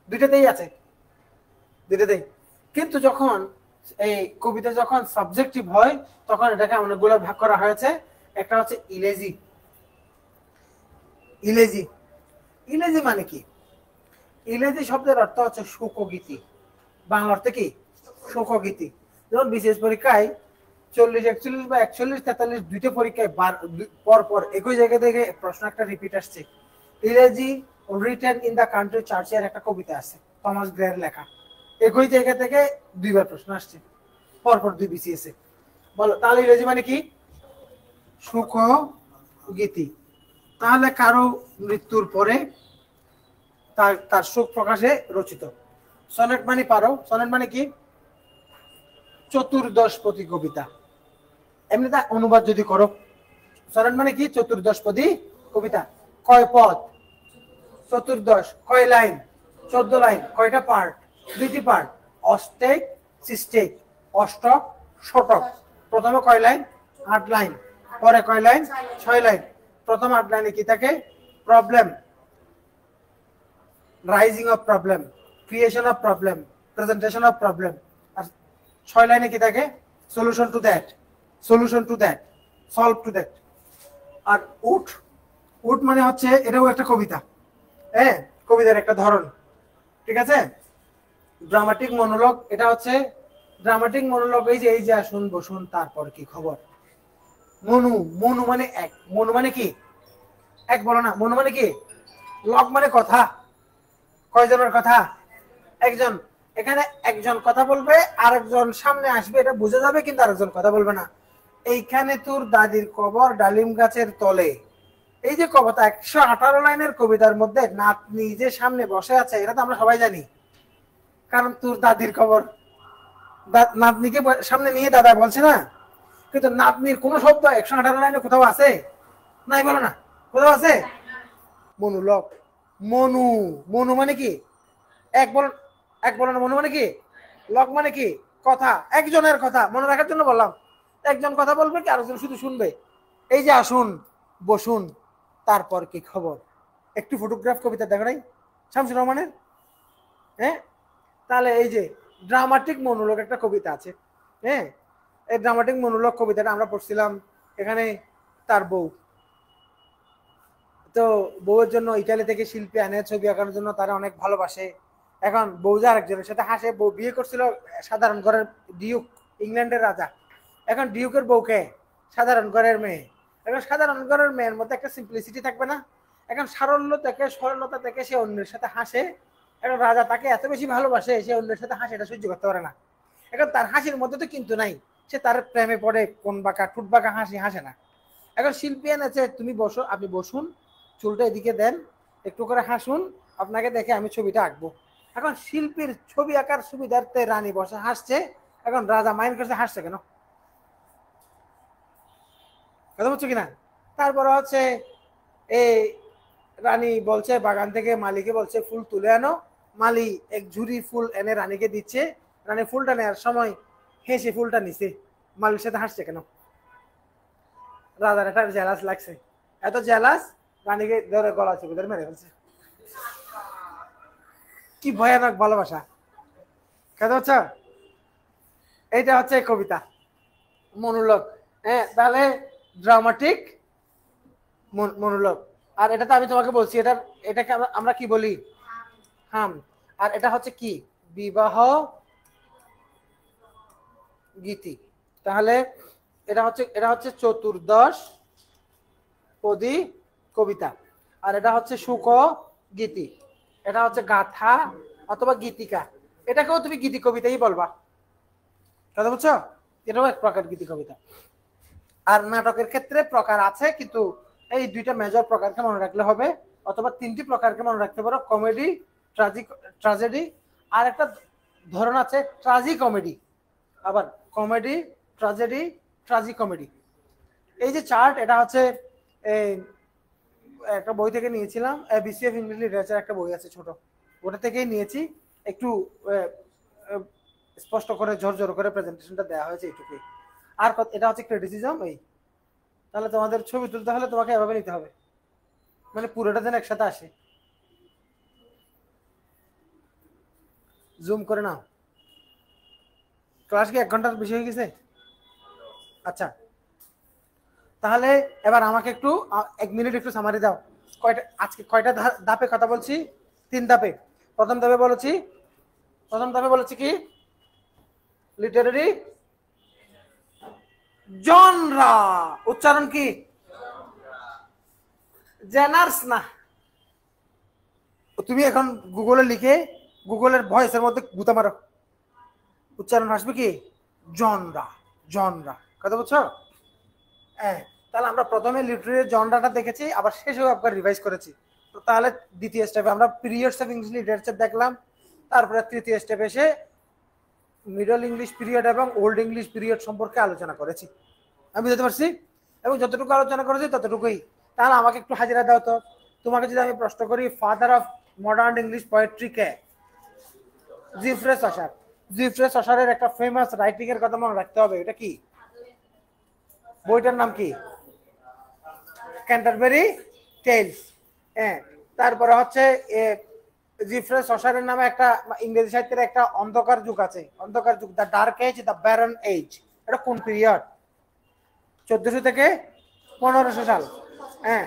দুইটাতেই আছে, দুইটাতেই। কিন্তু যখন এই কবিতা যখন সাবজেক্টিভ হয় তখন এটাকে অনেকগুলো ভাগ করা হয়েছে। একটা হচ্ছে ইলেজি, ইলেজি, ইলেজি মানে কি? ইলেজি শব্দের অর্থ হচ্ছে শোকগীতি, বাংলা অর্থে কি শোকগীতি। যেমন বিশেষ পরীক্ষায় 40, 41 বা 41, 43 দুইটা পরীক্ষায় পর পর একই জায়গা থেকে প্রশ্ন একটা রিপিট আসছে। Elegy written in the country church এর একটা কবিতা আছে, থমাস গ্রের লেখা, একই জায়গা থেকে 2বার প্রশ্ন আসছে, পরপর 2 বিসিএস এ। বলো তাহলে ইংরেজি মানে কি? সুখ গীতি। তাহলে কারো মৃত্যুর পরে তার তার শোক প্রকাশে রচিত। সনেট মানে পারো, সনেট মানে কি? চতুর্দশপদী কবিতা। এমনিতে অনুবাদ যদি করো, সনেট মানে কি? চতুর্দশপদী কবিতা। কয় পদ? চতুর্দশ। কয় লাইন? 14 লাইন। কয়টা পার্ট? 2টি পার্ট। অষ্টেক সিস্টেক। অষ্টক শতক। প্রথমে কয় লাইন? 8 লাইন। পরে কয় লাইন? 6 লাইন। প্রথম 8 লাইনে কি থাকে? Problem, rising of problem, creation of problem, presentation of problem. আর 6 লাইনে কি থাকে? Solution to that, solution to that, solve to that. আর উট, উট মানে হচ্ছে এটাও একটা কবিতা, হ্যাঁ, কবিতার একটা ধরন, ঠিক আছে। ড্রামাটিক মনোলগ, এটা হচ্ছে ড্রামাটিক মনোলগ। এই যে শুনবো, শুন তারপর কি খবর। মনু, মনু মানে এক। মনু মানে কি? এক বলো না। মনু মানে কি? লগ মানে কথা। কয়জনের কথা? একজন। এখানে একজন কথা বলবে, আরেকজন সামনে আসবে, এটা বোঝা যাবে, কিন্তু আরেকজন কথা বলবে না। এইখানে তোর দাদির কবর ডালিম গাছের তলে, এই যে কবিতা 118 লাইনের কবিতার মধ্যে নাতনি যে সামনে বসে আছে, এটা তো আমরা সবাই জানি, কারণ তোর দাদির কবর। নাতনিকে সামনে নিয়ে দাদা বলছে না, কিন্তু নাতনির কোন শব্দ 118 লাইনে কোথাও আছে? নাই, বলো না, কোথাও আছে? মনুলক। মনু, মনু মানে কি? এক বল, এক বলো না। মনু মানে কি? লক মানে কি? কথা, একজনের কথা মনে রাখার জন্য বললাম। একজন কথা বলবে, কি আরেকজন শুধু শুনবে। এই যে আসুন, বসুন, তারপর কি খবর। একটু ফটোগ্রাফ কবিতা দেখো নাই শামসুর রহমানের? হ্যাঁ, তাহলে এই যে ড্রামাটিক মনোলগ একটা কবিতা আছে, হ্যাঁ, এই ড্রামাটিক মনোলগ কবিতাটা আমরা পড়ছিলাম এখানে। তার বউ, তো বউয়ের জন্য ইটালি থেকে শিল্পী আনে ছবি আঁকানোর জন্য, তারা অনেক ভালোবাসে। এখন বউ যে আরেকজনের সাথে হাসে। বউ বিয়ে করছিল সাধারণ ঘরের ডিউক, ইংল্যান্ডের রাজা। এখন ডিউকের বউকে সাধারণ ঘরের মেয়ে। এখন সাধারণ ঘরের মেয়ের মধ্যে একটা সিম্পলিসিটি থাকবে না? এখন সারল্য থেকে, সরলতা থেকে সে অন্যের সাথে হাসে। এখন রাজা তাকে এত বেশি ভালোবাসে, সে অন্যের সাথে হাসে, এটা সহ্য করতে পারে না। এখন তার হাসির মধ্যে তো কিন্তু নাই, সে তার প্রেমে পড়ে কোন বাঁকা ঠুট বাঁকা হাসি হাসে না। এখন শিল্পী এনেছে, তুমি বসো, আপনি বসুন, চুলটা এদিকে দেন, একটু করে হাসুন, আপনাকে দেখে আমি ছবিটা আঁকবো। এখন শিল্পীর ছবি আঁকার সুবিধার্থে রানী বসে হাসছে। এখন রাজা মাইন্ড করছে, হাসছে কেন? কথা বলছো কিনা? তারপরে হচ্ছে এই রানী বলছে, বাগান থেকে মালিকে বলছে ফুল তুলে আনো। মালি এক ঝুড়ি ফুল এনে রানীকে দিচ্ছে। রানী ফুলটা নেওয়ার সময় হেসে ফুলটা নিছে। মালির সাথে হাসছে কেন? রাজার একটা জেলাস লাগছে, এত জেলাস, রানীকে ধরে গলা চেপে ধরে মেরে ফেলছে। কি ভয়ানক ভালোবাসা! কথা হচ্ছে, এইটা হচ্ছে কবিতা মনোলগ। হ্যাঁ, তাহলে ড্রামাটিক মনোলগ। আর এটা তো আমি তোমাকে বলছি, এটাকে আমরা কি বলি? হাম। আর এটা হচ্ছে কি? বিবাহ গীতি। তাহলে এটা হচ্ছে চতুর্দশ পদী কবিতা। আর এটা হচ্ছে শুক গীতি। এটা হচ্ছে গাথা অথবা গীতিকা। এটাকেও তুমি গীতি কবিতাই বলবা। কথা বুঝছো? এটাও এক প্রকার গীতি কবিতা। আর নাটকের ক্ষেত্রে প্রকার আছে, কিন্তু এই দুইটা মেজর প্রকারকে মনে রাখলে হবে, অথবা 3টি প্রকারকে মনে রাখতে পারো, কমেডি, ট্রাজেডি, আর একটা ধরন আছে ট্রাজি কমেডি। আবার কমেডি, ট্রাজেডি, ট্রাজি কমেডি। এই যে চার্ট, এটা হচ্ছে একটা বই থেকে নিয়েছিলাম, বিসিএফ ইংলিশ লিটারেচার একটা বই আছে ছোট, ওটা থেকেই নিয়েছি। একটু স্পষ্ট করে ঝরঝর করে প্রেজেন্টেশনটা দেওয়া হয়েছে এইটুকুই। আর এটা হচ্ছে ক্রিটিসিজম। এই তাহলে তোমাদের ছবি তুলতে হলে তোমাকে এভাবে নিতে হবে, মানে পুরোটা যেন একসাথে আসে। জুম করে নাও। ক্লাস কি 1 ঘন্টার বেশি হয়ে গেছে? আচ্ছা, তাহলে এবার আমাকে একটু 1 মিনিট একটু সামারি দাও। আজকে কয়টা ধাপে কথা বলছি? 3 ধাপে। প্রথম ধাপে বলেছি কি? Literary genre. উচ্চারণ কি? জেনার্স না। তুমি এখন গুগলে লিখে, গুগলের ভয়েসের মধ্যে গুতা মারো, উচ্চারণ আসবে কি? Genre, genre. কথা বুঝছো? হ্যাঁ, তাহলে আমরা প্রথমে লিটারেরি জনরাটা দেখেছি, আবার শেষেও একবার রিভাইজ করেছি। তো তাহলে দ্বিতীয় স্টেপে আমরা পিরিয়ডস অফ ইংলিশ লিটারেচার দেখলাম, তারপরে তৃতীয় স্টেপে এসে মিডল ইংলিশ পিরিয়ড এবং ওল্ড ইংলিশ পিরিয়ড সম্পর্কে আলোচনা করেছি। আমি বুঝতে পারছি? এবং যতটুকু আলোচনা করেছি ততটুকুই। তাহলে আমাকে একটু হাজিরা দাও তো। তোমাকে যদি আমি প্রশ্ন করি father of modern English poetry কে? Geoffrey Chaucer. জিফ্রে সসারের একটা ফেমাস রাইটিং এর কথা মনে রাখতে হবে। এটা কি? বইটার নাম কি? Canterbury Tales. হ্যাঁ, তারপরে হচ্ছে জিফ্রে সসারের নামে একটা ইংরেজি সাহিত্যের একটা অন্ধকার যুগ আছে, অন্ধকার যুগ, the dark age, the baron age. এটা কোন পিরিয়ড? 1400 থেকে 1500 সাল। হ্যাঁ,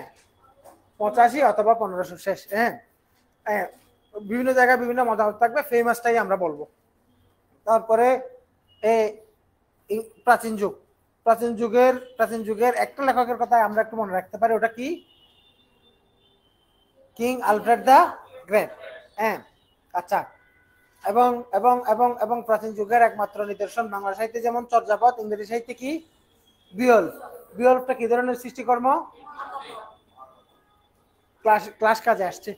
85 অথবা 1500 শেষ। হ্যাঁ, হ্যাঁ, বিভিন্ন জায়গায় বিভিন্ন মতামত থাকবে, ফেমাসটাই আমরা বলবো। তারপরে প্রাচীন যুগ, প্রাচীন যুগের একটা লেখকের কথা আমরা একটু মনে রাখতে পারি, ওটা কি? King Alfred the great. হ্যাঁ, আচ্ছা। এবং এবং এবং এবং প্রাচীন যুগের একমাত্র নিদর্শন বাংলা সাহিত্যে যেমন চর্যাপদ, ইংরেজি সাহিত্যে কি? বিয়ল। বিয়লটা কি ধরনের সৃষ্টিকর্ম? ক্লাস কাজে আসছে।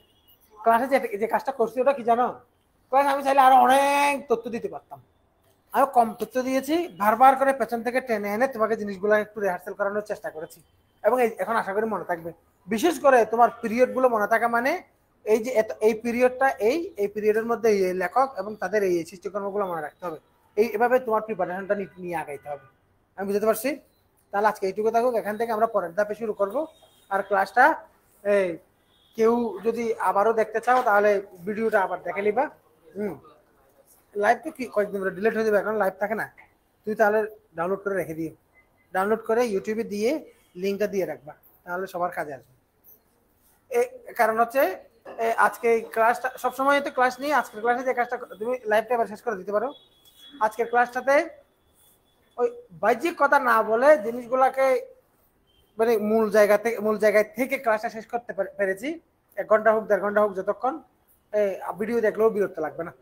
ক্লাসে যে কাজটা করছি ওটা কি জানো? ক্লাস আমি চাইলে আরো অনেক তথ্য দিতে পারতাম, আরো কম তথ্য দিয়েছি, বারবার করে পেছন থেকে টেনে এনে তোমাকে জিনিসগুলো একটু রিহার্সাল করানোর চেষ্টা করেছি। এবং এখন আশা করি মনে থাকবে। বিশেষ করে তোমার পিরিয়ড গুলো মনে থাকা মানে এই যে এই পিরিয়ডটা, এই পিরিয়ডের মধ্যে এই লেখক এবং তাদের এই সৃষ্টিকর্মগুলো মনে রাখতে হবে। এভাবে তোমার প্রিপারেশনটা নিয়ে আগাইতে হবে। আমি বুঝতে পারছি? তাহলে আজকে এইটুকু থাকুক, এখান থেকে আমরা পরের ধাপে শুরু করব। আর ক্লাসটা কেউ যদি আবারও দেখতে চাও তাহলে ভিডিওটা আবার দেখে নিবা। লাইভ তো কি কয়েকদিন ধরে ডিলিট হয়ে যাবে, এখন লাইভ থাকে না। তুই তাহলে ডাউনলোড করে রেখে দিও, ডাউনলোড করে ইউটিউবে দিয়ে লিঙ্কটা দিয়ে রাখবা, তাহলে সবার কাজে আসবে। কারণ হচ্ছে আজকে ক্লাসটা সবসময় তো ক্লাস নিয়ে, আজকের ক্লাসে যে কাজটা তুমি লাইভটা এবার শেষ করে দিতে পারো। আজকের ক্লাসটাতে ওই বাহ্যিক কথা না বলে জিনিসগুলাকে মানে মূল জায়গায় থেকে ক্লাসটা শেষ করতে পেরেছি। 1 ঘন্টা হোক 1.5 ঘন্টা হোক, যতক্ষণ ভিডিও দেখলেও বিরক্ত লাগবে না।